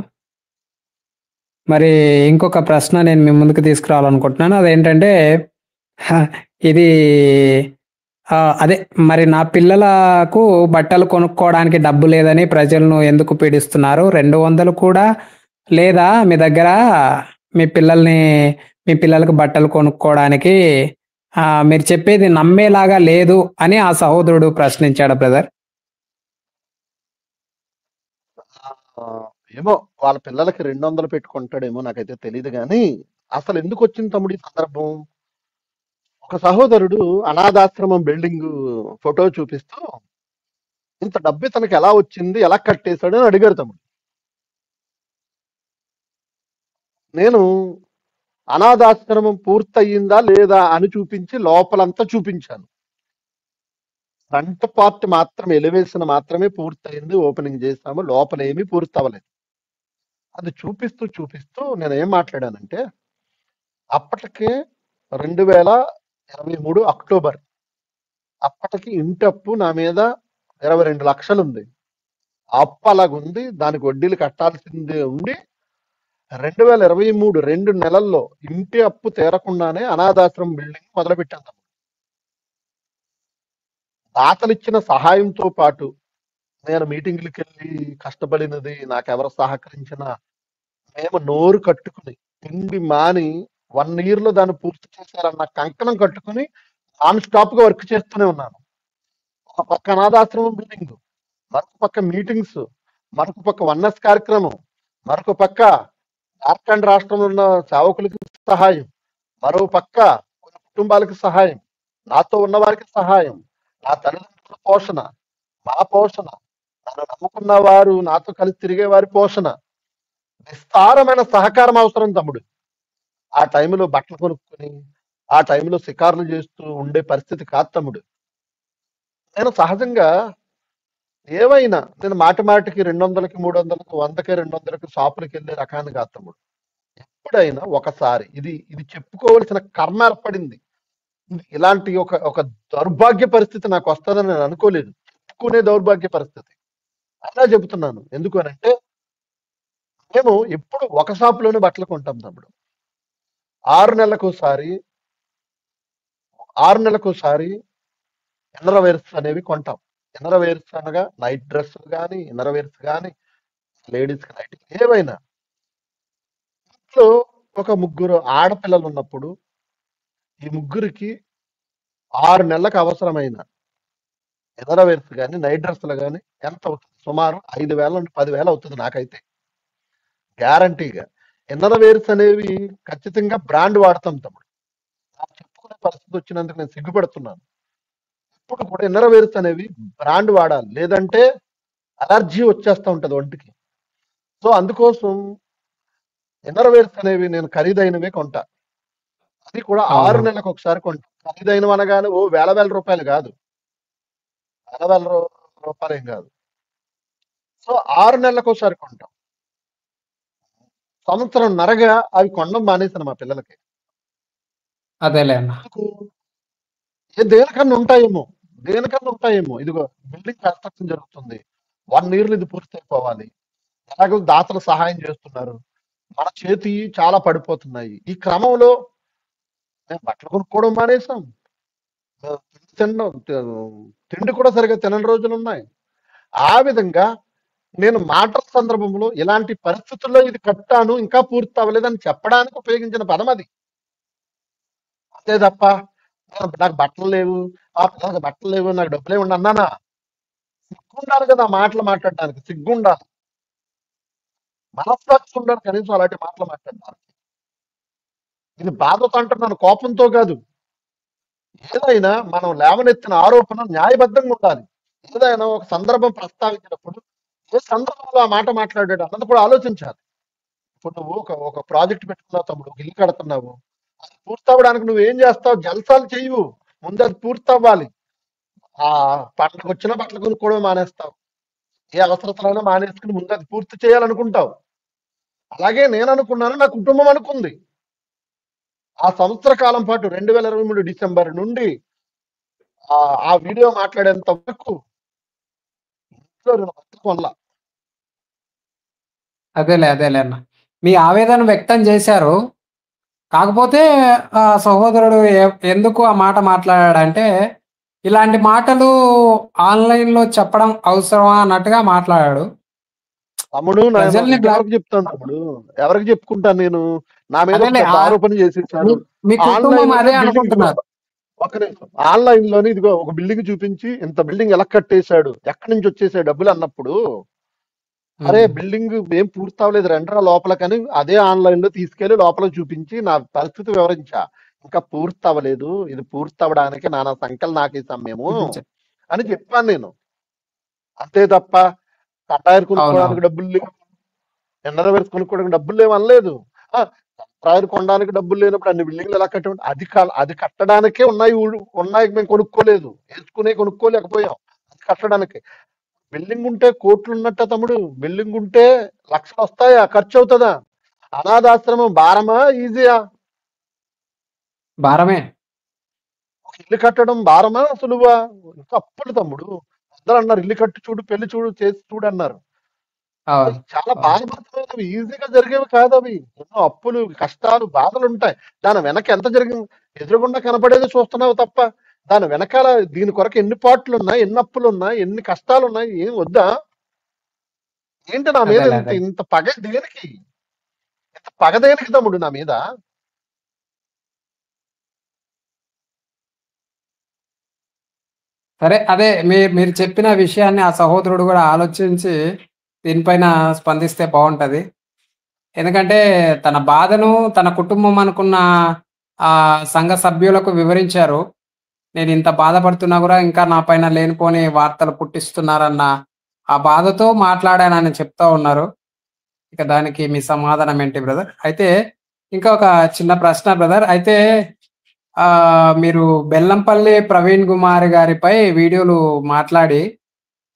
మరి ఇంకొక ప్రశ్న నేను మీ ముందుకు తీసుకురావాలనుకుంటున్నాను. అదేంటంటే ఇది అదే, మరి నా పిల్లలకు బట్టలు కొనుక్కోవడానికి డబ్బు లేదని ప్రజలను ఎందుకు పీడిస్తున్నారు? 200 కూడా లేదా మీ దగ్గర మీ పిల్లలకు బట్టలు కొనుక్కోవడానికి? మీరు చెప్పేది నమ్మేలాగా లేదు అని ఆ సహోదరుడు ప్రశ్నించాడు బ్రదర్. ఏమో వాళ్ళ పిల్లలకి 200 పెట్టుకుంటాడేమో, నాకైతే తెలియదు. కానీ అసలు ఎందుకు వచ్చింది తమ్ముడు ఈ సందర్భం? ఒక సహోదరుడు అనాథాశ్రమం బిల్డింగ్ ఫోటో చూపిస్తూ ఇంత డబ్బు తనకి ఎలా వచ్చింది, ఎలా కట్టేశాడు అని అడిగారు తమ్ముడు. నేను అనాథాశ్రమం పూర్తయిందా లేదా అని చూపించి లోపలంతా చూపించాను. ఫ్రంట్ పార్ట్ మాత్రం, ఎలివేషన్ మాత్రమే పూర్తయింది, ఓపెనింగ్ చేసాము, లోపల ఏమీ పూర్తి అవ్వలేదు. అది చూపిస్తూ నేను ఏం మాట్లాడానంటే, అప్పటికే 2023 అక్టోబర్, అప్పటికి ఇంటి అప్పు నా మీద 22 లక్షలు ఉంది. అప్పు అలాగుంది, దానికి వడ్డీలు కట్టాల్సిందే ఉండి 2023 2 నెలల్లో ఇంటి అప్పు తీరకుండానే అనాథాశ్రమం బిల్డింగ్ మొదలుపెట్టాను. దాతలు ఇచ్చిన సహాయంతో పాటు నేను మీటింగ్లకు వెళ్ళి కష్టపడినది, నాకెవరు సహకరించిన, మేము నోరు కట్టుకుని తిండి మాని 1 year లో దాన్ని పూర్తి చేశారన్న కంకణం కట్టుకుని నాన్ స్టాప్ గా వర్క్ చేస్తూనే ఉన్నాను. ఒక పక్క అనాథాశ్రమం బిల్డింగ్, మరొక పక్క మీటింగ్స్, మరొక పక్క 1S కార్యక్రమం, మరొక పక్క జార్ఖండ్ రాష్ట్రంలో ఉన్న సేవకులకి సహాయం, మరో పక్క కొన్ని కుటుంబాలకు సహాయం, నాతో ఉన్న వారికి సహాయం, నా తల్లిదండ్రుల పోషణ, మా పోషణ, నన్ను నమ్ముకున్న వారు, నాతో కలిసి తిరిగే వారి పోషణ, విస్తారమైన సహకారం అవసరం తమ్ముడు. ఆ టైంలో బట్టలు కొనుక్కొని ఆ టైంలో షికారులు చేస్తూ ఉండే పరిస్థితి కాదు తమ్ముడు. నేను సహజంగా ఏవైనా నేను మాటికి 200కి 300కి 100కి 200కి షాపులకి వెళ్ళే రకాన్ని కాదు తమ్ముడు. ఎప్పుడైనా ఒకసారి ఇది చెప్పుకోవలసిన కర్మ ఏర్పడింది. ఇలాంటి ఒక దౌర్భాగ్య పరిస్థితి నాకు వస్తుందని నేను అనుకోలేదు. చెప్పుకునే దౌర్భాగ్య పరిస్థితి అలా చెబుతున్నాను. ఎందుకు అనంటే, మేము ఎప్పుడు ఒక షాపులోనే బట్టలు కొంటాం తమ్ముడు. 6 నెలలకోసారి ఇన్నర్ వేర్స్ అనేవి కొంటాం. ఇన్నర్ వేర్స్ అనగా నైట్ డ్రెస్సులు కానీ, ఇన్నర్ వేర్స్ కానీ, లేడీస్ నైట్ ఏవైనా. ఇంట్లో ఒక 3 ఆడపిల్లలు ఉన్నప్పుడు ఈ ముగ్గురికి 6 నెలలకు అవసరమైన ఇన్నర్ వేర్స్ కానీ, నైట్ డ్రెస్సులు కానీ ఎంత అవుతుంది? సుమారు 5,000 నుండి 10,000 అవుతుంది నాకైతే గ్యారంటీగా. ఇన్నర్ వేర్స్ అనేవి ఖచ్చితంగా బ్రాండ్ వాడతాం తమ్ముడు. నాకు చెప్పుకునే పరిస్థితి వచ్చినందుకు నేను సిగ్గుపడుతున్నాను. ఇప్పుడు కూడా ఇన్నర్ వేర్స్ అనేవి బ్రాండ్ వాడాలి, లేదంటే అలర్జీ వచ్చేస్తూ ఉంటది ఒంటికి. సో అందుకోసం ఇన్నర్ వేర్స్ అనేవి నేను ఖరీదైనవే కొంటా. అది కూడా 6 అవును. నెలలకు ఒకసారి కొంటాం. ఖరీదైనవి అనగానే ఓ వేల వేల రూపాయలు కాదు. వేల వేల రూపాయలేం కాదు. సో 6 నెలలకు ఒకసారి కొంటాం. సంవత్సరంన్నరగా అవి కొనడం మానేశాను మా పిల్లలకి. అదేలే అన్న. ఎందుకు? దేనికన్నా ఉంటాయేమో. దేనికన్నా ఉంటాయేమో. ఇదిగో బిల్డింగ్ కన్‌స్ట్రక్షన్ జరుగుతుంది. 1 ఇయర్‌లో ఇది పూర్తయిపోవాలి. ఎలాగో దాతలు సహాయం చేస్తున్నారు. మన చేతియి చాలా పడిపోతున్నాయి. ఈ క్రమంలో మేము బట్టలు కొనుక్కోవడం మానేసాం. తిండి తినడం తిండి కూడా సరిగ్గా తినని రోజులున్నాయి. ఆ విధంగా నేను మాటల సందర్భంలో ఇలాంటి పరిస్థితుల్లో ఇది కట్టాను, ఇంకా పూర్తి అవ్వలేదని చెప్పడానికి ఉపయోగించిన పదం అది. అంతే తప్ప నాకు బట్టలు లేవు, ఆ పిల్లలకి బట్టలు లేవు, నాకు డబ్బులేవండి అన్నానా? సిగ్గుండాలి కదా ఆ మాటలు మాట్లాడడానికి. సిగ్గుండాలి. మనస్సాక్షి ఉండాలి కనీసం అలాంటి మాటలు మాట్లాడడానికి. ఇది బాధతో అంటున్నాను, కోపంతో కాదు. ఏదైనా మనం లేవనెత్తిన ఆరోపణ న్యాయబద్ధంగా ఉండాలి. ఏదైనా ఒక సందర్భం ప్రస్తావించినప్పుడు ఏ సందర్భంలో ఆ మాట మాట్లాడాడు అన్నది కూడా ఆలోచించాలి. ఇప్పుడు నువ్వు ఒక ప్రాజెక్ట్ పెట్టుకున్నావు తమ్ముడు, ఒక ఇల్లు కడుతున్నావు. అది పూర్తవడానికి నువ్వేం చేస్తావు? జల్సాలు చెయ్యవు. ముందు అది పూర్తవ్వాలి. ఆ పంటకు వచ్చిన బట్టలు కొనుక్కోవడం మానేస్తావు. ఏ అవసరతలైనా మానేసుకుని ముందు అది పూర్తి చేయాలనుకుంటావు. అలాగే నేను అనుకున్నాను, నా కుటుంబం అనుకుంది. ఆ సంవత్సర కాలం పాటు 2023 డిసెంబర్ నుండి ఆ వీడియో మాట్లాడేంత వరకు ఇంట్లో నేను బట్టలు కొనలా. అదేలే అన్న. మీ ఆవేదన వ్యక్తం చేశారు. కాకపోతే సహోదరుడు ఎందుకు ఆ మాట మాట్లాడాడంటే, ఇలాంటి మాటలు ఆన్‌లైన్‌లో చెప్పడం అవసరమా అన్నట్టుగా మాట్లాడాడు. తమ్ముడు నేను ప్రజల్ని బ్లాక్ ఇంకెవరికి చెప్తాను తమ్ముడు? ఎవరికి చెప్పుకుంటాను నేను? నా మీద ఒక అదేలే పెద్ద ఆరోపణ మీ చేసేసారు. మీ కుటుంబం ఆన్‌లైన్ అదే బిల్డింగ్ ఇదిగో అనుకుంటున్నారు. ఒక్క నిమిషం. ఆన్‌లైన్ లోని ఇదిగో ఒక బిల్డింగ్ చూపించి ఇంత బిల్డింగ్ ఎలా కట్టేశాడు? ఎక్కడి నుంచి వచ్చేసాయి డబ్బులు అన్నప్పుడు, అరే హ్మ్. బిల్డింగ్ ఏం పూర్తవలేదు రండిరా లోపలకని అదే ఆన్‌లైన్ లో తీసుకెళ్లి లోపలికి చూపించి నా పరిస్థితి వివరించా. ఇంకా పూర్తవ్వలేదు. ఇది పూర్తవ్వడానికి నానా సంకలు నాకేసాం మేము చూపించా. అని చెప్పాను నేను. అంతే తప్ప కటాయిరు కొనుక్కోవడానికి అవునవును. డబ్బులు లేవు. ఇన్నర్‌వేర్స్ కొనుక్కోవడానికి డబ్బులు లేవు అనలేదు. ఆ! కటాయిరు కొనడానికి డబ్బులు లేనప్పుడు అన్ని బిల్డింగ్‌లు ఎలా కట్టామంటే అది కట్టడానికే ఉన్నాయి మేము కొనుక్కోలేదు. కొనుక్కోలేకపోయాం. అది కట్టడానికి. బిల్డింగ్ ఉంటే కోట్లు ఉన్నట్ట తమ్ముడు. బిల్డింగ్ ఉంటే లక్షలు వస్తాయా? ఖర్చు అవుతుందా? అనాథాశ్రమం భారమా? ఈజీయా? భారమే. ఒక ఇల్లు కట్టడం భారమా? సులువా? ఇంకా అప్పులు తమ్ముడు. అందరూ అన్నారు ఇల్లు కట్టి చూడు, పెళ్లి చూడు, చేసి చూడు అన్నారు. అవును. చాలా అవును. బాధపడుతున్నవి ఈజీగా జరిగేవి కాదు అవి. ఎన్నో అప్పులు, కష్టాలు, బాధలు ఉంటాయి. దాని వెనక ఎంత జరిగింది? ఎదురుగుండా కనపడేది చూస్తున్నావు తప్ప దాని వెనకాల దీని కొరకు ఎన్ని పాటలు ఉన్నాయి, ఎన్ని అప్పులు ఉన్నాయి, ఎన్ని కష్టాలు ఉన్నాయి, ఏం వద్దా? ఏంటి నా మీద ఇంత అదే. ఇంత పగ దేనికి? ఇంత పగ దేనికి తమ్ముడు నా మీద? సరే అదే మీరు చెప్పిన విషయాన్ని ఆ సహోదరుడు గూడా ఆలోచించి దీనిపైన స్పందిస్తే బావుంటది. ఎందుకంటే తన బాధను తన కుటుంబం అనుకున్న సంఘ సభ్యులకు వివరించారు. నేనింత బాధపడుతున్నా గూడా ఇంకా నా పైన లేనిపోని వార్తలు పుట్టిస్తున్నారన్న ఆ బాధతో మాట్లాడానని చెప్తా ఉన్నారు. ఇక దానికి మీ సమాధానం ఏంటి బ్రదర్? అయితే ఇంకా ఒక చిన్న ప్రశ్న బ్రదర్. అయితే మీరు బెల్లంపల్లి ప్రవీణ్ కుమార్ గారిపై వీడియోలు మాట్లాడి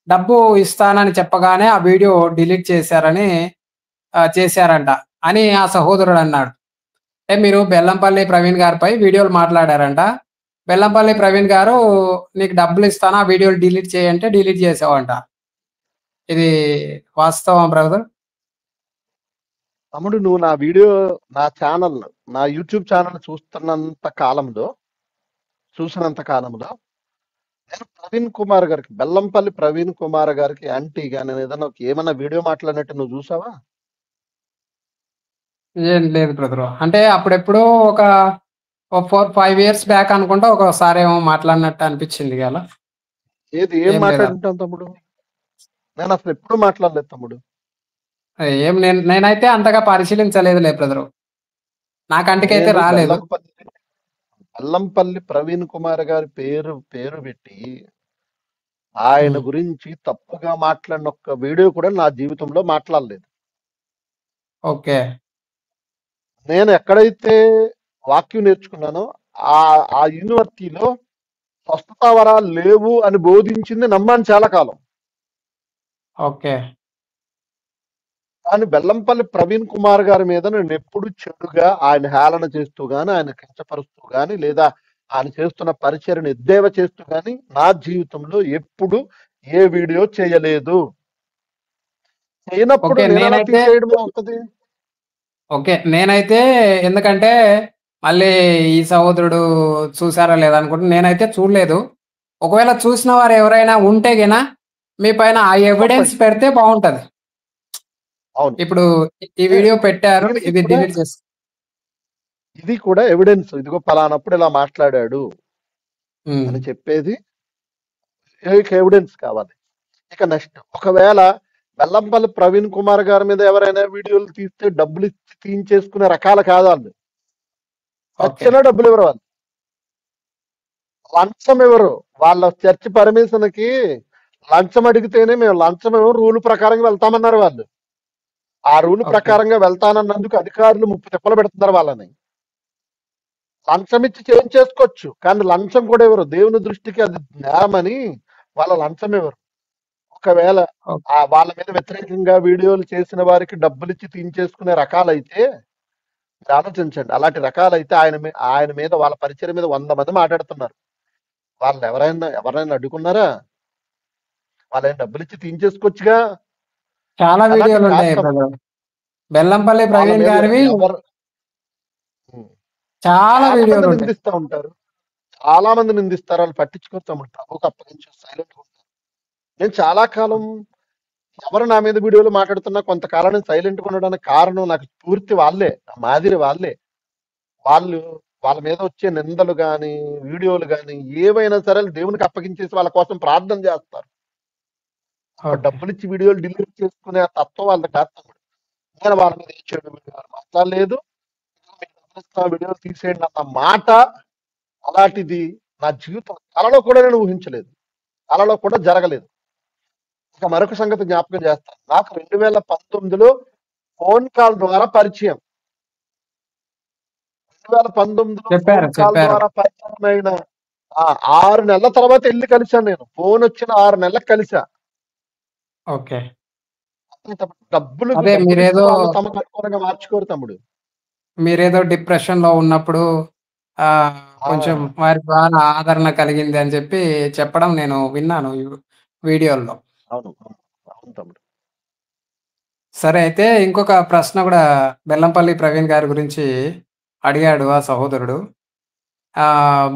డబ్బు ఇస్తానని చెప్పగానే ఆ వీడియో డిలీట్ చేశారని చేశారంట అని ఆ సహోదరుడన్నాడు. అంటే మీరు బెల్లంపల్లి ప్రవీణ్ గారిపై వీడియోలు మాట్లాడారంట. బెల్లంపల్లి ప్రవీణ్ గారు నీకు డబ్బులిస్తాను ఆ వీడియోలు డిలీట్ చేయంటే డిలీట్ చేసావంట. ఇది వాస్తవమా బ్రదర్? తమ్ముడు నువ్వు నా ఛానల్, నా యూట్యూబ్ ఛానల్ చూసినంత కాలంలో నేను ప్రవీణ్ కుమార్ గారికి, బెల్లంపల్లి ప్రవీణ్ కుమార్ గారికి యాంటీగా నేను ఏదైనా ఏమన్నా వీడియో మాట్లాడినట్టు నువ్వు చూసావా? ఏం లేదు బ్రదరు. అంటే అప్పుడెప్పుడో ఒక 4, 5 ఇయర్స్ బ్యాక్ అనుకుంటా ఒకసారేమో మాట్లాడినట్టు అనిపిచ్చింది గలా. ఏం ఏం లేదా? మాట్లాడుంటాను తమ్ముడు? నేను అసలు ఎప్పుడు మాట్లాడలేదు తమ్ముడు. నేనైతే అంతగా పరిశీలించలేదులే బ్రదరు. నా కంటికైతే నేను రాలేదు. బెల్లంపల్లి ప్రవీణ్ కుమార్ గారి పేరు పెట్టి ఆయన హ్మ్. గురించి తప్పుగా మాట్లాడిన ఒక్క వీడియో కూడా నా జీవితంలో మాట్లాడలేదు. ఓకే. నేను ఎక్కడైతే వాక్యం నేర్చుకున్నానో ఆ ఆ యూనివర్సిటీలో స్వస్థత వరాలు లేవు అని బోధించింది నమ్మాను చాలా కాలం. ఓకే. కానీ బెల్లంపల్లి ప్రవీణ్ కుమార్ గారి మీద నేను ఎప్పుడు చెడుగా ఆయన హేళన చేస్తూ గాని, ఆయన కించపరుస్తూ గాని, లేదా ఆయన చేస్తున్న పరిచర్యను ఎద్దేవా చేస్తూ గాని నా జీవితంలో ఎప్పుడు ఏ వీడియో చేయలేదు. చేయనప్పుడు ఓకే. నేనెలా నేనైతే తీసేయడం అవుతది? ఓకే. నేనైతే ఎందుకంటే మళ్ళీ ఈ సహోదరుడు చూసారా లేదా అనుకుంటే నేనైతే చూడలేదు. ఒకవేళ చూసిన వారు ఎవరైనా ఉంటే గిన మీ పైన ఆ ఎవిడెన్స్ పంపండి. పెడితే బావుంటది. అవును. ఇప్పుడు ఈ వీడియో పెట్టారు. దీనికి ఇది కూడా డిలీట్ చేసి ఇది కూడా ఎవిడెన్స్. ఇదిగో పలానప్పుడు ఇలా మాట్లాడాడు హ్మ్. అని చెప్పేది ఎవిడెన్స్ కావాలి. ఇక నెక్స్ట్ ఒకవేళ బెల్లంపల్లి ప్రవీణ్ కుమార్ గారి మీద ఎవరైనా వీడియోలు తీస్తే డబ్బులు ఇచ్చి తీయించేసుకునే రకాలు కాదు వాళ్ళు. ఓకే. చచ్చినా డబ్బులు ఇవ్వరు వాళ్ళు. లంచం ఇవ్వరు. వాళ్ళ చర్చ్ పర్మిషన్ కి లంచం అడిగితేనే మేము లంచం ఇవ్వం, రూల్ ప్రకారంగా వెళ్తామన్నారు వాళ్ళు. ఆ రూల్ ఓకే. ప్రకారంగా వెళ్తానన్నందుకు అధికారులు ముప్పు తిప్పలు పెడుతున్నారు వాళ్ళని. లంచం ఇచ్చి చేయించేసుకోవచ్చు, కానీ లంచం కూడా ఇవ్వరు. దేవుని దృష్టికి అది నేరమని వాళ్ళ లంచం ఇవ్వరు. ఒకవేళ ఓకే. వాళ్ళ మీద వ్యతిరేకంగా వీడియోలు చేసిన వారికి డబ్బులు ఇచ్చి తీయించేసుకునే రకాలైతే మీరు ఆలోచించండి. అలాంటి రకాలైతే ఆయన మీద వాళ్ళ పరిచయం మీద 100 మంది మాట్లాడుతున్నారు. వాళ్ళు ఎవరైనా అడ్డుకున్నారా? వాళ్ళని డబ్బులు ఇచ్చి తీయించేసుకోవచ్చుగా. చాలా అలాంటి కాదు వీడియోలుంటాయి తమ్ముడు. బ్రదర్. బెల్లంపల్లి వాళ్ళ ప్రవీణ్ మీద గారివి ఎవరు ఉమ్, చాలా చాలా మంది వీడియోలుంటాయి. నిందిస్తూ ఉంటారు. చాలా మంది నిందిస్తారు. వాళ్ళు పట్టించుకోరు తమ్ముడు. ప్రభువుకి అప్పగించి సైలెంట్ ఉంటారు. నేను చాలా కాలం ఎవరు నా మీద వీడియోలు మాట్లాడుతున్నా కొంతకాలం నేను సైలెంట్ గా ఉండడానికి కారణం నాకు స్ఫూర్తి వాళ్ళే, నా మాదిరి వాళ్ళే. వాళ్ళు వాళ్ళ మీద వచ్చే నిందలు గాని, వీడియోలు గాని ఏవైనా సరే దేవునికి అప్పగించేసి వాళ్ళ కోసం ప్రార్థన చేస్తారు. ఓకే. డబ్బులు ఇచ్చి వీడియోలు డిలీట్ చేసుకునే ఆ తత్వం వాళ్ళకి కాదు తమ్ముడు. నేను వాళ్ళ మీద ఏ చెడు వీడియోలు మాట్లాడలేదు. మీకు డబ్బులు ఇస్తా, వీడియోలు తీసేయండి అన్న మాట అలాంటిది నా జీవితం కలలో కూడా నేను ఊహించలేదు. కలలో కూడా జరగలేదు. ఇక మరొక సంగతి జ్ఞాపకం చేస్తాను. నాకు 2019లో ఫోన్ కాల్ ద్వారా పరిచయం. 2019లో ఫోన్ చెప్పారు. కాల్ చెప్పారు. ద్వారా పరిచయమైన 6 నెలల తర్వాత వెళ్ళి కలిశాను నేను. ఫోన్ వచ్చిన 6 నెలలకు కలిసా. ఓకే. అంతే తమ్ముడు. డబ్బులు అదే డబ్బులు ఇస్తే మీరేదో వాళ్ళు తమకు అనుకూలంగా మార్చుకోరు తమ్ముడు. మీరేదో డిప్రెషన్‌లో ఉన్నప్పుడు ఆ కొంచెం వారి ద్వారా ఆదరణ కలిగింది అని చెప్పి చెప్పడం నేను విన్నాను ఈ వీడియోల్లో. అవును. అవును. అవును తమ్ముడు. సరే అయితే ఇంకొక ప్రశ్న గూడా బెల్లంపల్లి ప్రవీణ్ గారి గురించి అడిగాడు ఆ సహోదరుడు.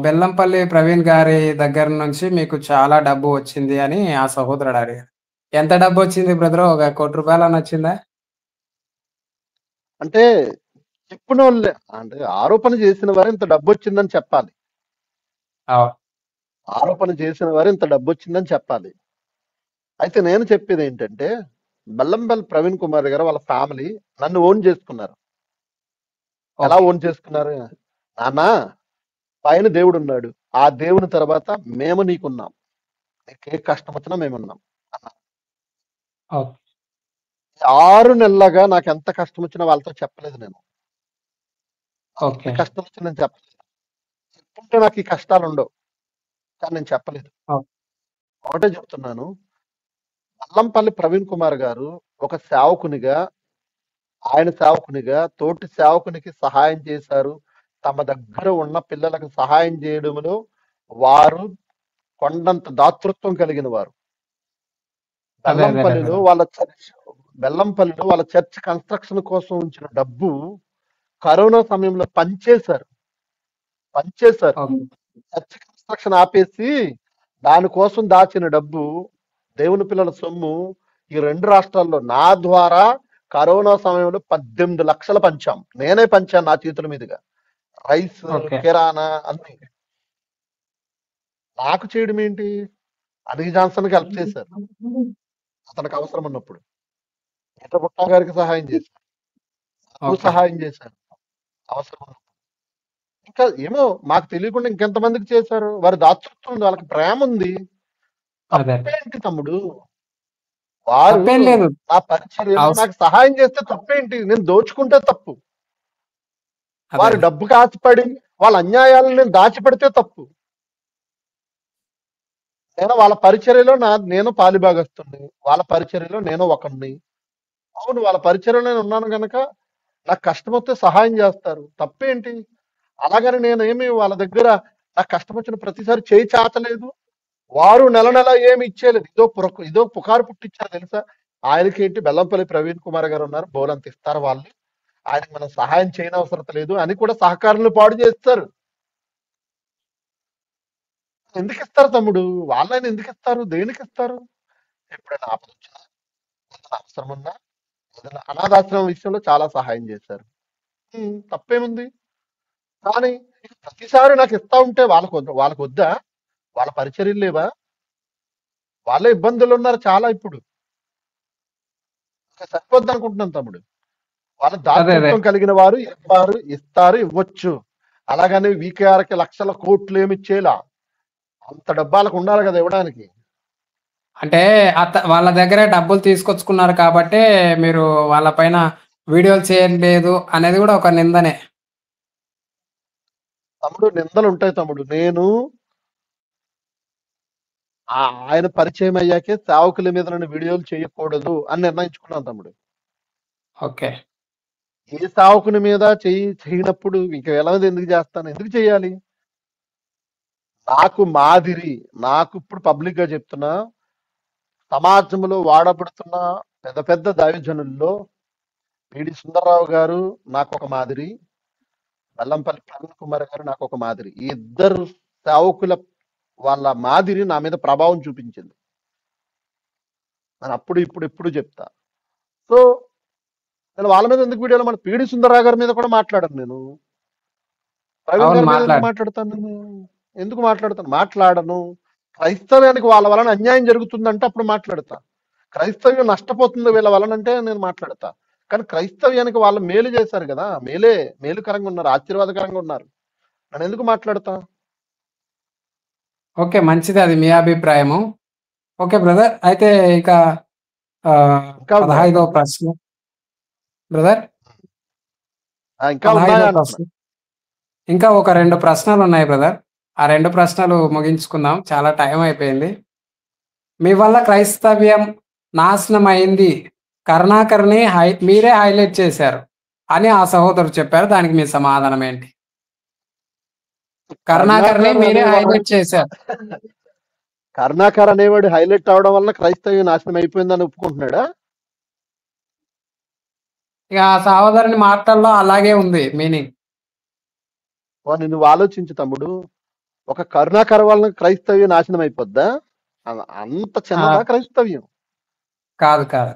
బెల్లంపల్లి ప్రవీణ్ గారి దగ్గర నుంచి మీకు చాలా డబ్బు వచ్చింది అని ఆ సహోదరుడు అడిగాడు. ఎంత డబ్బొచ్చింది బ్రదరు? ఒక రూ. 1,00,00,000 వచ్చిందా? అంటే చెప్పినోళ్ళే అంటే ఆరోపణ చేసిన వారు ఇంత డబ్బు వచ్చిందని చెప్పాలి. అవును. ఆరోపణ చేసిన వారు ఇంత డబ్బు వచ్చిందని చెప్పాలి. అయితే నేను చెప్పేది ఏంటంటే బెల్లంపల్లి ప్రవీణ్ కుమార్ గారు వాళ్ళ ఫ్యామిలీ నన్ను ఓన్ చేసుకున్నారు. ఎలా ఓకే. ఓన్ చేసుకున్నారు? నాన్న పైన దేవుడు ఉన్నాడు. ఆ దేవుని తర్వాత మేము నీకున్నాం. నీకు ఏ కష్టం వచ్చినా మేమున్నాం. ఓకే. 6 నెలలుగా నాకు ఎంత కష్టం వచ్చినా వాళ్ళతో చెప్పలేదు నేను. ఎంత ఓకే. కష్టం వచ్చినా నేను చెప్పలేదు. చెప్పుంటే నాకు ఈ కష్టాలు ఉండవు. కానీ నేను చెప్పలేదు. ఓకే. ఒకటే చెప్తున్నాను. అల్లంపల్లి ప్రవీణ్ కుమార్ గారు ఒక సేవకునిగా, ఆయన సేవకునిగా తోటి సేవకునికి సహాయం చేశారు. తమ దగ్గర ఉన్న పిల్లలకు సహాయం చేయడంలో వారు కొండంత దాతృత్వం కలిగిన వారు. అదేలే బెల్లంపల్లిలో బ్రదర్. బెల్లంపల్లిలో వాళ్ళ చర్చ్ కన్స్ట్రక్షన్ కోసం ఉంచిన డబ్బు కరోనా సమయంలో పంచేశారు. ఓకే. చర్చ్ కన్స్ట్రక్షన్ ఆపేసి దానికోసం దాచిన డబ్బు దేవుని పిల్లల సొమ్ము ఈ 2 రాష్ట్రాల్లో నా ద్వారా కరోనా సమయంలో 18 లక్షలు పంచాం. నేనే పంచాను నా చేతుల మీదుగా. Rice, okay. కిరాణా అన్ని. నాకు చేయడం ఏంటి? అనిల్ జాన్సన్‌కి హెల్ప్ చేశారు. అతనికి అవసరం ఉన్నప్పుడు. ఈట బుట్టా గారికి సహాయం చేశారు. నాకు ఓకే. సహాయం చేశారు. అవసరం ఉన్నప్పుడు. ఇంకా ఏమో మాకు తెలియకుండా ఇంకెంతమందికి చేశారు. వారి దాతృత్వం ఉంది. వాళ్ళకి ప్రేమ ఉంది. అదే. తప్పేంటి తమ్ముడు? వారు తప్పేం లేదు. నా పరిచర్యలో అవస్ నాకు సహాయం చేస్తే తప్పేంటి? నేను దోచుకుంటే తప్పు. అదే వారు అదే డబ్బుకి ఆశపడి వాళ్ళ అన్యాయాలను దాచిపెడితే తప్పు. నేను వాళ్ళ పరిచర్యలో నేను పాలిభాగస్తుడిని. వాళ్ళ పరిచర్యలో నేను ఒకడిని. అవును, వాళ్ళ పరిచర్యలో నేను ఉన్నాను గనక నాకు కష్టం వస్తే సహాయం చేస్తారు. తప్పేంటి? అలాగని నేనేమి వాళ్ళ దగ్గర నాకు కష్టం వచ్చిన ప్రతిసారి చేయి చాచలేదు. వారు నెల నెల ఏమి ఇచ్చేయలేదు. ఇదో పుకారు పుట్టించారు తెలుసా? ఆయనకేంటి బెల్లంపల్లి ప్రవీణ్ కుమార్ గారు ఉన్నారు, బోలంత ఇస్తారు వాళ్ళు, ఆయనకి మనం సహాయం చేయనవసరం లేదు అని కూడా సహకారులు పాడు చేస్తారు. ఎందుకు ఇస్తారు తమ్ముడు? వాళ్ళని ఎందుకు ఇస్తారు? దేనికి ఇస్తారు? ఎప్పుడైనా ఆపద వచ్చినా, ఏదైనా అవసరం ఉన్నా, ఏదైనా అనాథాశ్రమం విషయంలో చాలా సహాయం చేశారు. తప్పేముంది? కానీ ఇక ప్రతిసారి నాకు ఇస్తా ఉంటే వాళ్ళకు వద్దా? వాళ్ళ పరిచర్యలు లేవా? వాళ్ళే ఇబ్బందులు ఉన్నారు చాలా ఇప్పుడు. సరిపోద్ది అనుకుంటున్నాను తమ్ముడు. వాళ్ళ అదే అదే దాతృత్వం కలిగిన వారు ఇస్తారు, ఇవ్వచ్చు. అలాగని వీకేఆర్కి లక్షల కోట్లు ఏమి ఇచ్చేలా అంత డబ్బాలకు ఉండాలి కదా ఇవ్వడానికి. అంటే వాళ్ళ దగ్గరే డబ్బులు తీసుకొచ్చుకున్నారు కాబట్టే మీరు వాళ్ళ పైన వీడియోలు చేయలేదు అనేది కూడా ఒక నిందనే. తమ్ముడు నిందలు ఉంటాయి తమ్ముడు. నేను ఆయన పరిచయం అయ్యాకే సేవకుల మీద నన్ను వీడియోలు చేయకూడదు అని నిర్ణయించుకున్నాను తమ్ముడు. ఓకే. ఏ సేవకుని మీద చేయనప్పుడు ఇంక ఎలా ఎందుకు చేస్తాను? ఎందుకు చేయాలి? నాకు ఇప్పుడు పబ్లిక్ గా చెప్తున్నా, సమాజంలో వాడబడుతున్న పెద్ద పెద్ద దైవజనుల్లో పిడి సుందర్రావు గారు నాకు ఒక మాదిరి, బెల్లంపల్లి ప్రవీణ్ కుమార్ గారు నాకు ఒక మాదిరి. ఈ ఇద్దరు సేవకుల వాళ్ళ మాదిరి నా మీద ప్రభావం చూపించింది. నేను ఇప్పుడు చెప్తా. సో నేను వాళ్ళ మీద ఎందుకు వీడియోలో మన పిడి సుందర్రావు గారి మీద కూడా మాట్లాడాను నేను. ప్రవీణ్ అవును. గారి మీద ఎందుకు మాట్లాడతాను నేను? ఎందుకు మాట్లాడను. క్రైస్తవ్యానికి వాళ్ళ వలన అన్యాయం జరుగుతుందంటే అప్పుడు మాట్లాడతా. క్రైస్తవ్యం నష్టపోతుంది వీళ్ళ వలన అంటే నేను మాట్లాడతా. కానీ క్రైస్తవ్యానికి వాళ్ళు మేలు చేశారు కదా, మేలుకరంగా ఉన్నారు, ఆశీర్వాదకరంగా ఉన్నారు. నేను ఎందుకు మాట్లాడతా? ఓకే. మంచిది, అది మీ అభిప్రాయము. Okay brother. అయితే ఇక ఇంకా ఉన్నాయా 15వ తమ్ముడు? ప్రశ్న బ్రదర్. ఇంకా ఉన్నాయా 15వ అంటున్నా. ప్రశ్న. ఇంకా ఒక 2 ప్రశ్నలు ఉన్నాయి బ్రదర్. ఆ 2 ప్రశ్నలు ముగించుకుందాం. చాలా టైం అయిపోయింది. మీ వల్ల క్రైస్తవ్యం నాశనం అయింది, కరుణాకర్‌ని మీరే హైలైట్ చేశారు అని ఆ సహోదరుడు చెప్పారు. దానికి మీ సమాధానం ఏంటి? కరుణాకర్‌ని కరుణాకర్ మీరే అనేవాడు హైలైట్ చేశారు. కరుణాకర్ అనేవాడు హైలైట్ అవడం వల్ల క్రైస్తవ్యం నాశనం అయిపోయిందని ఒప్పుకుంటున్నాడా? ఇక ఆ సహోదరుని మాటల్లో అలాగే ఉంది మీనింగ్. నువ్వు ఆలోచించు తమ్ముడు. ఒక కరుణాకర్ వలన క్రైస్తవ్యం నాశనం అయిపోద్దా? అంత చిన్నదా క్రైస్తవ్యం? కాదు కాదు.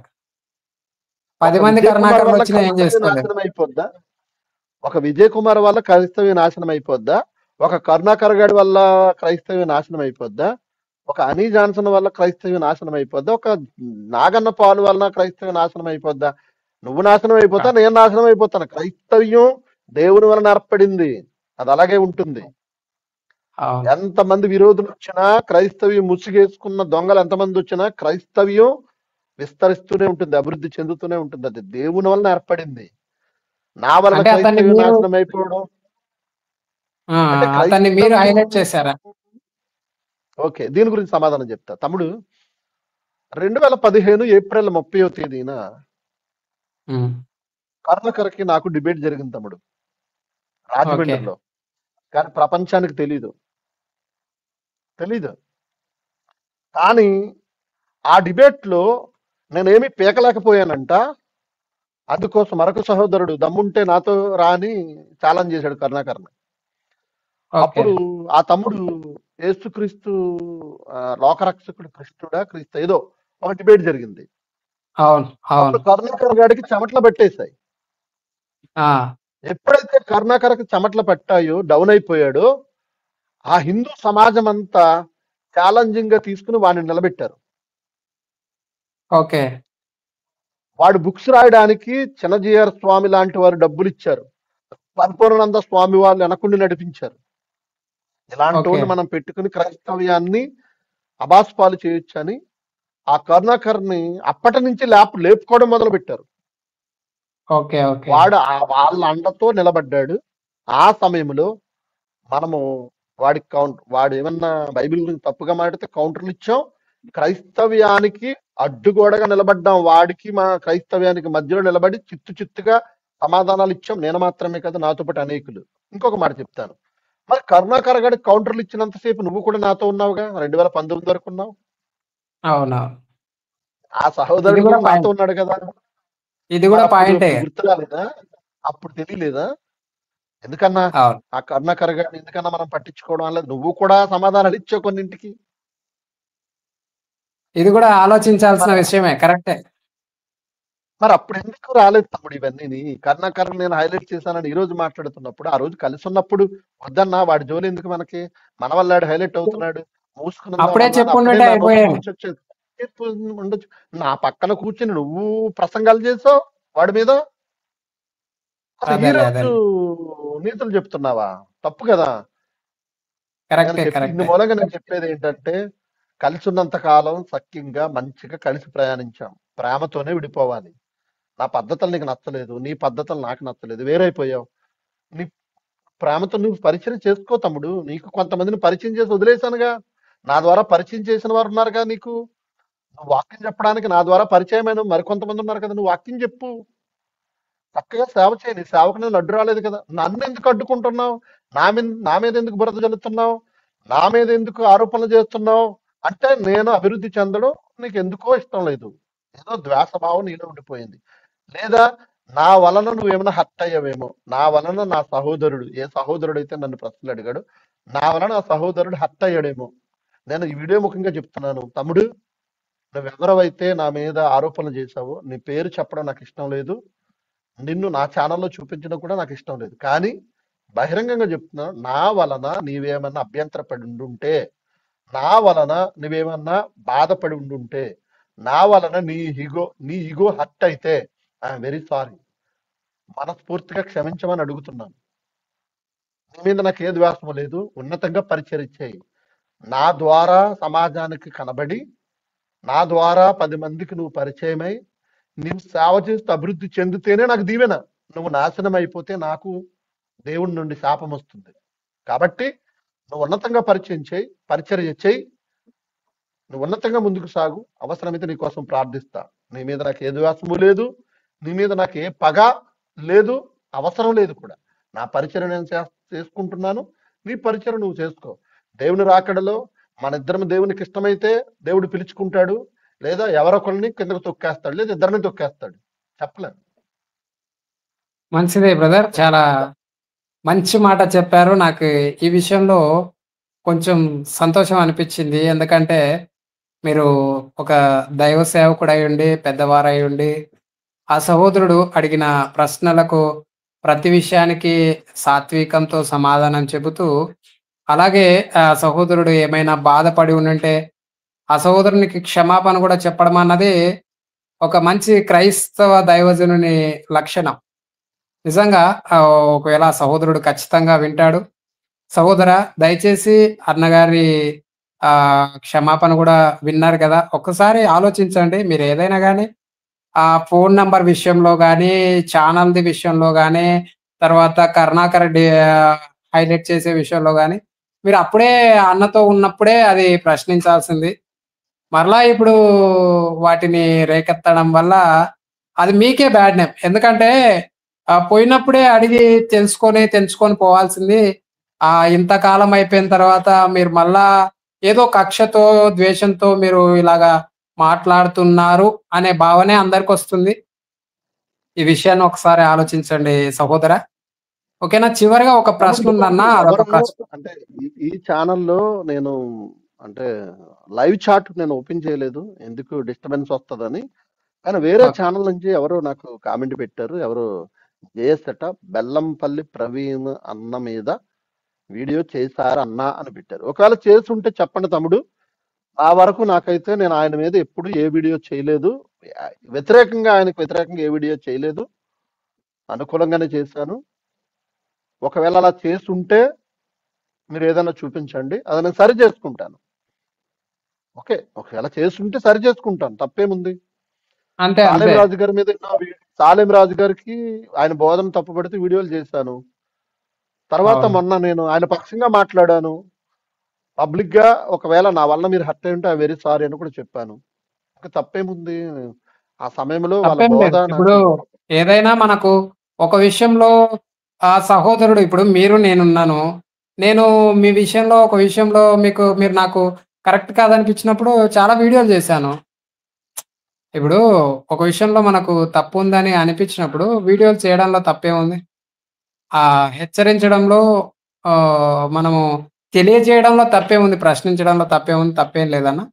10 మంది కరుణాకర్లు వచ్చినా ఏం చేసుకోలేదు. నాశనం అయిపోద్దా? ఒక విజయ్ కుమార్ వల్ల క్రైస్తవ్యం నాశనం అయిపోద్దా? ఒక కరుణాకర్ గారి వల్ల క్రైస్తవ్యం నాశనం అయిపోద్దా? ఒక అనీ జాన్సన్ వల్ల క్రైస్తవ్యం నాశనం అయిపోద్దా? ఒక నాగన్న పాలు వలన క్రైస్తవ్యం నాశనం అయిపోద్దా? నువ్వు నాశనం అయిపోతా, నేను నాశనం అయిపోతాను. క్రైస్తవ్యం దేవుని వలన ఏర్పడింది, అది అలాగే ఉంటుంది. ఎంతమంది విరోధులు వచ్చినా, క్రైస్తవ్యం ముసుగేసుకున్న దొంగలు ఎంతమంది వచ్చినా క్రైస్తవ్యం విస్తరిస్తూనే ఉంటుంది, అభివృద్ధి చెందుతూనే ఉంటుంది. అది దేవుని వలన ఏర్పడింది. నా వలన క్రైస్తవ్యం నాశనం అయిపోవడం అంటే అతన్ని మీరు హైలైట్ చేశారా? ఓకే, దీని గురించి సమాధానం చెప్తా తమ్ముడు. 2015 ఏప్రిల్ 30వ తేదీన కరుణాకర్కి నాకు డిబేట్ జరిగింది తమ్ముడు, రాజమండ్రిలో. కానీ ప్రపంచానికి తెలీదు. కానీ ఆ డిబేట్ లో నేనేమి పీకలేకపోయానంట. అందుకోసం మరొక సహోదరుడు దమ్ముంటే నాతో రాని ఛాలెంజ్ చేశాడు కరుణాకర్ని. అప్పుడు ఆ తమ్ముడు యేసుక్రీస్తు లోకరక్షకుడు క్రీస్తు ఏదో ఒక డిబేట్ జరిగింది. అప్పుడు కరుణాకర్ గారికి చెమట్లు పట్టేశాయి. ఎప్పుడైతే కరుణాకర్కి చెమట్లు పట్టాయో, డౌన్ అయిపోయాడో, ఆ హిందూ సమాజం అంతా ఛాలెంజింగ్ గా తీసుకుని వాడిని నిలబెట్టారు. వాడు బుక్స్ రాయడానికి చిన్నజీఆర్ స్వామి లాంటి వారు డబ్బులు ఇచ్చారు. పరిపూర్ణానంద స్వామి వాళ్ళు వెనకుండి నడిపించారు. ఇలాంటి వాడిని మనం పెట్టుకుని క్రైస్తవ్యాన్ని అబాస్పాలు చేయొచ్చని ఆ కరుణాకర్ని అప్పటి నుంచి లేపుకోవడం మొదలు పెట్టారు. వాడు వాళ్ళ అండతో నిలబడ్డాడు. ఆ సమయంలో మనము వాడు ఏమన్నా బైబిల్ గురించి తప్పుగా మాట్లాడితే కౌంటర్లు ఇచ్చాం. క్రైస్తవ్యానికి అడ్డుగోడగా నిలబడ్డాం. వాడికి మా క్రైస్తవ్యానికి మధ్యలో నిలబడి చిత్తుగా సమాధానాలు ఇచ్చాం. నేను మాత్రమే కదా, నాతో పాటు అనేకులు. ఇంకొక మాట చెప్తాను. మరి కరుణాకర్ గారికి కౌంటర్లు ఇచ్చినంతసేపు నువ్వు కూడా నాతో ఉన్నావుగా, 2019 వరకు ఉన్నావు. అవునవును. ఆ ఇది సహోదరుడు కూడా కూడా నాతో పాయింట్. ఉన్నాడు కదా. ఇది మరి కూడా అప్పుడు పాయింటే. అప్పుడు గుర్తు రాలేదా? అప్పుడు తెలియలేదా? ఎందుకన్నా అవును. ఆ కరుణాకర్ గారిని ఎందుకన్నా మనం పట్టించుకోవడం వల్ల నువ్వు కూడా సమాధానాలు ఇచ్చావు కొన్నింటికి. ఇది కూడా ఆలోచించాల్సిన మరి విషయమే. కరెక్టే. మరి అప్పుడు ఎందుకు రాలేదు తమ్ముడు ఇవన్నీ? కరుణాకర్ నేను హైలైట్ చేశానని ఈ రోజు మాట్లాడుతున్నప్పుడు, ఆ రోజు కలిసి ఉన్నప్పుడు వద్దన్నా వాడి జోలి ఎందుకు మనకి? మన వల్ల ఆడు హైలైట్ అవుతున్నాడు. మూసుకునుందాం అప్పుడే అన్నా అని అప్పుడే చెప్పుండుంటే నా నోట్లో అయిపోయాను. నుంచి వచ్చేది. చెప్పు ఉండొచ్చు. నా పక్కన కూర్చుని నువ్వు ప్రసంగాలు చేసావు వాడి మీద. అసలు ఈ అదేలే. రోజు అదేలే. నీతులు చెప్తున్నావా? తప్పు కదా. కరెక్టే. ఇందు కరెక్టే. మూలంగా నేను చెప్పేది ఏంటంటే, కలిసి ఉన్నంత కాలం సఖ్యంగా మంచిగా కలిసి ప్రయాణించాం. ప్రేమతోనే విడిపోవాలి. నా పద్ధతులు నీకు నచ్చలేదు. నీ పద్ధతులు నాకు నచ్చలేదు. వేరైపోయావు. నీ ప్రేమతో నువ్వు పరిచయం చేసుకో తమ్ముడు. నీకు కొంతమందిని పరిచయం చేసి వదిలేశానుగా. నా ద్వారా పరిచయం చేసిన వారు ఉన్నారుగా నీకు. నువ్వు వాక్యం చెప్పడానికి నా ద్వారా పరిచయమైన మరికొంతమంది ఉన్నారు కదా. నువ్వు వాక్యం చెప్పు. చక్కగా సేవ చేయి. నీ సేవకు నేను అడ్డు రాలేదు కదా. నన్ను ఎందుకు అడ్డుకుంటున్నావు? నా మీద ఎందుకు బురద జల్లుతున్నావు? నా మీద ఎందుకు ఆరోపణలు చేస్తున్నావు? అంటే నేను అభివృద్ధి చెందడం నీకు ఎందుకో ఇష్టం లేదు. ఏదో ద్వేషభావం నీలో ఉండిపోయింది. లేదా నా వలన నువ్వేమైనా హర్ట్ అయ్యావేమో. నా వలన నా సహోదరుడు, ఏ సహోదరుడు అయితే నన్ను ప్రశ్నలు అడిగాడు, నా వలన నా సహోదరుడు హర్ట్ అయ్యాడేమో. నేను ఈ వీడియో ముఖంగా చెప్తున్నాను, తమ్ముడు, నువ్వెవరవైతే నా మీద ఆరోపణలు చేశావో నీ పేరు చెప్పడం నాకు ఇష్టం లేదు. నిన్ను నా ఛానల్లో చూపించడం కూడా నాకు ఇష్టం లేదు. కానీ బహిరంగంగా చెప్తున్నాను, నా వలన నీవేమన్నా అభ్యంతరపడి ఉండుంటే, నా వలన నువ్వేమన్నా బాధపడి ఉండుంటే, నా వలన నీ ఈగో హర్ట్ అయితే ఐఎమ్ వెరీ సారీ. మనస్ఫూర్తిగా క్షమించమని అడుగుతున్నాను. నీ మీద నాకు ఏ ద్వేషము లేదు. ఉన్నతంగా పరిచయం చేయి. నా ద్వారా సమాజానికి కనబడి, నా ద్వారా 10 మందికి నువ్వు పరిచయమై, నీవు సేవ చేస్తూ అభివృద్ధి చెందితేనే నాకు దీవెన. నువ్వు నాశనం అయిపోతే నాకు దేవుడి నుండి శాపం వస్తుంది. కాబట్టి నువ్వు ఉన్నతంగా పరిచర్య చేయి. నువ్వు ఉన్నతంగా ముందుకు సాగు. అవసరమైతే నీ కోసం ప్రార్థిస్తా. నీ మీద నాకు ఏ ద్వేషము లేదు. నీ మీద నాకు ఏ పగ లేదు. అవసరం లేదు కూడా. నా పరిచయం నేను చేసుకుంటున్నాను. నీ పరిచయం నువ్వు చేసుకో. దేవుని రాకడలో మన ఇద్దరం దేవునికి ఇష్టమైతే దేవుడు పిలుచుకుంటాడు. లేదా ఎవరొకరిని కిందకు తొక్కేస్తాడు. లేదా ఇద్దరిని తొక్కేస్తాడు. చెప్పలేం. మంచిదే బ్రదర్. చాలా మంచి మాట చెప్పారు. నాకు ఈ విషయంలో కొంచెం సంతోషం అనిపించింది. ఎందుకంటే మీరు ఒక దైవ సేవకుడయ్యుండి, పెద్దవారయ్యుండి, ఆ సహోదరుడు అడిగిన ప్రశ్నలకు ప్రతి విషయానికి సాత్వికంతో సమాధానం చెబుతూ, అలాగే ఆ సహోదరుడు ఏమైనా బాధపడి ఉండుంటే, ఆ సహోదరునికి క్షమాపణ కూడా చెప్పడం అన్నది ఒక మంచి క్రైస్తవ దైవజనుని లక్షణం. నిజంగా ఒకవేళ ఆ సహోదరుడు ఖచ్చితంగా వింటాడు. సహోదరా, దయచేసి అన్నగారి క్షమాపణ గూడా విన్నారు గదా! ఒక్కసారి ఆలోచించండి. మీరేదైనా గానీ, ఆ ఫోను నంబర్ విషయంలో గానీ, ఛానల్‌ది విషయంలో గానీ, తర్వాత కరుణాకర్ హైలైట్ చేసే విషయంలో గానీ, మీరు అప్పుడే అన్నతో ఉన్నప్పుడే అది ప్రశ్నించాల్సింది. మరలా ఇప్పుడు వాటిని రేకెత్తడం వల్ల అది మీకే బ్యాడ్ నేమ్. ఎందుకంటే పోయినప్పుడే అడిగి తెంచుకొని పోవాల్సింది. ఇంతకాలం అయిపోయిన తర్వాత మీరు మళ్ళా ఏదో కక్షతో, ద్వేషంతో మీరు ఇలాగా మాట్లాడుతున్నారు అనే భావనే అందరికొస్తుంది. ఈ విషయాన్ని ఒకసారి ఆలోచించండి సహోదరా. ఓకేనా? చివరగా ఒక తమ్ముడు ప్రశ్నుందన్నా అదొక ఎవరు ప్రశ్న. అంటే ఈ ఛానల్లో నేను అంటే లైవ్ చాట్ నేను ఓపెన్ చేయలేదు. ఎందుకు డిస్టర్బెన్స్ వస్తదని. కానీ వేరే ఓకే. ఛానల్ నుంచి ఎవరో నాకు కామెంట్ పెట్టారు. ఎవరో జేఎస్ అట, బెల్లంపల్లి ప్రవీణ్ అన్న మీద వీడియో చేశారు అన్నా అని పెట్టారు. ఒకవేళ చేసుంటే చెప్పండి తమ్ముడు. ఆ వరకు నాకైతే నేను ఆయన మీద ఎప్పుడు ఏ వీడియో చేయలేదు. ఆయనకు వ్యతిరేకంగా ఏ వీడియో చేయలేదు. అనుకూలంగానే చేశాను. ఒకవేళ అలా చేసుంటే మీరు ఏదైనా చూపించండి. అది నేను సరి చేసుకుంటాను. ఓకే. ఒకవేళ చేసుంటే సరి చేసుకుంటాను. తప్పేముంది? అంతే. సాలెం అంతే. రాజు గారి మీద సాలెం రాజు గారికి ఆయన బోధన తప్పుపడితే వీడియోలు చేశాను. తర్వాత అవును. మొన్న నేను ఆయన పక్షంగా మాట్లాడాను. పబ్లిక్ గా ఒకవేళ నా వల్ల మీరు హర్ట్ అయి ఉంటే ఐ వెరీ సారీ అని కూడా చెప్పాను. ఇంకా తప్పేముంది? ఆ సమయంలో వాళ్ళ తప్పేం బోధ లేదు. ఇప్పుడు నాకు ఏదైనా మనకు ఒక విషయంలో ఆ సహోదరుడు ఇప్పుడు మీరు నేనున్నాను. నేను మీ విషయంలో ఒక విషయంలో మీరు నాకు కరెక్ట్ కాదనిపించినప్పుడు చాలా వీడియోలు చేశాను. ఇప్పుడు ఒక విషయంలో మనకు తప్పుందని అనిపించినప్పుడు వీడియోలు చేయడంలో తప్పేముంది? హెచ్చరించడంలో మనము తెలియజేయడంలో తప్పేముంది? ప్రశ్నించడంలో తప్పేముంది? తప్పేం లేదన్నా?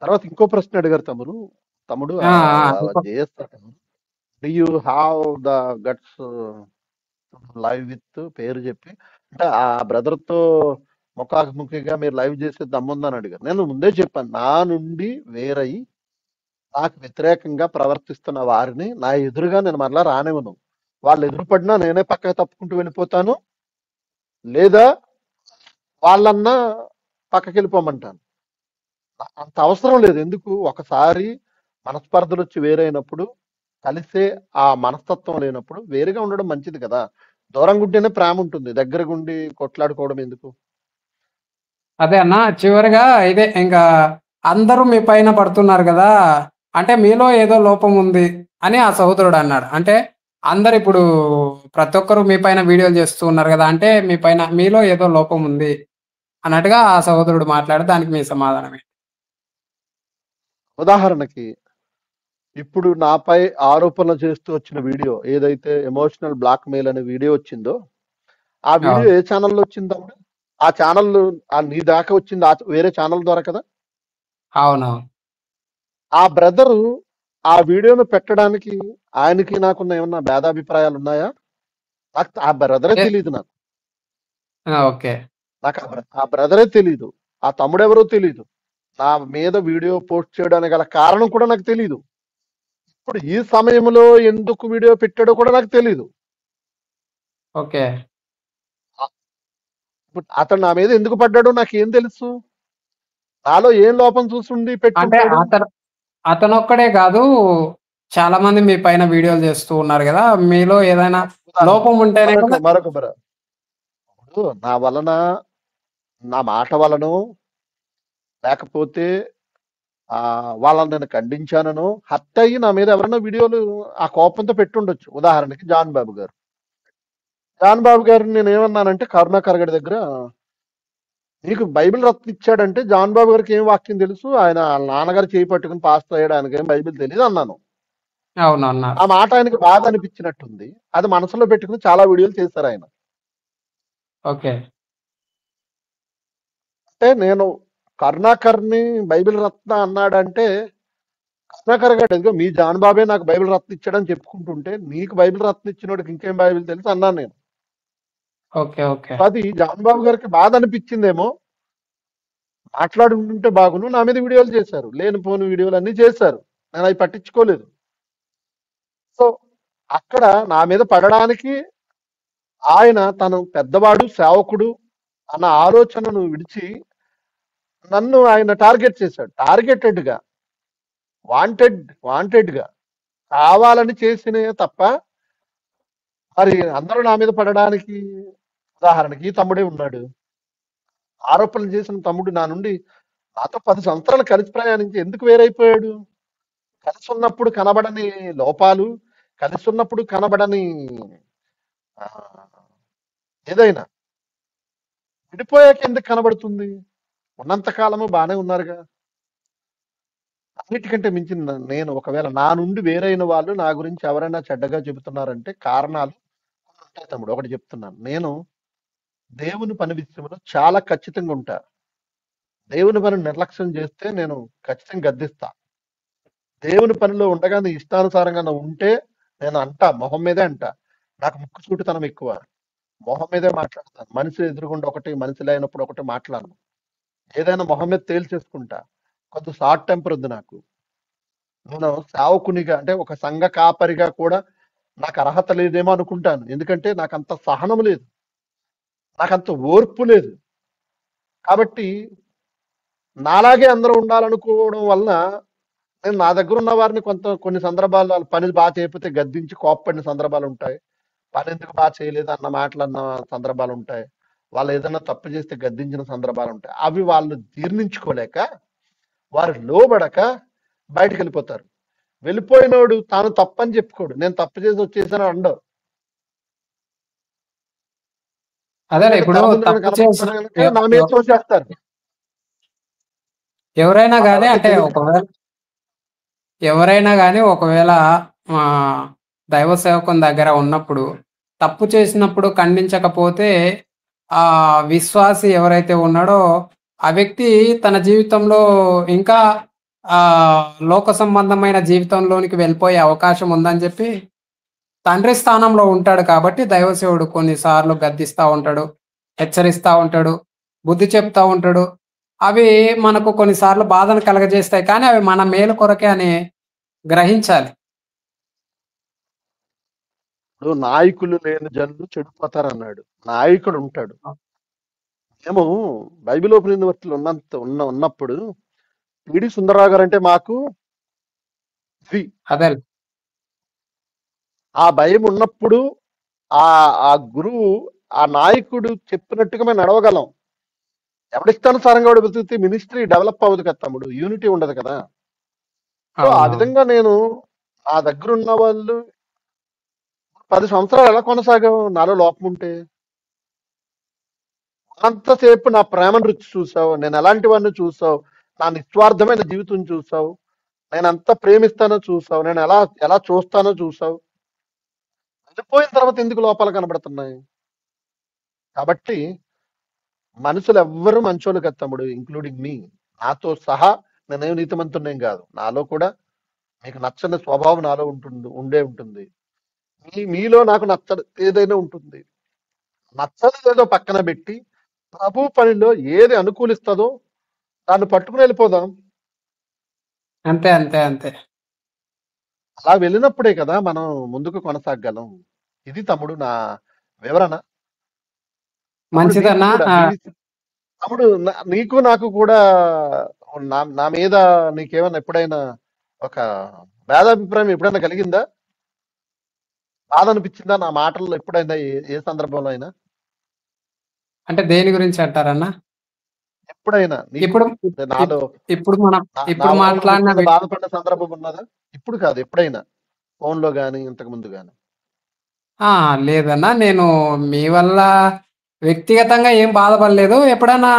తర్వాత ఇంకో ప్రశ్న అడిగారు తమ్ముడు. తమ్ముడు ఆ! ఆ! JS do you have the guts live with పేరు చెప్పి అంటే ఆ బ్రదర్ తో ముఖాముఖిగా మీరు లైవ్ చేసే దమ్ముందని అడిగారు. నేను ముందే చెప్పాను. నా నుండి వేరై నాకు వ్యతిరేకంగా ప్రవర్తిస్తున్న వారిని నా ఎదురుగా నేను మరలా రానివ్వను. వాళ్ళు ఎదురుపడినా నేనే పక్కకు తప్పుకుంటూ వెళ్ళిపోతాను. లేదా వాళ్ళన్నా పక్కకెళ్ళిపోమంటాను. అంత అవసరం లేదు. ఎందుకు? ఒకసారి మనస్పర్ధలొచ్చి వేరైనప్పుడు, కలిసే ఆ మనస్తత్వం లేనప్పుడు వేరుగా ఉండడం మంచిది కదా! దూరంగుంటేనే ప్రేముంటుంది. దగ్గరగుండి కొట్లాడుకోవడం ఎందుకు? అదే అన్న. చివరగా ఇదే ఇంకా అందరూ మీ పైన పడుతున్నారు గదా! అంటే మీలో ఏదో లోపం ఉంది అని ఆ సహోదరుడన్నాడు. అంటే అందరిప్పుడు ప్రతి ఒక్కరు మీ పైన వీడియోలు చేస్తూ ఉన్నారు గదా! అంటే మీలో ఏదో లోపం ఉంది అన్నట్టుగా ఆ సహోదరుడు మాట్లాడి దానికి మీ సమాధానమే. ఉదాహరణకి ఇప్పుడు నాపై ఆరోపణలు చేస్తూ వచ్చిన వీడియో ఏదైతే ఎమోషనల్ బ్లాక్‌మెయిల్ అనే వీడియో వచ్చిందో, ఆ వీడియో అవును. ఏ ఛానెల్‌లో వచ్చింది తమ్ముడు? ఆ ఛానెల్ నీ దాకా వచ్చింది వేరే ఛానెల్ ద్వారా కదా! అవునవును. ఆ బ్రదరు ఆ వీడియోను పెట్టడానికి ఆయనకి నాకున్న ఏమన్నా భేదాభిప్రాయాలున్నాయా? నాకు ఆ బ్రదరే ఏ తెలీదు నాకు. ఆ! ఓకే. నాకు ఆ బ్రదరే తెలీదు. ఆ తమ్ముడెవరో తెలీదు. నా మీద వీడియో పోస్ట్ చేయడానికి గల కారణం కూడా నాకు తెలీదు. ఇప్పుడు ఈ సమయంలో ఎందుకు వీడియో పెట్టాడో కూడా నాకు తెలీదు. ఓకే. ఆహ్, ఇప్పుడు అతను నా మీద ఎందుకు పడ్డాడో నాకేం తెలుసు? నాలో ఏం లోపం చూసుండి అంటే పెట్టుంటాడు? అతనొక్కడే గాదు, చాలా మంది మీ పైన వీడియోలు చేస్తూ ఉన్నారు గదా! మీలో ఏదైనా ఉదాహరణ లోపం ఉంటేనే కదా మరొక ఇప్పుడు నా వలన నా మాట వలనో లేకపోతే వాళ్ళని నేను ఖండించాననో హర్ట్ అయ్యి నా మీద ఎవరైనా వీడియోలు ఆ కోపంతో పెట్టుండొచ్చు. ఉదాహరణకి జాన్ బాబు గారు. జాన్ బాబు గారిని నేనేమన్నానంటే కరుణాకర్ గారి దగ్గర నీకు బైబిల్ రత్న ఇచ్చాడంటే జాన్ బాబు గారికి ఏం వాక్యం తెలుసు? ఆయన ఆళ్ళ నాన్నగారు చేయి పట్టుకొని పాస్టర్ అయ్యాడు. ఆయనకేం బైబిల్ తెలీదు అన్నాను. అవునన్నారు. ఆ మాట ఆయనకి బాధ అనిపించినట్టుంది. అది మనసులో పెట్టుకొని చాలా వీడియోలు చేశారాయన. ఓకే. అంటే నేను కరుణాకర్‌ని బైబిల్ రత్న అన్నాడంటే కరుణాకర్ గారు ఇదిగో మీ జాన్ బాబే నాకు బైబిల్ రత్న ఇచ్చాడని చెప్పుకుంటుంటే నీకు బైబిల్ రత్న ఇచ్చినోడికి ఇంకేం బైబిల్ తెలుసు అన్నాను నేను. ఓకే. ఓకే. అది జాన్ బాబు గారికి బాధ అనిపించిందేమో. మాట్లాడుకుంటుంటే బాగున్ను. నా మీద వీడియోలు చేశారు. లేనిపోని వీడియోలన్నీ చేశారు. నేనవి పట్టించుకోలేదు. సో, అక్కడ నా మీద పడడానికి ఆయన తను పెద్దవాడు, సేవకుడు అన్న ఆలోచనను విడిచి నన్ను ఆయన టార్గెట్ చేశాడు. టార్గెటెడ్‌గా, వాంటెడ్‌గా కావాలని చేసినయే తప్ప మరి అందరూ నా మీద పడడానికి ఉదాహరణకి ఈ తమ్ముడే ఉన్నాడు. ఆరోపణలు చేసిన తమ్ముడు నా నుండి నాతో 10 సంవత్సరాలు కలిసి ప్రయాణించి ఎందుకు వేరైపోయాడు? కలిసున్నప్పుడు కనబడని లోపాలు, కలిసున్నప్పుడు కనబడని ఆహ్, ఏదైనా విడిపోయాక ఎందుకు కనబడుతుంది? ఉన్నంత కాలము బానే ఉన్నారుగా. అన్నిటికంటే మించింది నేను ఒకవేళ నా నుండి వేరైన వాళ్ళు నా గురించి ఎవరైనా చెడ్డగా చెబుతున్నారంటే కారణాలు ఉంటాయి తమ్ముడు. ఒకటి చెప్తున్నాను. నేను దేవుని పని విషయంలో చాలా ఖచ్చితంగా ఉంటా. దేవుని పనిని నిర్లక్ష్యం చేస్తే నేను ఖచ్చితంగా గద్దిస్తా. దేవుని పనిలో ఉండగా నీ ఇష్టానుసారంగా నువ్వు ఉంటే నేను అంటా. మొహం మీదే అంటా. నాకు ముక్కుసూటితనం ఎక్కువ. మొహం మీదే మాట్లాడతాను. మనిషి ఎదురుగుండా ఒకటి, మనిషి లేనప్పుడు ఒకటి మాట్లాడను. ఏదైనా మొహం మీద తేల్చేసుకుంటా. కొంచెం షార్ట్ టెంపర్ ఉంది నాకు. నేను సేవకునిగా అంటే ఒక సంఘ కాపరిగా కూడా నాకు అర్హత లేదేమో అనుకుంటాను. ఎందుకంటే నాకంత సహనం లేదు. నాకంత ఓర్పు లేదు. కాబట్టి నాలాగే అందరూ ఉండాలనుకోవడం వలన నేను నా దగ్గర ఉన్న వారిని కొన్ని సందర్భాల్లో ఆళ్ళ పని చేయకపోతే గద్దించి కోప్పడిన సందర్భాలుంటాయి. పని ఎందుకు బాగా చేయలేదు అన్న మాటలు అన్న సందర్భాలు ఉంటాయి. వాళ్ళు ఏదైనా తప్పు చేస్తే గద్దించిన సందర్భాలు ఉంటాయి. అవి వాళ్ళు జీర్ణించుకోలేక వారు లోబడక బయటకు వెళ్ళిపోతారు. వెళ్ళిపోయినోడు తాను తప్పని చెప్పుకోడు. నేను తప్పు చేసి వచ్చేసాను అండవు. అదే ఎందుకంటే ఇప్పుడు తెర ముందు నేను తప్పు చేసిన కనపడతాను కనుక నా మీద తోసేస్తారు. ఎవరైనా కానీ వాళ్ళెవరికి అంటే తెలియక ఎవరైనా కానీ ఒకవేళ ఆ, దైవ సేవకుని దగ్గర ఉన్నప్పుడు తప్పు చేసినప్పుడు ఖండించకపోతే ఆ విశ్వాసి ఎవరైతే ఉన్నాడో ఆ వ్యక్తి తన జీవితంలో ఇంకా ఆ లోక సంబంధమైన జీవితంలోనికి వెళ్ళిపోయే అవకాశం ఉందని చెప్పి తండ్రి స్థానంలో ఉంటాడు కాబట్టి దైవసేవుడు కొన్నిసార్లు గద్దిస్తా ఉంటాడు, హెచ్చరిస్తా ఉంటాడు, బుద్ధి చెప్తా ఉంటాడు. అవి మనకు కొన్నిసార్లు బాధను కలగజేస్తాయి. కానీ అవి మన మేలు కొరకే అని గ్రహించాలి. ఇప్పుడు నాయకులు లేని జనులు చెడిపోతారన్నాడు. నాయకుడు ఉంటాడు. మేము బైబిల్ ఓపెన్ యూనివర్సిటీలో ఉన్నప్పుడు పిడి సుందరరావు గారు అంటే మాకు ఇది అదే ఆ భయం ఉన్నప్పుడు ఆ ఆ గురువు ఆ నాయకుడు చెప్పినట్టుగా మేము నడవగలం. ఎవడిష్టానుసారంగా వాడు బతికితే మినిస్ట్రీ డెవలప్ అవ్వదు కదా తమ్ముడు, యూనిటీ ఉండదు కదా. సో ఆ అవునవును. విధంగా నేను నా దగ్గర ఉన్న వాళ్ళు 10 సంవత్సరాలు ఎలా కొనసాగావు నాలో లోపం ఉంటే? అంతసేపు నా ప్రేమను రుచి చూసావు, నేను ఎలాంటి వాడిని చూసావు, నా నిస్వార్థమైన జీవితం చూసావు, నేను ఎంత ప్రేమిస్తానో చూసావు, నేను ఎలా ఎలా చూస్తానో చూసావు. వెళ్ళిపోయిన తర్వాత ఎందుకు లోపాలు కనబడుతున్నాయి? కాబట్టి మనుషులు ఎవ్వరూ మంచోళ్ళు కదా తమ్ముడు, ఇంక్లూడింగ్ మీ. నాతో సహా నేనేం నీతిమంతున్నేం కాదు. నాలో కూడా మీకు నచ్చని స్వభావం నాలో ఉండే ఉంటుంది. మీలో నాకు నచ్చని ఏదైనా ఉంటుంది. నచ్చనిది ఏదో పక్కన పెట్టి ప్రభు పనిలో ఏది అనుకూలిస్తుందో దాన్ని పట్టుకుని వెళ్ళిపోదాం. అంతే అంతే అంతే. అలా వెళ్ళినప్పుడే కదా మనం ముందుకు కొనసాగలం. ఇది తమ్ముడు నా వివరణ. తమ్ముడు నీకు మంచిదన్నా. కూడా తమ్ముడు నీకు నాకు కూడా నా నా మీద నీకేమన్నా ఎప్పుడైనా ఒక భేదాభిప్రాయం ఎప్పుడైనా కలిగిందా? బాధ అనిపించిందా నా మాటల్లో ఎప్పుడైనా ఏ సందర్భంలో అయినా? అంటే దేని గురించి అంటారన్నా? ఎప్పుడైనా నీకు ఇప్పుడు నాలో ఇప్పుడు మనం నా ఇప్పుడు వల్ల నువ్వు మాట్లాడిన ఎప్పుడైనా బాధపడ్డ సందర్భం ఉన్నదా? ఇప్పుడు కాదు, ఎప్పుడైనా ఫోన్ లో గానీ ఇంతకు ముందు గానీ? లేదన్నా. నేను మీ వల్ల వ్యక్తిగతంగా ఏం బాధపడలేదు. ఎప్పుడైనా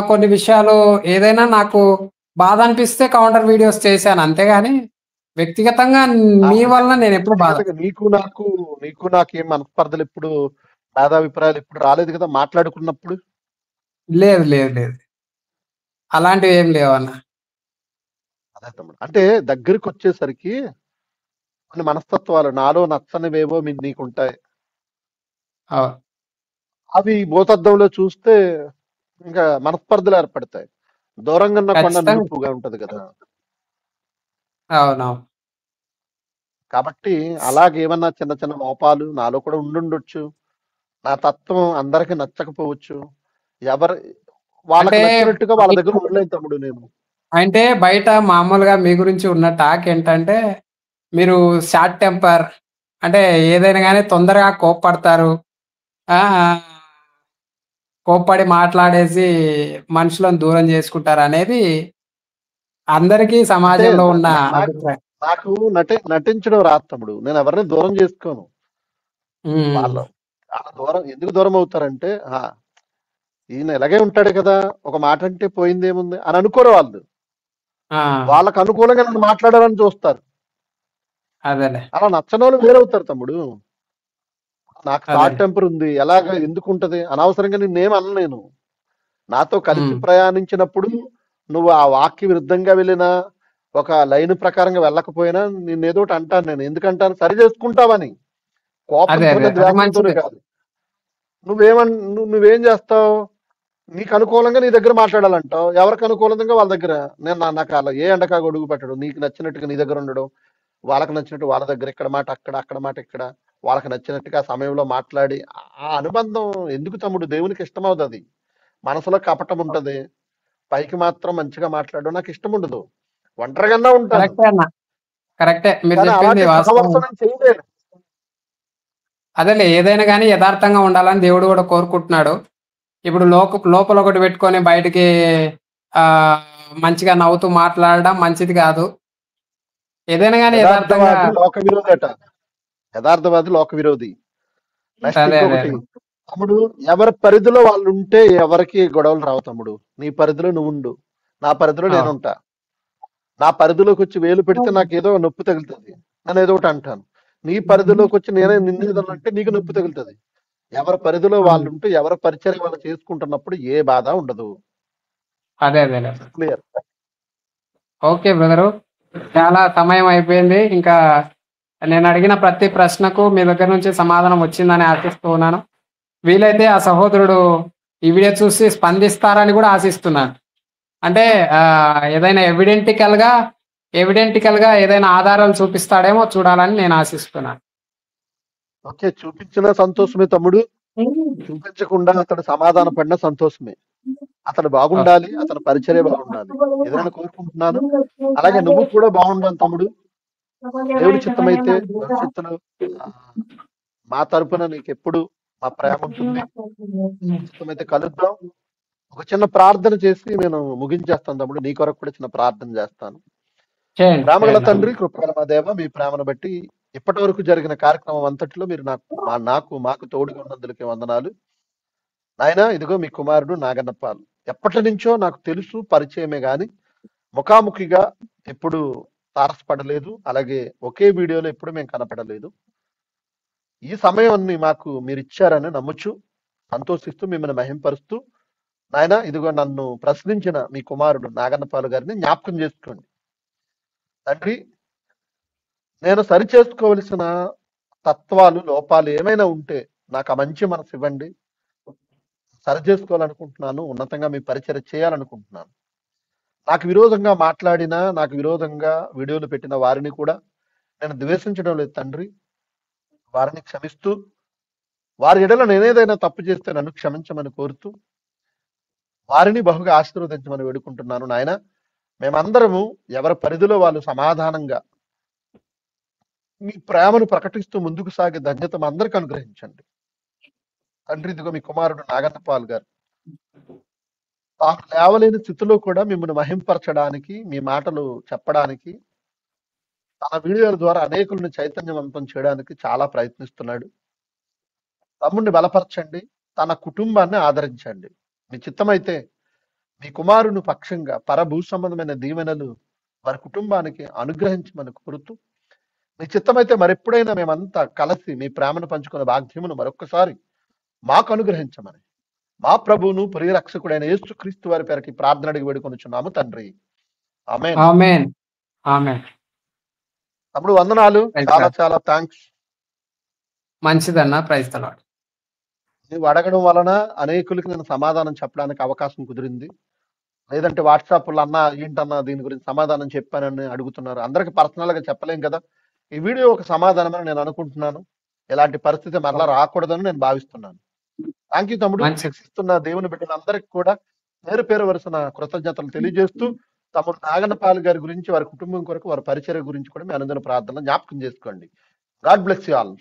కొన్ని విషయాలు ఏదైనా నాకు బాధ అనిపిస్తే కౌంటర్ వీడియోస్ చేశాను. అంతేగాని వ్యక్తిగతంగా మీ అంటే వలన నేనెప్పుడు వ్యక్తిగతంగా నీకు నాకు ఏం మనస్పర్ధలు ఎప్పుడు, భేదాభిప్రాయాలు ఎప్పుడు రాలేదు కదా మాట్లాడుకున్నప్పుడు? లేదు. లేదు. లేదు. అలాంటివేం లేవన్నా. అదే తమ్ముడు. అంటే దగ్గరికి వచ్చేసరికి కొన్ని మనస్తత్వాలు నాలో నచ్చనివేవో నీకుంటాయి. అవును. అవి భూతద్దంలో చూస్తే ఇంకా మనస్పర్ధలు ఏర్పడతాయి. దూరంగా ఉన్న కొండ ఖచ్చితంగా. నునుపుగా ఉంటది కదా. అవునవును. కాబట్టి అలాగే ఏమన్నా చిన్న చిన్న లోపాలు నాలో కూడా ఉండుండొచ్చు. నా తత్వం అందరికి నచ్చకపోవచ్చు. ఎవరు వాళ్ళకి అంటే నచ్చినట్టుగా వాళ్ళ దగ్గర బయట ఉండలేను తమ్ముడు నేను. అంటే బయట మామూలుగా మీ గురించి ఉన్న టాక్ ఏంటంటే, మీరు షార్ట్ టెంపర్. అంటే ఏదైనా గాని తొందరగా కోప్పడతారు. ఆ! కోప్పడి మాట్లాడేసి మనుషులను దూరం చేసుకుంటారనేది అందరికీ అంటే సమాజంలో నా- ఉన్న నా- నాకు అభిప్రాయం. నాకు నటించడం రాదు తమ్ముడు. నేను ఎవరిని దూరం చేసుకోను. హ్మ్. వాళ్ళు దూరం ఎందుకు దూరం అవుతారంటే ఈయన ఇలాగే ఉంటాడు కదా, ఒక మాట అంటే పోయిందేముంది అని అనుకోరు వాళ్ళు. ఆ! వాళ్ళకు అనుకూలంగా నన్ను మాట్లాడాలని చూస్తారు. అదేలే. అలా నచ్చని వాళ్ళు వేరవుతారు తమ్ముడు. నాకు షార్ట్ అదేలే. టెంపర్ ఉంది, ఎలాగ ఎందుకు ఉంటది, అనవసరంగా నిన్నేం అనలేను. నాతో కలిసి హ్మ్. ప్రయాణించినప్పుడు నువ్వు ఆ వాక్య విరుద్ధంగా వెళ్ళినా, ఒక లైన్ ప్రకారంగా వెళ్ళకపోయినా నిన్నేదో ఒకటి అంటాను. నేను ఎందుకంటాను, సరి చేసుకుంటావని. అదే. అదే. కోపంతోనే అది ద్వేషంతోనే మంచిదే. కాదు. నువ్వేం చేస్తావు? నీకు అనుకూలంగా నీ దగ్గర మాట్లాడాలంటావు, ఎవరికి అనుకూలంగా వాళ్ళ దగ్గర. నాకు అలా ఏ ఎండకా గొడుగు పెట్టడం, నీకు నచ్చినట్టుగా నీ దగ్గర ఉండడం, వాళ్ళకి నచ్చినట్టు వాళ్ళ దగ్గర, ఇక్కడ మాట అక్కడ, అక్కడ మాట ఇక్కడ, వాళ్ళకి నచ్చినట్టుగా ఆ సమయంలో మాట్లాడి ఆ అనుబంధం ఎందుకు తమ్ముడు? దేవునికి ఇష్టమవుతుంది అది. మనసులో కపటం ఉంటది, పైకి మాత్రం మంచిగా మాట్లాడడం నాకు ఇష్టం ఉండదు. ఒంటరిగానే ఉంటాను, కరెక్టే అన్న. కరెక్టే. మీరు కానీ చెప్పింది అలాంటి వాస్తవం. సహవాసం నేను చేయలేను. అదేలే ఏదైనా గానీ యథార్థంగా ఉండాలని దేవుడు గూడా కోరుకుంటున్నాడు. ఇప్పుడు లోపల ఒకటి పెట్టుకొని బయటికి మంచిగా నవ్వుతూ మాట్లాడడం మంచిది గాదు. ఏదైనా గానీ యథార్థంగా యథార్థవాది లోక విరోధి అట. యథార్థవాది లోక విరోధి. నెక్స్ట్ అదే. ఇంకొకటి, తమ్ముడు ఎవరి పరిధిలో వాళ్ళు ఉంటే ఎవరికి గొడవలు రావు తమ్ముడు. నీ పరిధిలో నువ్వు ఉండు, నా పరిధిలో ఆ! నేనుంటా. నా పరిధిలోకి వచ్చి వేలు పెడితే నాకు ఏదో నొప్పి తగులుతుంది, నేను ఏదో ఒకటి అంటాను. నీ పరిధిలోకి వచ్చి నేనే నిన్నేదంటే నీకు నొప్పి తగులుతుంది. ఎవరి పరిధిలో వాళ్ళు ఉంటూ ఎవరి పరిచయం వాళ్ళు చేసుకుంటున్నప్పుడు ఏ బాధ ఉండదు. అదేలే. క్లియర్. Okay brother. చాలా సమయం అయిపోయింది. ఇంకా నేను అడిగిన ప్రతి ప్రశ్నకు మీ దగ్గర నుంచి సమాధానం వచ్చిందని ఆశిస్తూ ఉన్నాను. వీలైతే ఆ సహోదరుడు ఈ వీడియో చూసి స్పందిస్తారని కూడా ఆశిస్తున్నాను. అంటే ఏదైనా ఎవిడెంటికల్‌గా ఏదైనా ఆధారాలు చూపిస్తాడేమో చూడాలని నేను ఆశిస్తున్నాను. ఓకే, చూపించిన సంతోషమే తమ్ముడు. చూపించకుండా అతడు సమాధాన పడిన సంతోషమే. అతడు బాగుండాలి, అతని పరిచర్య బాగుండాలి, ఏదైనా కోరుకుంటున్నాను. అలాగే నువ్వు కూడా బాగుండాలి తమ్ముడు. దేవుడి చిత్తమైతే భవిష్యత్తులో మా తరపున నీకు ఎప్పుడు మా ప్రేమ ఉంటుంది. చిత్తమైతే కలుద్దాం. ఒక చిన్న ప్రార్థన చేసి నేను ముగించేస్తాను తమ్ముడు. నీ కొరకు కూడా చిన్న ప్రార్థన చేస్తాను. ప్రేమగల తండ్రి, కృపగల మా దేవ, మీ ప్రేమను బట్టి ఇప్పటి వరకు జరిగిన కార్యక్రమం అంతటిలో మీరు మాకు తోడుగా ఉన్నందుకే వందనాలు. నాయన, ఇదిగో మీ కుమారుడు నాగన్నపాల్ ఎప్పటి నుంచో నాకు తెలుసు, పరిచయమే గాని ముఖాముఖిగా ఎప్పుడు తారసపడలేదు. అలాగే ఒకే వీడియోలో ఎప్పుడు మేము కనపడలేదు. ఈ సమయాన్ని మాకు మీరు ఇచ్చారని నమ్ముచు సంతోషిస్తూ మిమ్మల్ని మహింపరుస్తూ, నాయన ఇదిగో నన్ను ప్రశ్నించిన మీ కుమారుడు నాగన్నపాలు గారిని జ్ఞాపకం చేసుకోండి తండ్రి. నేను సరి చేసుకోవలసిన తత్వాలు, లోపాలు ఏమైనా ఉంటే నాకు ఆ మంచి మనసు ఇవ్వండి. సరి చేసుకోవాలనుకుంటున్నాను, ఉన్నతంగా మీ పరిచయం చేయాలనుకుంటున్నాను. నాకు విరోధంగా మాట్లాడినా, నాకు విరోధంగా వీడియోలు పెట్టిన వారిని కూడా నేను ద్వేషించడం లేదు తండ్రి. వారిని క్షమిస్తూ, వారి ఎడల నేనేదైనా తప్పు చేస్తే నన్ను క్షమించమని కోరుతూ, వారిని బహుగా ఆశీర్వదించమని వేడుకుంటున్నాను నాయన. మేమందరము ఎవరి పరిధిలో వాళ్ళు సమాధానంగా మీ ప్రేమను ప్రకటిస్తూ ముందుకు సాగే ధన్యత మా అందరికి అనుగ్రహించండి తండ్రి. ఇదిగో మీ కుమారుడు నాగన్నపాల్ గారు తాను లేవలేని స్థితిలో కూడా మిమ్మల్ని మహింపరచడానికి, మీ మాటలు చెప్పడానికి, తన వీడియోల ద్వారా అనేకులను చైతన్యవంతం చేయడానికి చాలా ప్రయత్నిస్తున్నాడు. తమ్ముడిని బలపరచండి, తన కుటుంబాన్ని ఆదరించండి. మీ చిత్తమైతే మీ కుమారుని పక్షంగా పరభూ సంబంధమైన దీవెనలు వారి కుటుంబానికి అనుగ్రహించమని కోరుతూ, మీ చిత్తమైతే మరెప్పుడైనా మేమంతా కలిసి మీ ప్రేమను పంచుకునే భాగ్యమును మరొక్కసారి మాకు అనుగ్రహించమని మా ప్రభువును ప్రియరక్షకుడైన యేసుక్రీస్తు వారి పేరటి ప్రార్థన అడిగి వేడుకొనుచున్నాము తండ్రి. ఆమేన్. ఆమేన్. ఆమేన్. తమ్ముడు వందనాలు, చాలా చాలా థ్యాంక్స్. మంచిదన్న. Praise the Lord. నువ్వు అడగడం వలన అనేకులకి నేను సమాధానం చెప్పడానికి అవకాశం కుదిరింది. లేదంటే వాట్సాప్లో అన్న ఏంటన్నా దీని గురించి సమాధానం చెప్పానని అడుగుతున్నారు. అందరికి పర్సనల్ గా చెప్పలేం కదా. ఈ వీడియో ఒక సమాధానమని నేను అనుకుంటున్నాను. ఇలాంటి పరిస్థితి మరలా రాకూడదని నేను భావిస్తున్నాను. థ్యాంక్ యూ తమ్ముడు. వీక్షిస్తున్న దేవుని బిడ్డలందరికీ కూడా పేరు పేరు వరుసన కృతజ్ఞతలు తెలియజేస్తూ, తమ్ముడు నాగన్నపాల్ గారి గురించి, వారి కుటుంబం కొరకు, వారి పరిచర్య గురించి కూడా మీ అనుదిన ప్రార్థన జ్ఞాపకం చేసుకోండి. God bless you all.